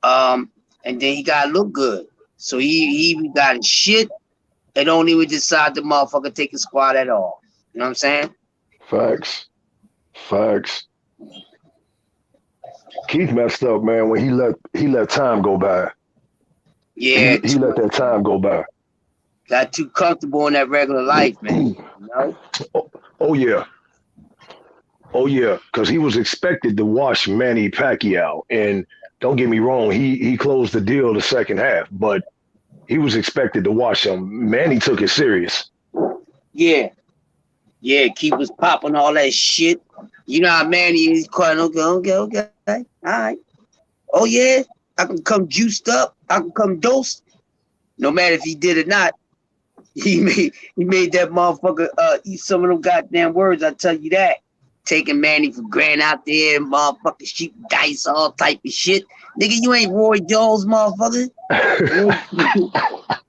And then he gotta look good. So he even got shit and don't even decide the motherfucker take a squad at all. You know what I'm saying? Facts. Facts. Keith messed up, man, when he let time go by. Yeah, He let that time go by. got too comfortable in that regular life, man. You know? Oh yeah. Oh yeah. Because he was expected to watch Manny Pacquiao. And don't get me wrong, he closed the deal the second half, but he was expected to watch him. Manny took it serious. Yeah. Yeah, Keith was popping all that shit. You know how Manny is crying, okay. All right. Oh yeah, I can come juiced up, I can come dosed. No matter if he did or not, he made that motherfucker eat some of them goddamn words, I tell you that. Taking Manny for granted out there, motherfucking shoot dice, all type of shit. Nigga, you ain't Roy Jones, motherfucker. You know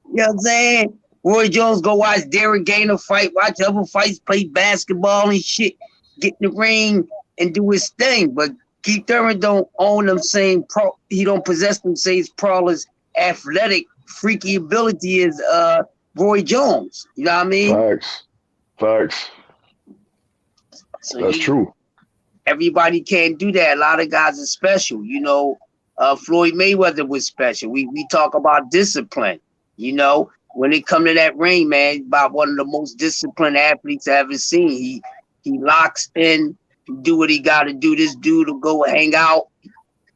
what I'm saying? Roy Jones go watch Darren Gainer fight, watch other fights, play basketball and shit, get in the ring and do his thing. But Keith Thurman don't own them same he don't possess them same prowler's athletic, freaky ability as Roy Jones. You know what I mean? Facts. So that's true. Everybody can't do that. A lot of guys are special. You know, Floyd Mayweather was special. We talk about discipline. You know, when it come to that ring, man, about one of the most disciplined athletes I ever seen. He locks in, do what he got to do. This dude will go hang out,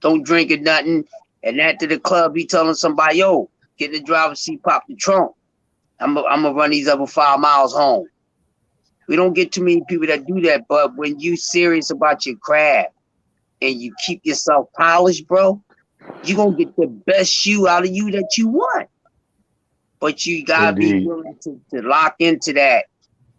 don't drink or nothing. And after the club, he telling somebody, yo, get in the driver's seat, pop the trunk. I'm gonna run these other 5 miles home. We don't get too many people that do that, but when you serious about your craft and you keep yourself polished, bro, you gonna get the best shoe out of you that you want. But you gotta be willing to lock into that,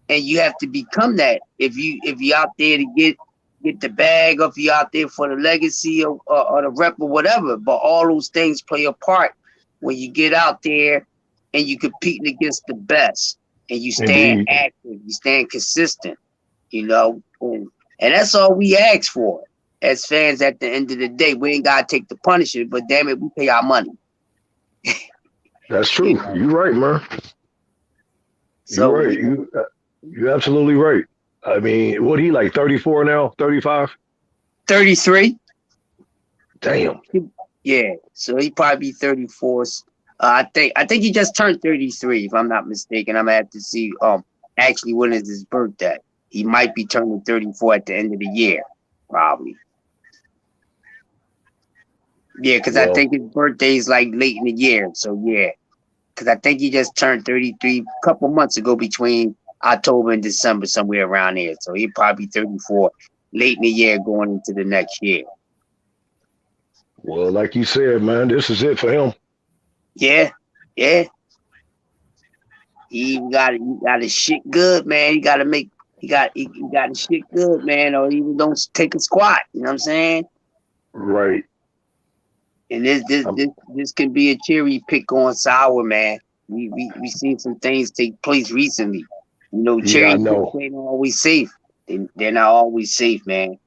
and you have to become that. If you out there to get the bag, or if you out there for the legacy or the rep or whatever. But all those things play a part when you get out there and you competing against the best, and you stand active, you stand consistent, you know, and that's all we ask for as fans. At the end of the day, we ain't gotta take the punishment, but damn it, we pay our money. That's true. You know? You're right, man. So, you're right. You're absolutely right. I mean, what he like 34 now? 35? 33. Damn. Yeah. So he probably be 34. I think he just turned 33, if I'm not mistaken. I'm gonna have to see actually when is his birthday. He might be turning 34 at the end of the year, probably. Yeah, because I think his birthday is like late in the year. So yeah. Because I think he just turned 33 a couple months ago, between October and December, somewhere around there. So he'll probably be 34 late in the year going into the next year. Well, like you said, man, this is it for him. Yeah. He got his shit good, man. He got his shit good, man, or even don't take a squat. You know what I'm saying? Right. And this can be a cherry pick on sour, man. We seen some things take place recently. You know, cherry picks ain't always safe. They're not always safe, man.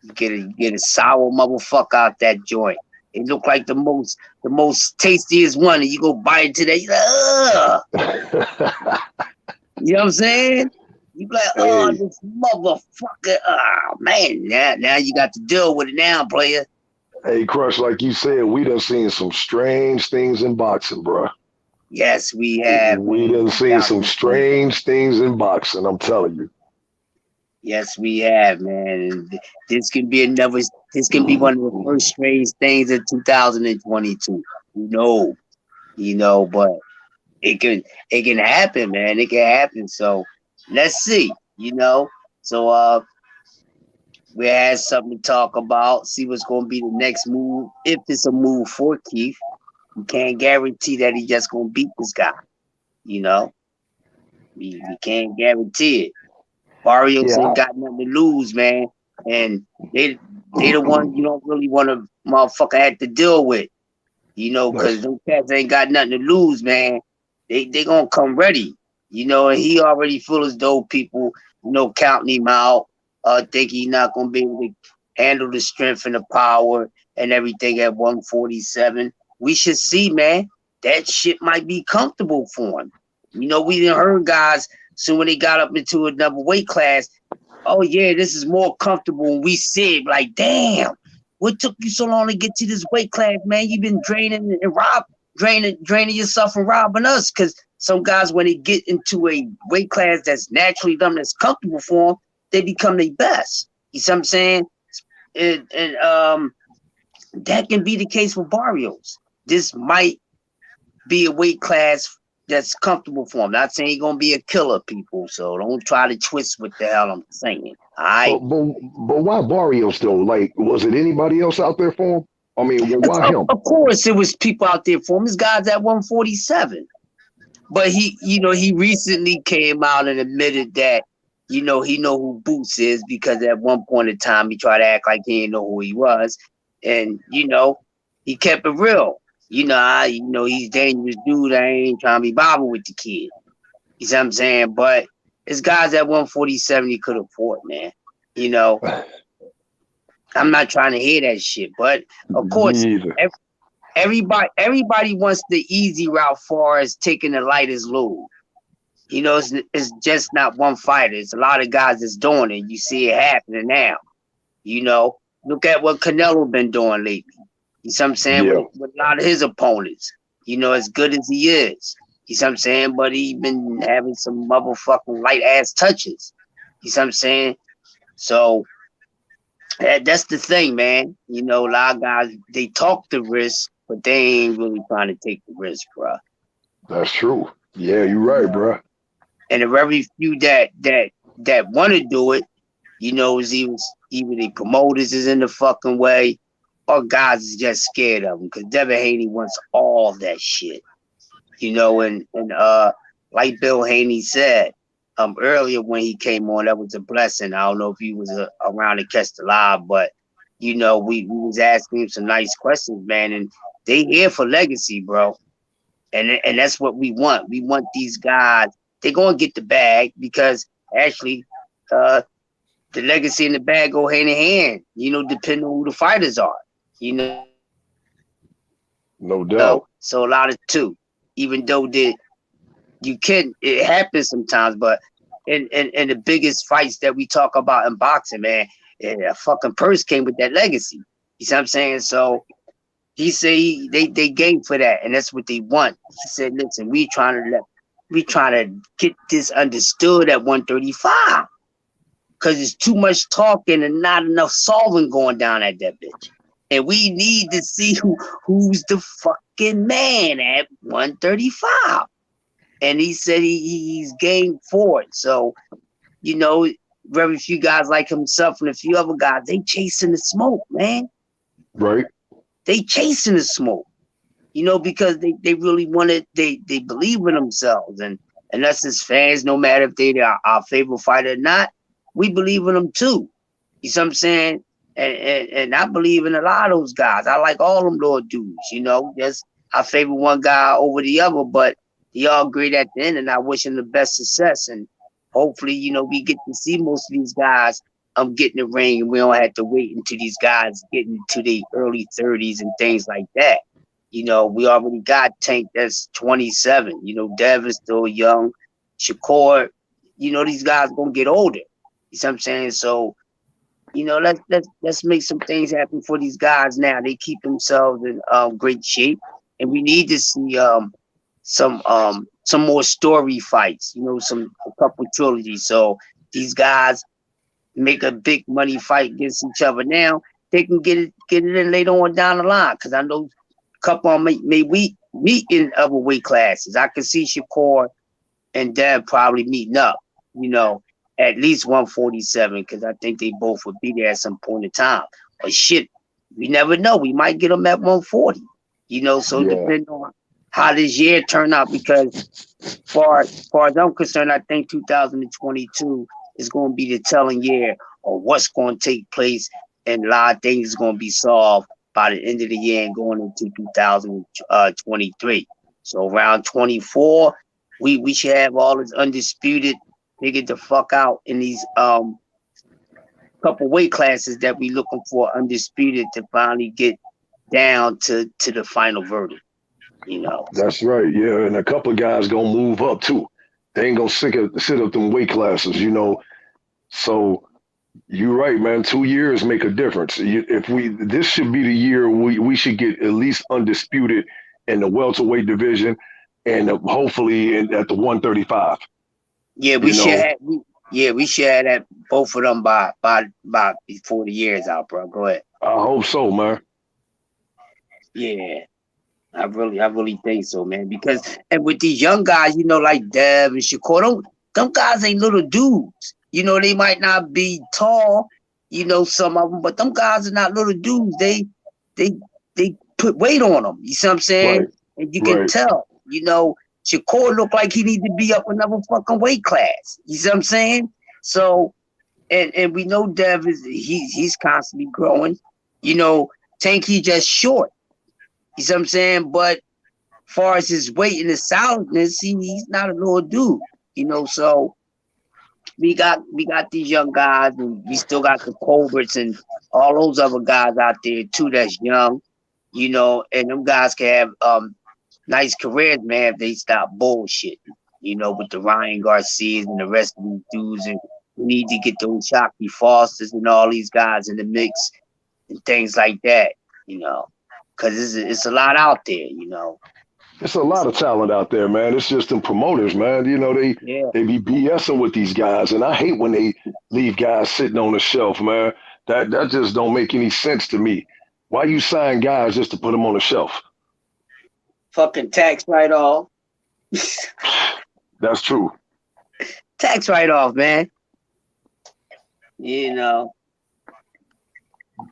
You get a sour motherfucker out that joint. It look like the most tastiest one, and you go bite into that. You're like, ugh. You know what I'm saying? You like, oh, this motherfucker. Oh man, now you got to deal with it now, player. Hey, Crush, like you said, we done seen some strange things in boxing, bro. Yes, we have. We done seen some strange things in boxing, I'm telling you. Yes, we have, man. And this can be one of the first strange things in 2022. You know, but it can happen, man. It can happen. So let's see, you know. So we had something to talk about, see what's going to be the next move, if it's a move for Keith. We can't guarantee that he's just going to beat this guy, you know. We can't guarantee it. Barrios ain't got nothing to lose, man. And they the ones you don't really want to motherfucker have to deal with, you know, because those cats ain't got nothing to lose, man. They going to come ready. You know, and he already feel as though people, counting him out, think he's not gonna be able to handle the strength and the power and everything at 147. We should see, man, that shit might be comfortable for him. We didn't heard guys, so when they got up into another weight class, oh yeah, this is more comfortable. And we see it like, damn, what took you so long to get to this weight class, man? You've been draining yourself and robbing us. Because some guys, when they get into a weight class that's naturally them, that's comfortable for them, they become their best. You see what I'm saying? And that can be the case for Barrios. This might be a weight class that's comfortable for him. Not saying he's gonna be a killer, people. So don't try to twist what the hell I'm saying. All right. But why Barrios though? Like, was it anybody else out there for him? I mean, why him? Of course, it was people out there for him. This guy's at 147, but he recently came out and admitted that, he know who Boots is, because at one point in time he tried to act like he didn't know who he was, and he kept it real. He's a dangerous dude. I ain't trying to be bothered with the kid. You see what I'm saying? But this guy's at 147, he could afford, man. I'm not trying to hear that shit. But of course, everybody wants the easy route far as taking the lightest load. It's just not one fighter. It's a lot of guys that's doing it. You see it happening now. Look at what Canelo been doing lately. You see what I'm saying? Yeah. With a lot of his opponents. As good as he is. You see what I'm saying? But he been having some motherfucking light ass touches. You see what I'm saying? So that's the thing, man. A lot of guys, they talk the risk, but they ain't really trying to take the risk, bro. That's true. Yeah, you're right, bro. And the very few that want to do it, is either the promoters is in the fucking way, or guys is just scared of him, because Devin Haney wants all that shit. And like Bill Haney said earlier when he came on, that was a blessing. I don't know if he was around to catch the live, but we was asking him some nice questions, man, and they here for legacy, bro. And that's what we want. We want these guys. They're gonna get the bag, because actually the legacy and the bag go hand in hand, depending on who the fighters are. No doubt. So a lot of two, even though it happens sometimes, but in the biggest fights that we talk about in boxing, man, a fucking purse came with that legacy. You see what I'm saying? So he said they game for that, and that's what they want. He said, listen, we trying to get this understood at 135, because it's too much talking and not enough solving going down at that bitch. And we need to see who's the fucking man at 135. And he said he's game for it. So, very few guys like himself and a few other guys, they chasing the smoke, man. Right. They chasing the smoke, because they really want it. They believe in themselves. And us as fans, no matter if they are our favorite fighter or not, we believe in them too. You see what I'm saying? And I believe in a lot of those guys. I like all them little dudes, Just I favor one guy over the other, but they all great at the end, and I wish them the best success. And hopefully, we get to see most of these guys get in the ring, and we don't have to wait until these guys get into their early 30s and things like that. We already got Tank that's 27. Dev is still young. Shakur, these guys gonna get older. You see what I'm saying? So, let's make some things happen for these guys now. They keep themselves in great shape, and we need to see some more story fights. A couple trilogies. So these guys make a big money fight against each other now. They can get it in later on down the line, because I know a couple of them may meet in other weight classes. I can see Shakur and Dev probably meeting up, at least 147, because I think they both would be there at some point in time. But shit, we never know. We might get them at 140, so depending on how this year turn out, because far as I'm concerned, I think 2022 is going to be the telling year of what's going to take place, and a lot of things is going to be solved by the end of the year and going into 2023. So around 24, We should have all this undisputed. They get the fuck out in these couple weight classes that we looking for undisputed to finally get down to the final verdict. You know. That's right. Yeah, and a couple of guys gonna move up too. They ain't gonna sit up them weight classes, you know. So you're right, man. 2 years make a difference. If this should be the year we should get at least undisputed in the welterweight division, and hopefully at the 135. Yeah, we should have. We should have that both of them by before the year's out, bro. Go ahead. I hope so, man. Yeah, I really think so, man. Because and with these young guys, you know, like Dev and Shakur, them guys ain't little dudes. You know, they might not be tall, you know, some of them, but them guys are not little dudes. They put weight on them. You see what I'm saying? Right. And you can tell, you know, Shakur look like he need to be up another fucking weight class. You see what I'm saying? So, and we know Dev he's constantly growing. You know, Tank, he just short. You see what I'm saying? But far as his weight and his solidness, he's not a little dude. You know, so we got these young guys, and we still got the Colberts and all those other guys out there too that's young. You know, and them guys can have nice careers, man, if they stop bullshitting, you know, with the Ryan Garcias and the rest of these dudes. And we need to get those Shockey Fosters and all these guys in the mix and things like that, you know, because it's a lot out there, you know. It's a lot of talent out there, man. It's just them promoters, man. You know, they be BSing with these guys, and I hate when they leave guys sitting on the shelf, man. That just don't make any sense to me. Why you sign guys just to put them on the shelf? Fucking tax write-off. That's true. Tax write-off, man. You know.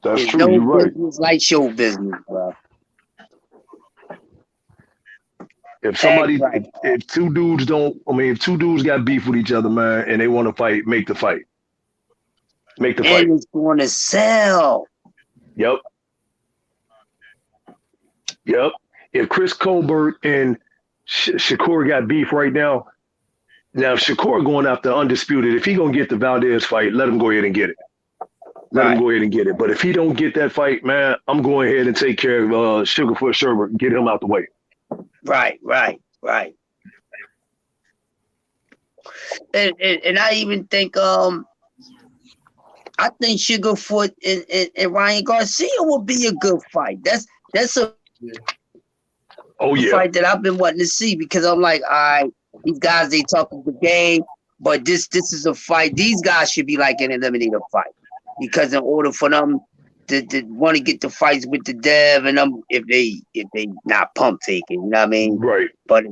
That's There's true. no You're right. business like show business, bro. If somebody, if two dudes if two dudes got beef with each other, man, and they want to fight, make the fight. Make the fight. And it's going to sell. Yep. If Chris Colbert and Shakur got beef right now if Shakur going after undisputed, if he gonna get the Valdez fight, let him go ahead and get it. Let him go ahead and get it. But if he don't get that fight, man, I'm going ahead and take care of Sugarfoot Sherbert and get him out the way. Right. And I even think I think Sugarfoot and Ryan Garcia will be a good fight. That's a fight that I've been wanting to see, because I'm like, all right, these guys, they talking the game, but this is a fight. These guys should be like an eliminator fight, because in order for them to want to get the fights with the Dev and them, if they not pump faking, you know what I mean? Right. But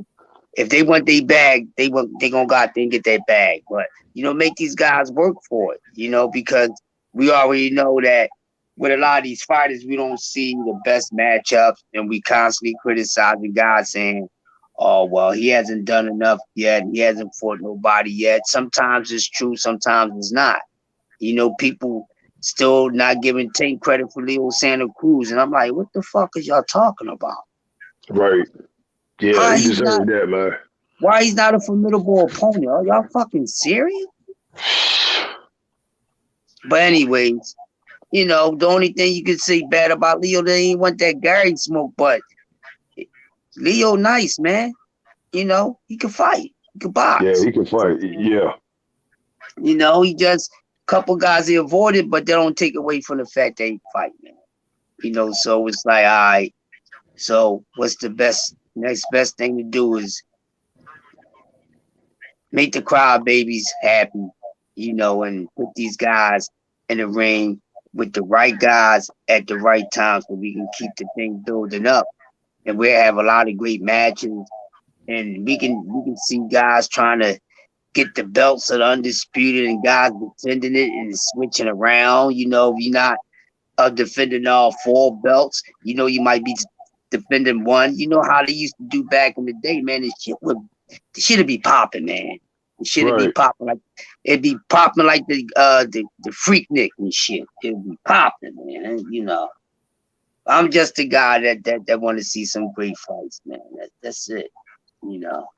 if they want their bag, they gonna go out there and get their bag. But you know, make these guys work for it, you know, because we already know that with a lot of these fighters, we don't see the best matchups, and we constantly criticizing guys saying, oh, well, he hasn't done enough yet. He hasn't fought nobody yet. Sometimes it's true. Sometimes it's not. You know, people still not giving Tank credit for Leo Santa Cruz. And I'm like, what the fuck is y'all talking about? Right. Yeah, he deserved that, man. Why he's not a formidable opponent? Are y'all fucking serious? But anyways, you know, the only thing you could say bad about Leo, they ain't want that Gary smoke, but Leo nice, man. You know, he can fight. He can box. Yeah, he can fight. Yeah. You know, he just a couple guys he avoided, but they don't take away from the fact that he fight, man. You know, so it's like, all right. So what's the next best thing to do is make the crowd babies happy, you know, and put these guys in the ring with the right guys at the right time, so we can keep the thing building up. And we'll have a lot of great matches, and we can see guys trying to get the belts of the undisputed, and guys defending it and switching around. You know, if you're not defending all 4 belts, you know, you might be defending one. You know how they used to do back in the day, man. The shit would be popping, man. The shit would be popping like the Freaknik and shit. It'd be popping, man. You know. I'm just a guy that want to see some great fights, man. That's it, you know.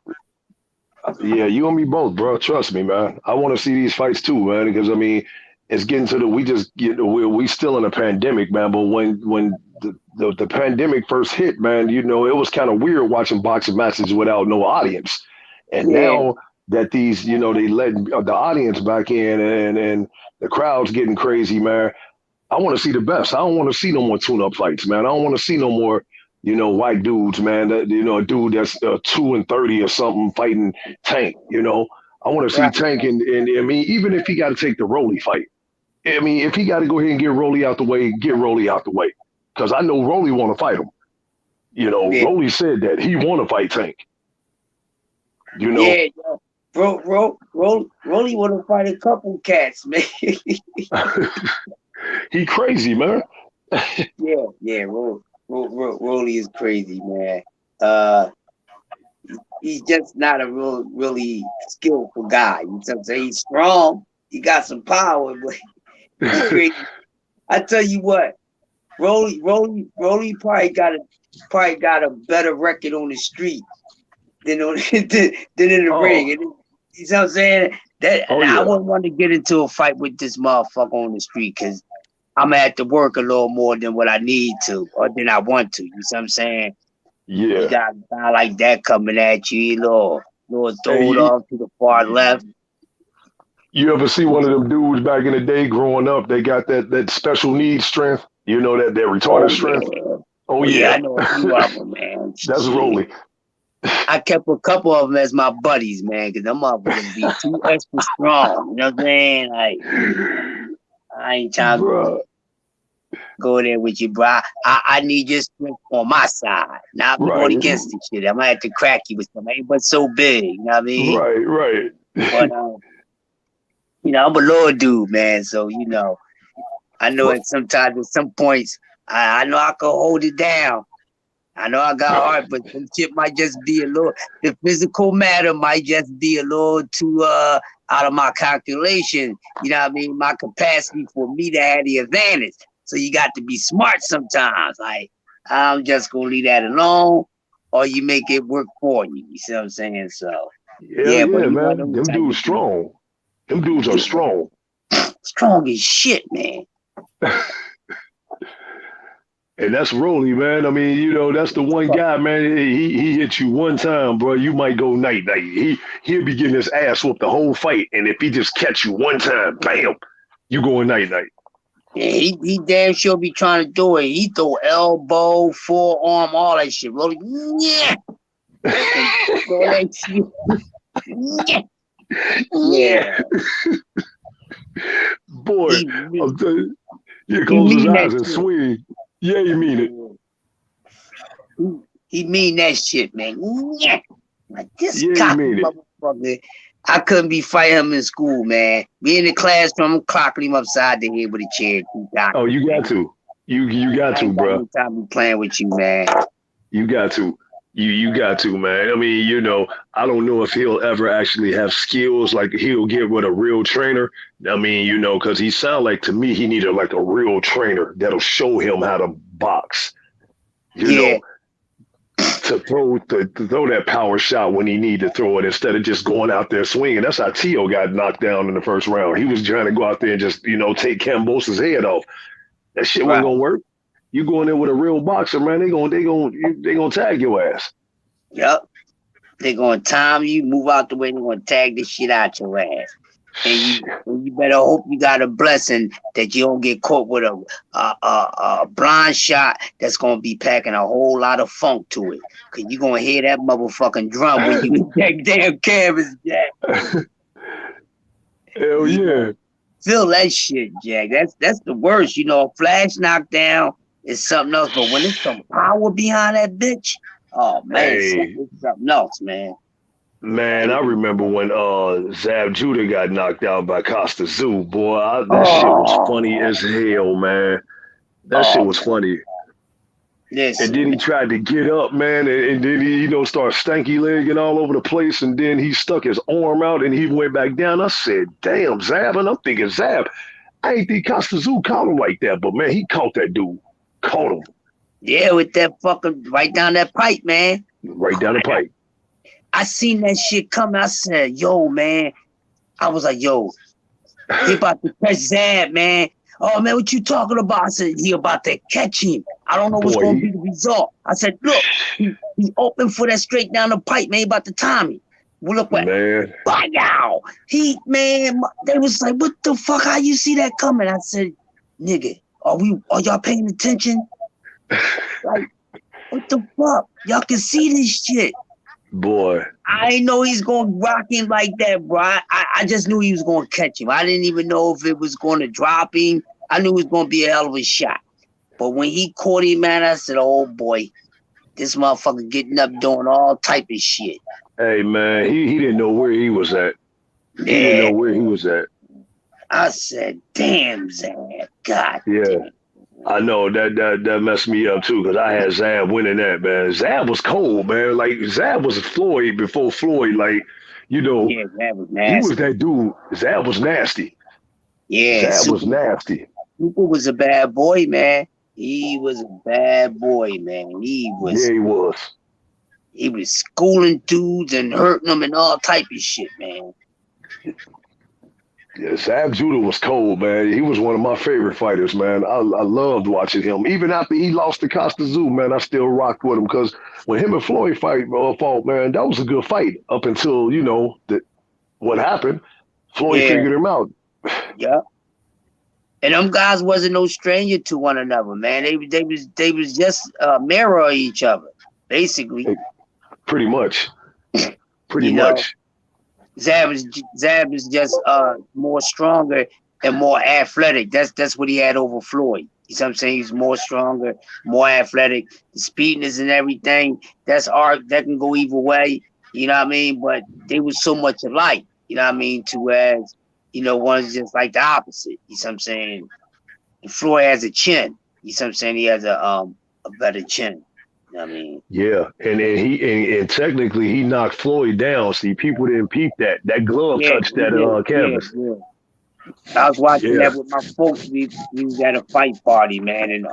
Yeah, you and me both, bro. Trust me, man. I want to see these fights too, man. Because I mean, it's getting to the we still in a pandemic, man. But when the pandemic first hit, man, it was kind of weird watching boxing matches without no audience. And Yeah, now that these, they let the audience back in and the crowd's getting crazy, man. I want to see the best. I don't want to see no more tune-up fights, man. I don't want to see no more, white dudes, man. That, a dude that's 2-30 or something fighting Tank. I want to see right. Tank, and I mean, even if he got to take the Rolly fight, I mean, if he got to go ahead and get Rolly out the way, get Rolly out the way, because I know Rolly want to fight him. Yeah, Rolly said that he want to fight Tank. yeah. Rolly want to fight a couple cats, man. He crazy, man. yeah. Rolly is crazy, man. He's just not a really skillful guy. You know what I'm saying? He's strong. He got some power, but he's crazy. I tell you what, Rolly probably got a better record on the street than in the ring. And you know what I'm saying? I wouldn't want to get into a fight with this motherfucker on the street because I'm gonna have to work a little more than what I need to or than I want to. You know what I'm saying? Yeah. You got a guy like that coming at you, little throw it off to the far left. You ever see one of them dudes back in the day growing up? They got that special needs strength. That retarded strength. Oh yeah, I know a few of them, man. That's Rolly. I kept a couple of them as my buddies, man, because them motherfuckers be too extra strong. You know what I'm saying? Like, I ain't trying to go there with you, bro. I need your strength on my side. Not going against this shit. I might have to crack you with something, but so big. You know what I mean? Right. But I'm a little dude, man. So I know at some points, I know I can hold it down. I know I got heart, but some shit might just be the physical matter might just be a little too out of my calculation. You know what I mean? My capacity for me to have the advantage. So you got to be smart sometimes. Like, I'm just going to leave that alone, or you make it work for you. You see what I'm saying? So, but man, them dudes strong. Them dudes are strong. Strong as shit, man. And that's Rolly, man. I mean, that's the one guy, man. He hit you one time, bro. You might go night. He'll be getting his ass whooped the whole fight, and if he just catch you one time, bam, you going night. Yeah, he damn sure be trying to do it. He throw elbow, forearm, all that shit. Rolly, yeah. Yeah. Boy, I'm telling you, he close his eyes and swing. Yeah, you mean it. He mean that shit, man. Yeah. Like this cocky motherfucker. I couldn't be fighting him in school, man. Be in the classroom, I'm clocking him upside the head with a chair. Oh, you got to. You got to, bro. Time be playing with you, man. You got to. You got to, man. I mean, I don't know if he'll ever actually have skills like he'll get with a real trainer. I mean, because he sound like to me he needed like a real trainer that'll show him how to box. You know, to throw that power shot when he need to throw it instead of just going out there swinging. That's how Tio got knocked down in the first round. He was trying to go out there and just take Cambosa's head off. That shit wasn't gonna work. You go in there with a real boxer, man. They gonna tag your ass. Yep. They gonna time you, move out the way. They gonna tag this shit out your ass. And you better hope you got a blessing that you don't get caught with a blind shot that's gonna be packing a whole lot of funk to it. Cause you gonna hear that motherfucking drum when you hit that damn canvas, Jack. Hell yeah. Feel that shit, Jack. That's the worst. A flash knockdown is something else, but when there's some power behind that bitch, oh man, it's something else, man. Man, I remember when Zab Judah got knocked out by Costa Zoo, boy. That shit was funny as hell, man. That shit was funny. Yes. And then he tried to get up, man, and then he, start stanky legging all over the place, and then he stuck his arm out and he went back down. I said, damn, Zab. And I'm thinking, Zab, I ain't think Costa Zoo caught him like that, but man, he caught that dude. Caught him. Yeah, with that fucking right down that pipe, man. Right down the pipe. I seen that shit coming. I said, yo, man. I was like, yo, he about to catch Zab, man. Oh, man, what you talking about? I said, he about to catch him. I don't know what's Boy, going to be the result. I said, look, he open for that straight down the pipe, man. He about to time me. Well, look what. man. Wow. He, man, they was like, what the fuck? How you see that coming? I said, nigga, are y'all paying attention? Like, what the fuck? Y'all can see this shit. Boy. I didn't know he's going to rock him like that, bro. I just knew he was going to catch him. I didn't even know if it was going to drop him. I knew it was going to be a hell of a shot. But when he caught him, man, I said, oh, boy, this motherfucker getting up doing all type of shit. Hey, man, he didn't know where he was at. He didn't know where he was at. I said, damn, Zab. God damn. I know that messed me up too, because I had Zab winning that, man. Zab was cold, man. Like Zab was Floyd before Floyd, like, you know, Yeah, Zab was nasty. he was that dude. Zab was nasty. Yeah, Zab was nasty. Super was a bad boy, man. He was a bad boy, man. He was. Yeah, he was. He was schooling dudes and hurting them and all type of shit, man. Yeah, Zab Judah was cold, man. He was one of my favorite fighters, man. I loved watching him. Even after he lost to Costa Zoo, man, I still rocked with him, because when him and Floyd fought, man, that was a good fight up until, you know, what happened. Floyd figured him out. Yeah. And them guys wasn't no stranger to one another, man. They was just mirror of each other, basically. Pretty much. Pretty much. Zab is just more stronger and more athletic. That's what he had over Floyd. You know what I'm saying? He's more stronger, more athletic. The speediness and everything, that's art. That can go either way. You know what I mean? But they was so much alike. You know what I mean? To as, you know, one's just like the opposite. You know what I'm saying? And Floyd has a chin. You know what I'm saying? He has a better chin. You know what I mean? Yeah, and technically he knocked Floyd down. See, people didn't peep that. That glove touched that canvas. Yeah. I was watching that with my folks. We was at a fight party, man, and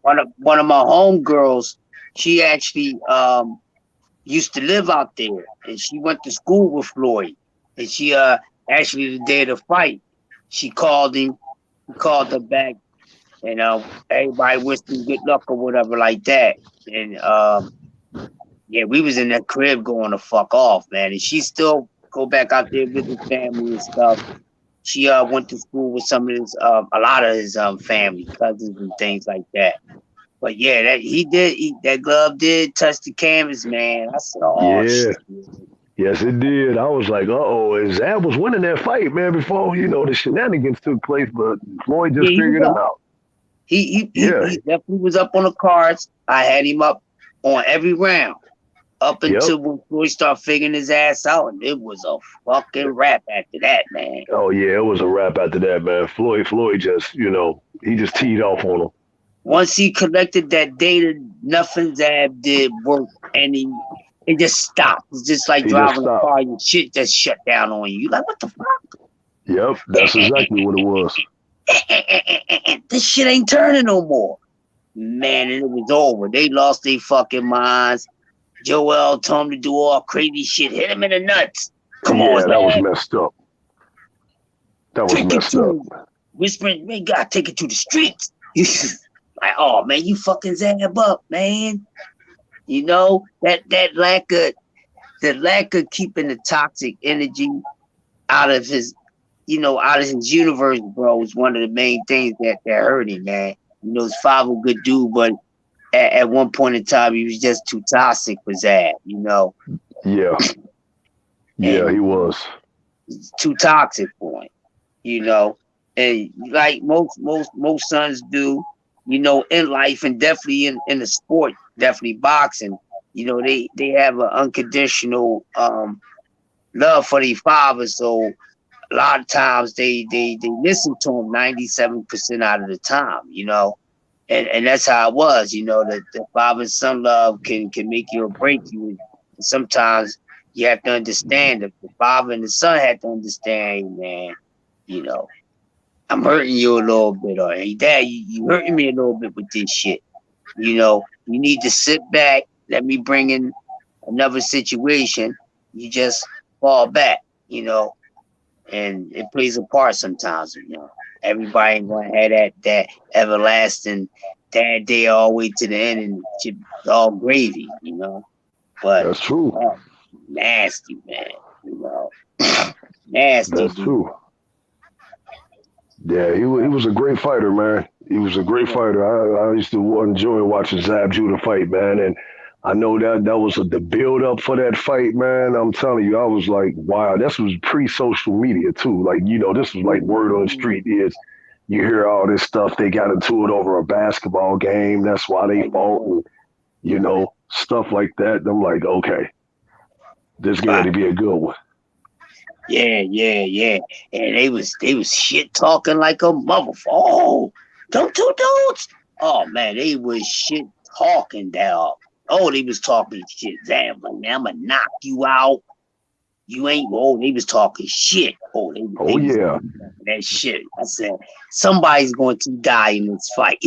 one of my homegirls, she actually used to live out there, and she went to school with Floyd. And she actually the day of the fight, she called him, called her back, and everybody wished him good luck or whatever like that. And yeah, we was in that crib going to fuck off, man. And she still go back out there with his family and stuff. She went to school with some of his a lot of his family, cousins and things like that. But yeah, that glove did touch the canvas, man. I said, oh shit. Yes, it did. I was like, and Zab was winning that fight, man, before, you know, the shenanigans took place, but Floyd just figured him out. He definitely was up on the cards. I had him up on every round up until when Floyd started figuring his ass out, and it was a fucking wrap after that, man. Oh yeah, it was a wrap after that, man. Floyd just, you know, he just teed off on him. Once he collected that data, nothing Zab did work, and it just stopped. It's just like driving a car, and shit just shut down on you. You like, what the fuck? Yep, that's exactly what it was. This shit ain't turning no more. Man, and it was over. They lost their fucking minds. Joel told him to do all crazy shit. Hit him in the nuts. Come on, that was messed up. That was messed up. Whispering, man, gotta take it to the streets. Like, oh man, you fucking Zab up, man. You know, that lack of keeping the toxic energy out of his universe, bro, was one of the main things that hurt him, man. You know, his father was a good dude, but at one point in time, he was just too toxic for Zab, you know? Yeah. Yeah, he was. Too toxic for him, you know? And like most sons do, you know, in life and definitely in the sport, definitely boxing, you know, they have an unconditional love for their father, so a lot of times they listen to him 97% out of the time, you know, and that's how it was, you know, that the father and son love can make you or break you. And sometimes you have to understand that the father and the son have to understand, man, you know, I'm hurting you a little bit, or hey, dad, you hurting me a little bit with this shit. You know, you need to sit back, let me bring in another situation, you just fall back, and it plays a part sometimes, Everybody ain't gonna have that everlasting that day all the way to the end and shit all gravy, But That's true. nasty, man, nasty, That's dude. true. Yeah, he was a great fighter, man. He was a great fighter. I used to enjoy watching Zab Judah fight, man. And I know that was the build up for that fight, man. I'm telling you, I was like, wow, this was pre-social media too. Like, this was like word on the street is you hear all this stuff. They got into it over a basketball game. That's why they fought, and stuff like that. I'm like, okay, this getting ready to be a good one. Yeah. And they was shit talking like a motherfucker. Oh, them two dudes. Oh man, they was shit talking dog. Oh, they was talking shit. Damn, like, man, I'm gonna knock you out. You ain't. Oh, they was talking shit. Oh, they was talking that shit. I said somebody's going to die in this fight.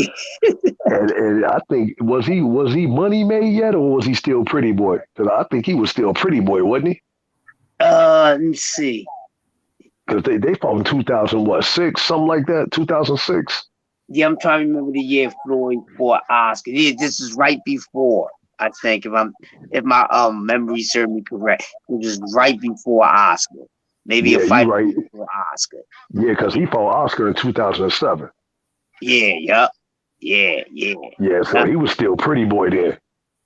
and I think was he money made yet, or was he still Pretty Boy? Because I think he was still Pretty Boy, wasn't he? Let me see. Because they fought in 2006, something like that, 2006. Yeah, I'm trying to remember the year Floyd fought Oscar. Yeah, this is right before. I think if my memory serves me correct, it was right before Oscar. Maybe a fight right. before Oscar. Yeah, because he fought Oscar in 2007. Yeah. Yeah, so he was still Pretty Boy then.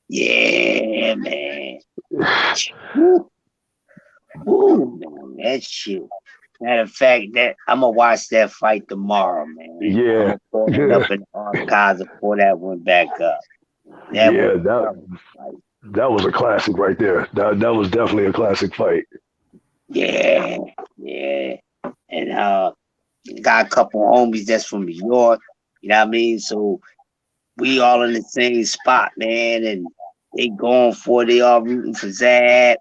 Yeah, man. Ooh, man, that shit. Matter of fact, that I'm gonna watch that fight tomorrow, man. Yeah. I'm gonna pull it up in the archives before that went back up. That was a classic right there. That was definitely a classic fight. Yeah. And got a couple of homies that's from New York. You know what I mean? So we all in the same spot, man, and they going for it. They all rooting for Zab.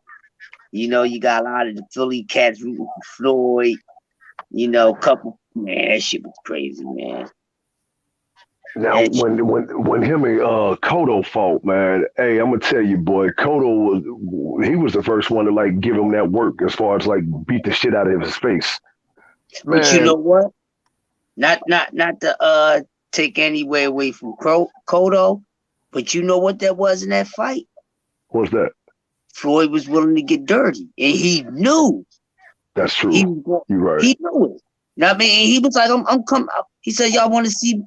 You got a lot of the Philly cats rooting for Floyd. Couple, man, that shit was crazy, man. Now, when him and Cotto fought, man, hey, I'm gonna tell you, boy, Cotto was the first one to like give him that work as far as like beat the shit out of his face. Man. But you know what? Not to take any way away from Cotto, but you know what that was in that fight? What's that? Floyd was willing to get dirty, and he knew. That's true. You're right. He knew it. You know what I mean? He was like, I'm coming. He said, y'all want to see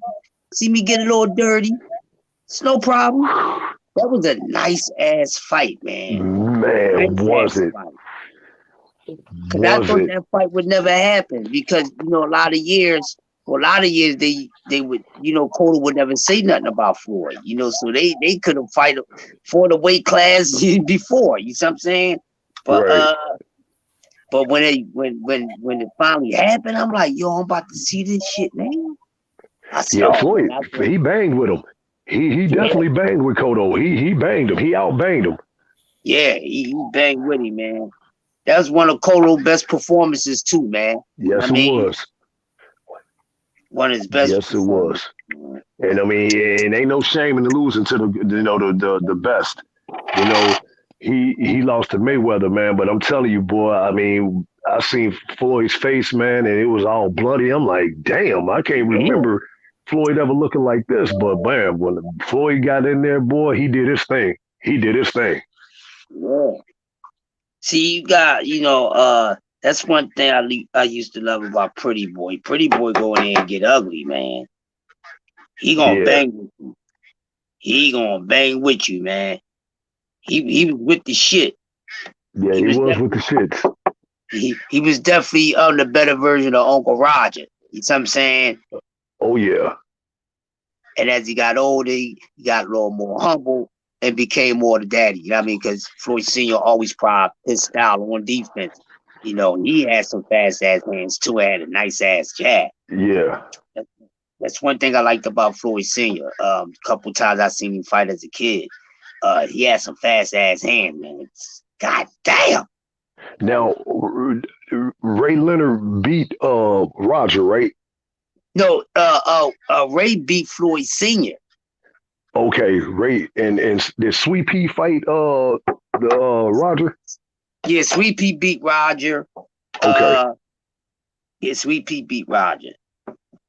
me get a little dirty? It's no problem. That was a nice ass fight, man. Man, was it? Because I thought that fight would never happen because a lot of years they would Cotto would never say nothing about Floyd, so they could have fought for the weight class before, you see what I'm saying? But right. But when it finally happened, I'm like, yo, I'm about to see this shit, man. I said, Floyd, he banged with him. He definitely banged with Cotto. He banged him. He outbanged him. Yeah, he banged with him, man. That was one of Cotto's best performances too, man. Yes, it was. One of his best. Yes, it was. And I mean, it ain't no shame in losing to the best. He lost to Mayweather, man. But I'm telling you, boy, I mean, I seen Floyd's face, man, and it was all bloody. I'm like, damn, I can't remember Floyd ever looking like this. But man, when Floyd got in there, boy, he did his thing. Yeah. See, you got, that's one thing I used to love about Pretty Boy. Pretty Boy go in there and get ugly, man. He gonna bang with you. He gonna bang with you, man. He was with the shit. Yeah, he was with the shit. He was definitely the better version of Uncle Roger. You know what I'm saying? Oh yeah. And as he got older, he got a little more humble and became more the daddy. You know what I mean? Because Floyd Sr. always proved his style on defense. He had some fast ass hands too. Had a nice ass jab. Yeah. That's one thing I liked about Floyd Sr. A couple times I seen him fight as a kid. He had some fast ass hands, man. God damn. Now, Ray Leonard beat Roger, right? No, Ray beat Floyd Sr. Okay, Ray and did Sweet Pea fight The Roger. Yeah, Sweet Pea beat Roger. Okay. Yeah, Sweet Pea beat Roger.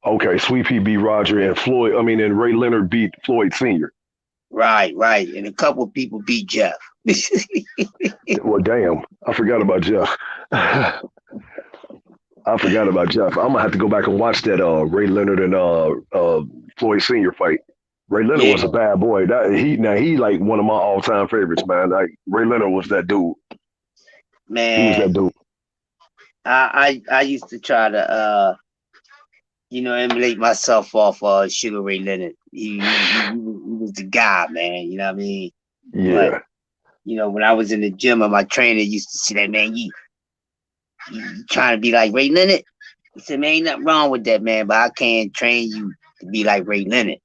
Okay. Sweet Pea beat Roger and Floyd. I mean, and Ray Leonard beat Floyd Senior. Right. And a couple of people beat Jeff. Well, damn, I forgot about Jeff. I forgot about Jeff. I'm gonna have to go back and watch that Ray Leonard and Floyd Senior fight. Ray Leonard was a bad boy. He like one of my all-time favorites, man. Like Ray Leonard was that dude. Man, he was that dude. I used to try to emulate myself off Sugar Ray Leonard. He was the guy, man. You know what I mean? Yeah. But, when I was in the gym and my trainer used to say that, man, you trying to be like Ray Leonard? He said, man, ain't nothing wrong with that, man, but I can't train you to be like Ray Leonard.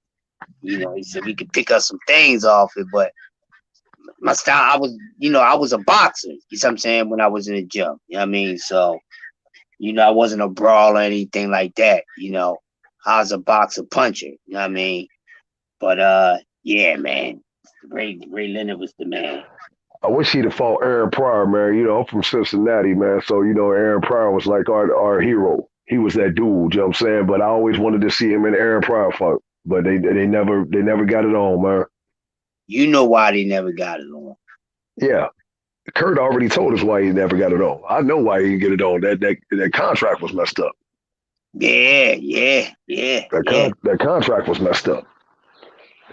He said we could pick up some things off it, but my style, I was a boxer. You know what I'm saying? When I was in the gym, you know what I mean? So, I wasn't a brawler or anything like that. I was a boxer puncher. You know what I mean? But yeah, man, Ray Leonard was the man. I wish he'd have fought Aaron Pryor, man. I'm from Cincinnati, man. So, Aaron Pryor was like our hero. He was that dude, you know what I'm saying? But I always wanted to see him in Aaron Pryor fight. But they never got it on, man. You know why they never got it on. Yeah. Kurt already told us why he never got it on. I know why he didn't get it on. That contract was messed up. Yeah. That contract was messed up.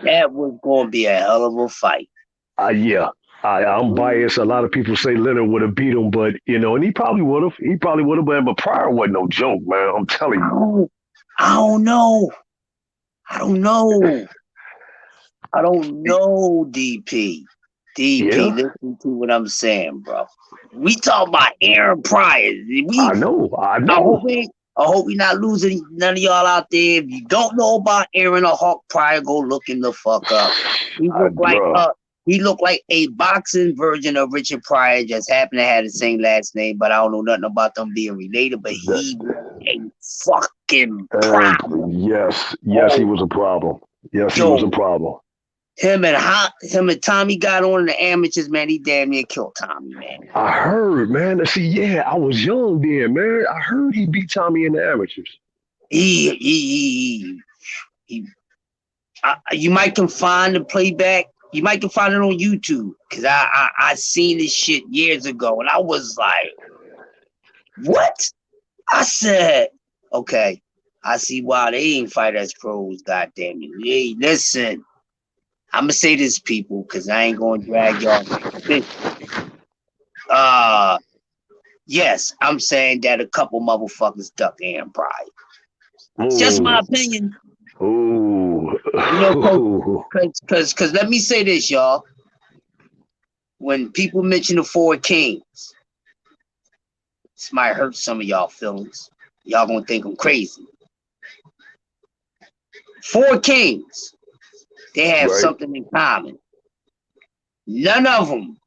That was going to be a hell of a fight. Yeah. I'm biased. A lot of people say Leonard would have beat him, but and he probably would have. But Pryor wasn't no joke, man. I'm telling you. I don't know, DP. Yeah. Listen to what I'm saying, bro. We talk about Aaron Pryor. I know. I hope we're not losing none of y'all out there. If you don't know about Aaron or Hawk Pryor, go look him the fuck up. He looked like a boxing version of Richard Pryor, just happened to have the same last name, but I don't know nothing about them being related, but he was a fucking problem. Yes, he was a problem. Yes, he was a problem. Him and Tommy got on in the amateurs, man. He damn near killed Tommy, man. I heard, man. See, I was young then, man. I heard he beat Tommy in the amateurs. You might can find the playback. You might can find it on YouTube, because I seen this shit years ago, and I was like, what? I said, okay, I see why they ain't fight as pros, goddamn you. Hey, listen, I'm going to say this, people, because I ain't going to drag y'all. Yes, I'm saying that a couple motherfuckers ducked Aaron Pryor. It's just my opinion. Ooh. Because let me say this, y'all. When people mention the Four Kings, this might hurt some of y'all feelings. Y'all gonna think I'm crazy. Four Kings, they have something in common. None of them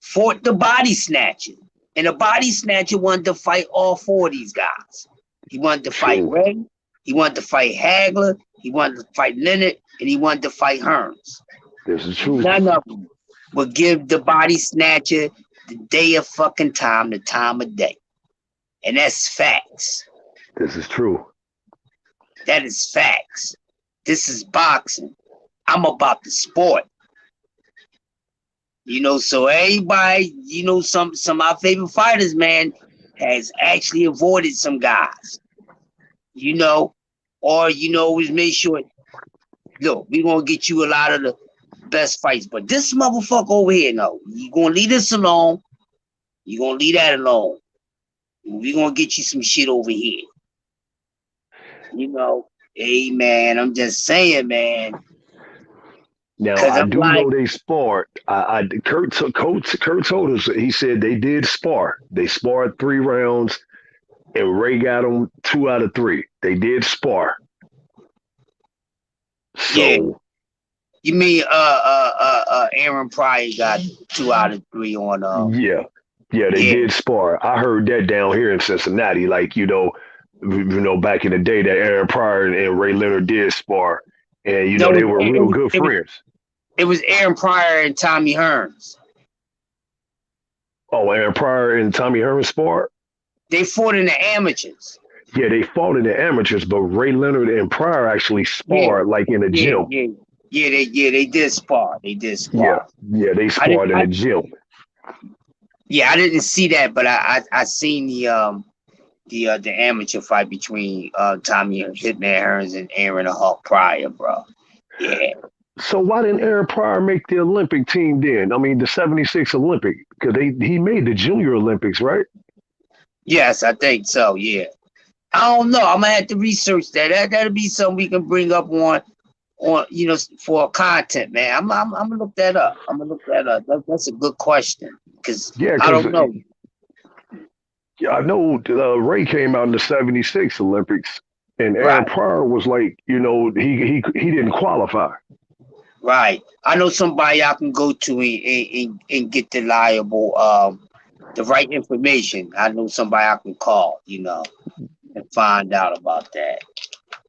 fought the body snatcher. And the body snatcher wanted to fight all four of these guys. He wanted to fight Ray. He wanted to fight Hagler. He wanted to fight Leonard, and he wanted to fight Hearns. This is true. None of them would give the body snatcher the day of fucking time, the time of day. And that's facts. This is true. That is facts. This is boxing. I'm about the sport. So everybody, some of our favorite fighters, man, has actually avoided some guys. Or always made sure, look, we're going to get you a lot of the best fights. But this motherfucker over here, no, you're going to leave this alone. You're going to leave that alone. We're going to get you some shit over here. Hey, man, I'm just saying, man. Now, I do know they sparred. Kurt told us, he said they did spar. They sparred 3 rounds. And Ray got them 2 out of 3. They did spar. So, yeah. You mean Aaron Pryor got 2 out of 3 on Yeah, they did spar. I heard that down here in Cincinnati, like back in the day that Aaron Pryor and Ray Leonard did spar, and they were real good friends. It was Aaron Pryor and Tommy Hearns. Oh, Aaron Pryor and Tommy Hearn sparred? They fought in the amateurs. Yeah, they fought in the amateurs, but Ray Leonard and Pryor actually Yeah, sparred like in the yeah, gym. yeah, they did spar. They did Yeah, spar. yeah, they I didn't. sparred in the gym. I didn't see that, but I seen the amateur fight between Tommy Hitman Hearns and Aaron the Hawk Pryor, bro. Yeah. So why didn't Aaron Pryor make the Olympic team then? I mean, the '76 Olympic, because he made the Junior Olympics, right? Yes, I think so. Yeah. I don't know. I'm gonna have to research that. That'll be something we can bring up on for content, man. I'm gonna look that up. That's a good question because Yeah, I because don't know. I know Ray came out in the '76 Olympics, and Aaron Right, Pryor was like, he didn't qualify. right. I know somebody I can go to and get the right information. I know somebody I can call, and find out about that.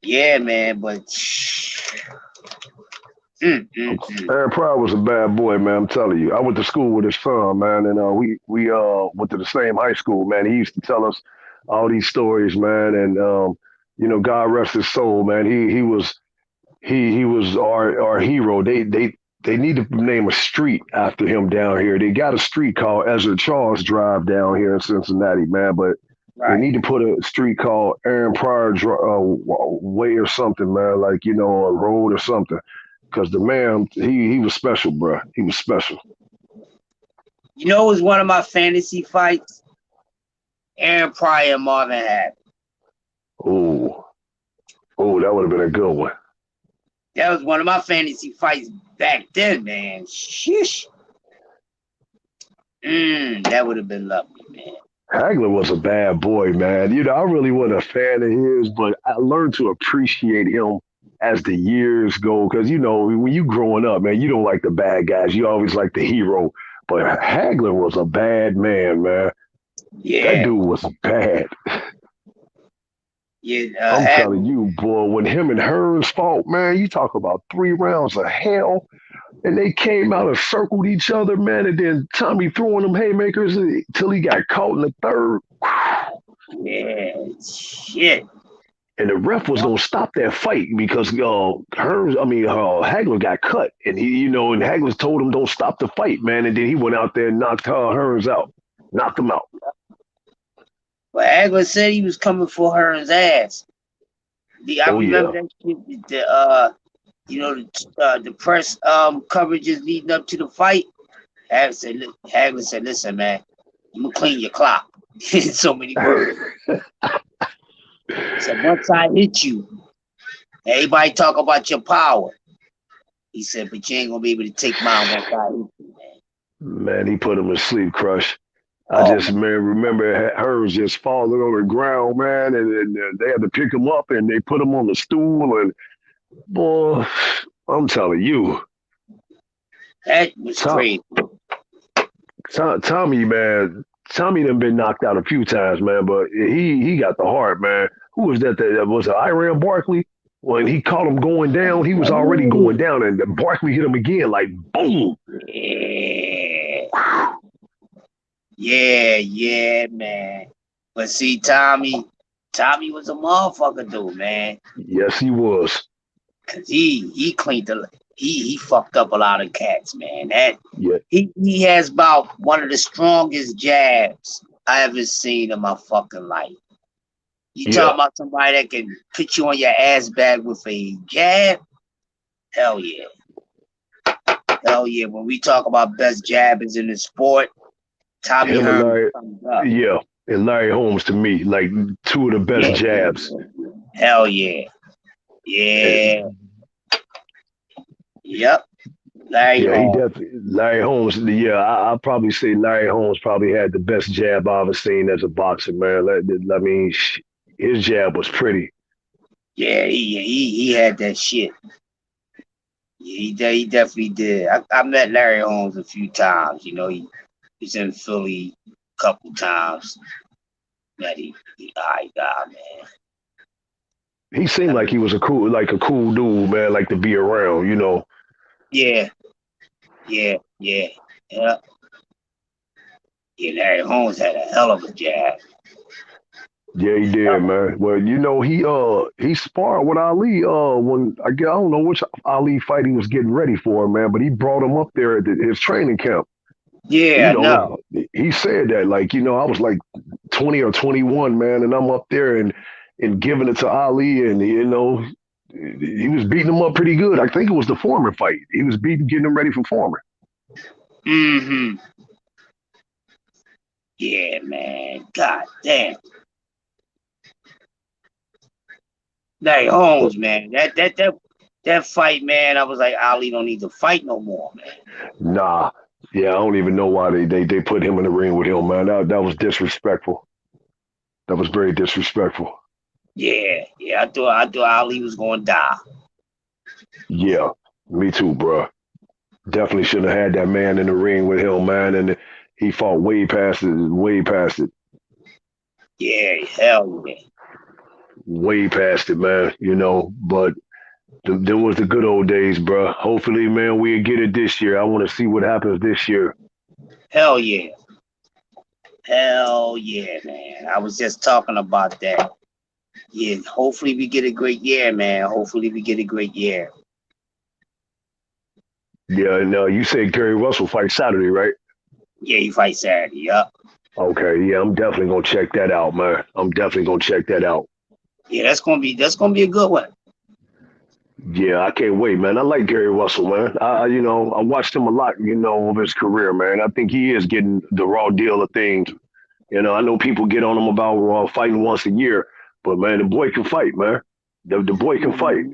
Yeah, man. But Aaron Pryor was a bad boy, man. I'm telling you. I went to school with his son, man, and we went to the same high school, man. He used to tell us all these stories, man, and God rest his soul, man. He was our hero. They need to name a street after him down here. They got a street called Ezra Charles Drive down here in Cincinnati, man, but they right. need to put a street called Aaron Pryor Way or something, man, like a road or something. Because the man, he was special, bro. He was special. You know, it was one of my fantasy fights. Aaron Pryor and Marvin Hatton. Oh, that would have been a good one. That was one of my fantasy fights back then, man. Shish. That would have been lovely, man. Hagler was a bad boy, man. I really wasn't a fan of his, but I learned to appreciate him as the years go. Because, when you growing up, man, you don't like the bad guys. You always like the hero. But Hagler was a bad man, man. Yeah. That dude was bad. Yeah, I'm telling you, boy, when him and Hearns fought, man, you talk about 3 rounds of hell. And they came out and circled each other, man. And then Tommy throwing them haymakers until he got caught in the third. Yeah, shit. And the ref was gonna stop that fight because Hagler got cut, and and Hagler told him don't stop the fight, man. And then he went out there and knocked Hearns out, knocked him out. But Hagler said he was coming for Hearns' ass. I remember that shit. The press coverages leading up to the fight. Hagler said, "Listen, man, I'm gonna clean your clock." In so many words. He said, "Once I hit you, everybody talk about your power." He said, "But you ain't gonna be able to take mine once I hit you, man." Man, he put him to sleep, Crush. I just remember Hearns just falling on the ground, man, and they had to pick him up and they put him on the stool. And boy, I'm telling you, that was crazy. Tommy, man, Tommy done been knocked out a few times, man, but he got the heart, man. Who was that? That was Iran Barkley. When he caught him going down, he was already going down, and Barkley hit him again, like boom. Yeah, man. But see, Tommy was a motherfucker, though, man. Yes, he was. Cause he cleaned he fucked up a lot of cats, man. Yeah. He has about one of the strongest jabs I ever seen in my fucking life. You talking about somebody that can put you on your ass back with a jab? Hell yeah. Hell yeah. When we talk about best jabbers in the sport, Tommy Hearns comes up. Yeah, and Larry Holmes to me, like 2 of the best jabs. Hell yeah. Yeah. Yep. Larry Holmes. Yeah, I'll probably say Larry Holmes probably had the best jab I've ever seen as a boxer, man. I mean, his jab was pretty. Yeah, he had that shit. He definitely did. I met Larry Holmes a few times. He's in Philly a couple times. That he high guy, man. He seemed like he was a cool dude, man, like to be around, Yeah. Yeah, Larry Holmes had a hell of a jab. Yeah, he did, man. Well, you know, he sparred with Ali when I don't know which Ali fight he was getting ready for, man, but he brought him up there at his training camp. You Yeah, know, no. he said that like, you know, I was like 20 or 21, man, and I'm up there and giving it to Ali, and you know, he was beating him up pretty good. I think it was the Foreman fight. He was getting him ready for Foreman. Mm-hmm. Yeah, man. God damn. Larry But Holmes, man. That fight, man. I was like, Ali don't need to fight no more, man. nah, yeah, I don't even know why they put him in the ring with him, man. That was disrespectful. That was very disrespectful. Yeah, yeah. I thought Ali was gonna die. Yeah, me too, bro. Definitely shouldn't have had that man in the ring with him, man. And he fought way past it, way past it, Yeah, hell yeah. way past it, man. You know, but there was the good old days, bro. Hopefully, man, we'll get it this year. I want to see what happens this year. Hell yeah. Hell yeah, man. I was just talking about that. Yeah, hopefully we get a great year, man. Hopefully we get a great year. Yeah, and you said Gary Russell fight Saturday, right? Yeah, you fight Saturday. Yup. Okay, yeah, I'm definitely gonna check that out, man. I'm definitely gonna check that out. Yeah, that's gonna be a good one. Yeah, I can't wait, man. I like Gary Russell, man. You know, I watched him a lot, you know, of his career, man. I think he is getting the raw deal of things. You know, I know people get on him about fighting once a year, but man, the boy can fight, man. The boy can fight. Mhm.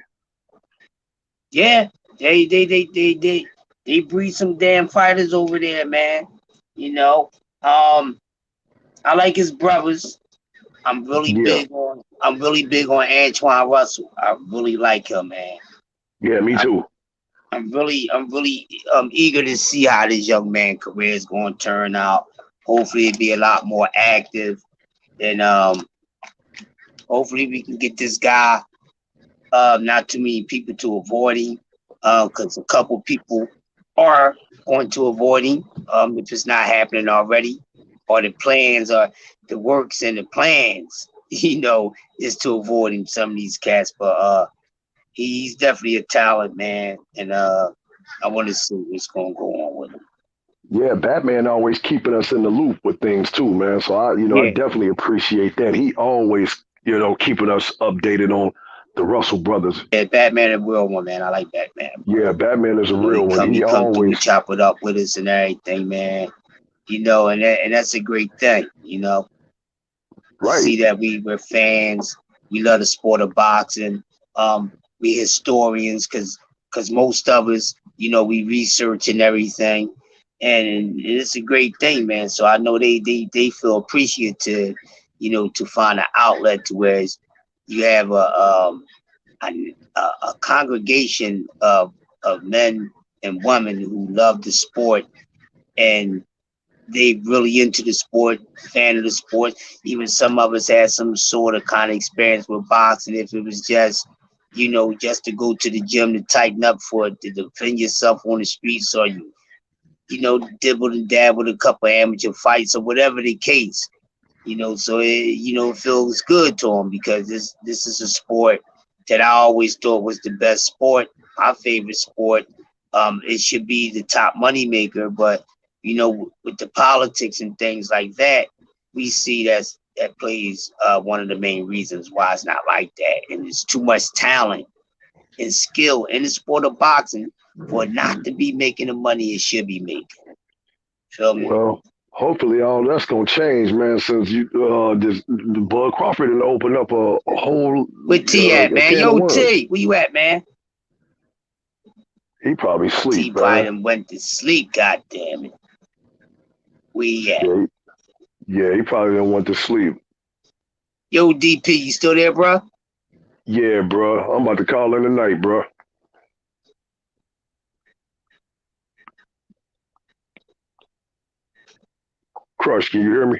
Yeah, they breed some damn fighters over there, man. You know, I like his brothers. Yeah, I'm really big on Antoine Russell. I really like him, man. yeah, me I, too. I'm really eager to see how this young man career is going to turn out. Hopefully, it be a lot more active, and hopefully we can get this guy. Not too many people to avoid him, because a couple people are going to avoid him, if it's not happening already, or the plans are the works and the plans, is to avoid him. Some of these cats, but he's definitely a talent, man, and I want to see what's going to go on with him. Yeah, Batman always keeping us in the loop with things too, man. So I Yeah, definitely appreciate that. He always, keeping us updated on the Russell brothers. yeah, Batman a real one, man. I like Batman, bro. Yeah, Batman is a He real one. come, he He come through always and chop it up with us and everything, man. And that's a great thing, right. see that we're fans. We love the sport of boxing. We historians, because most of us, we research and everything, and it's a great thing, man. So I know they feel appreciative, to find an outlet to where you have a congregation of men and women who love the sport, and they really into the sport, fan of the sport. Even some of us had some sort of kind of experience with boxing. If it was just, just to go to the gym to tighten up for it, to defend yourself on the streets, or dibble and dab with a couple of amateur fights or whatever the case. So it feels good to them, because this is a sport that I always thought was the best sport, my favorite sport. It should be the top money maker, but with the politics and things like that, we see that plays one of the main reasons why it's not like that, and it's too much talent and skill in the sport of boxing for it not to be making the money it should be making. Feel me? Well, hopefully all that's gonna change, man. Since this the Bud Crawford and opened up a whole Where T at, a man? can of Yo, worms. T, where you at, man? He probably T sleep, probably man. done went to sleep. God damn it. Where you at? Yeah, yeah, he probably didn't want to sleep. Yo, DP, you still there, bro? Yeah, bro. I'm about to call in tonight, bro. Crush, can you hear me?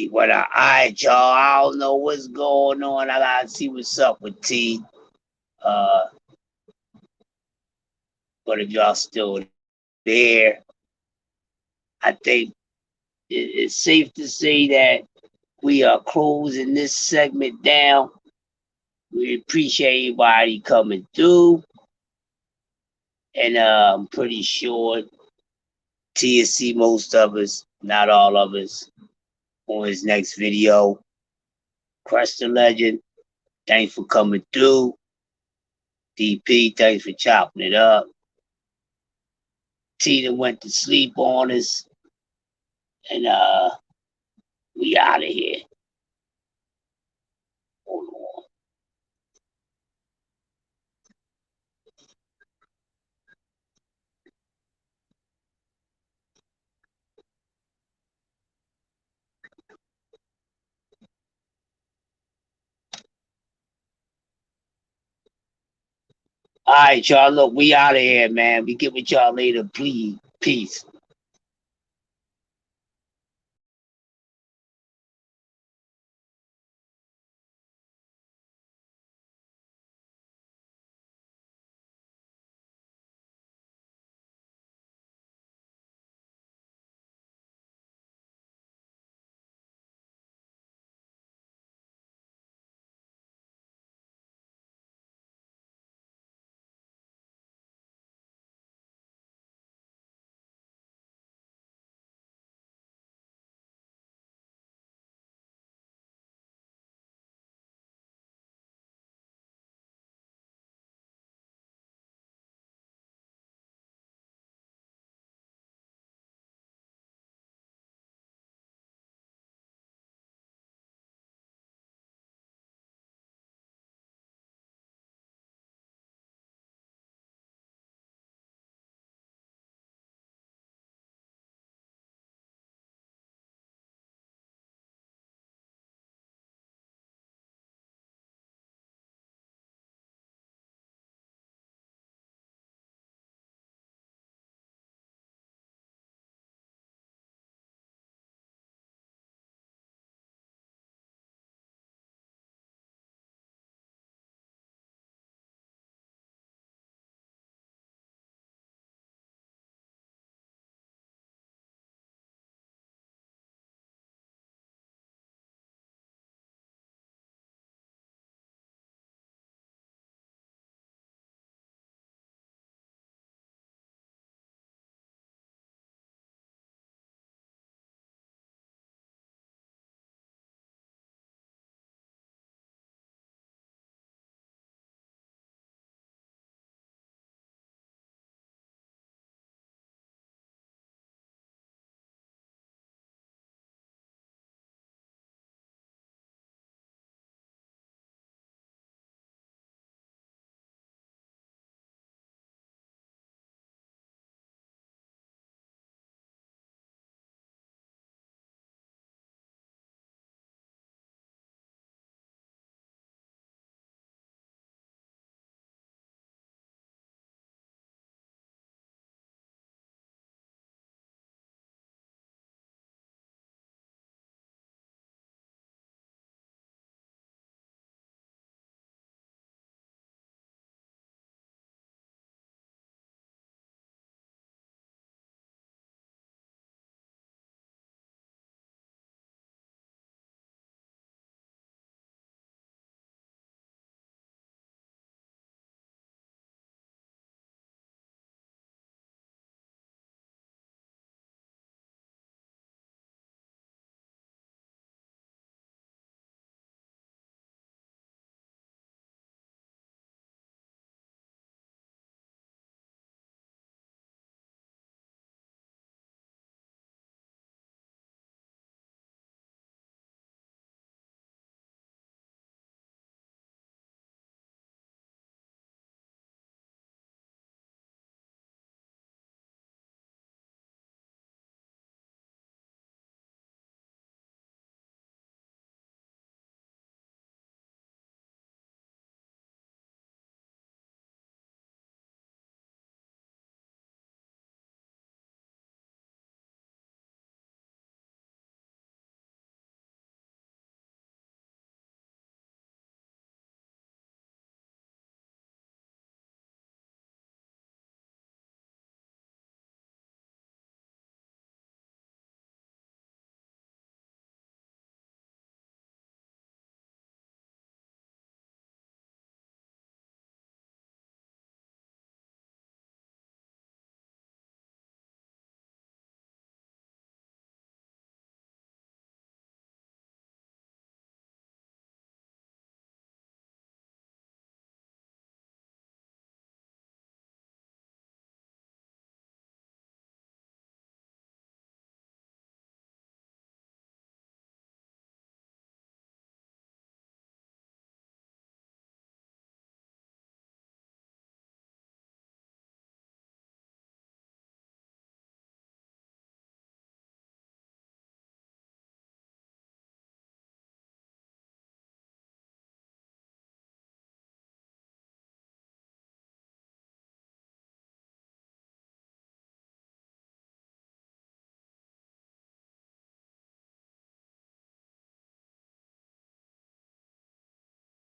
What all right, y'all. I don't know what's going on. I gotta see what's up with T. But if y'all still there, I think it's safe to say that we are closing this segment down. We appreciate everybody coming through. And I'm pretty sure T will see most of us, not all of us, on his next video. Crush the Legend, thanks for coming through. DP, thanks for chopping it up. Tina went to sleep on us. And we out of here. Hold on. All right, y'all. Look, we out of here, man. We get with y'all later. Please. Peace.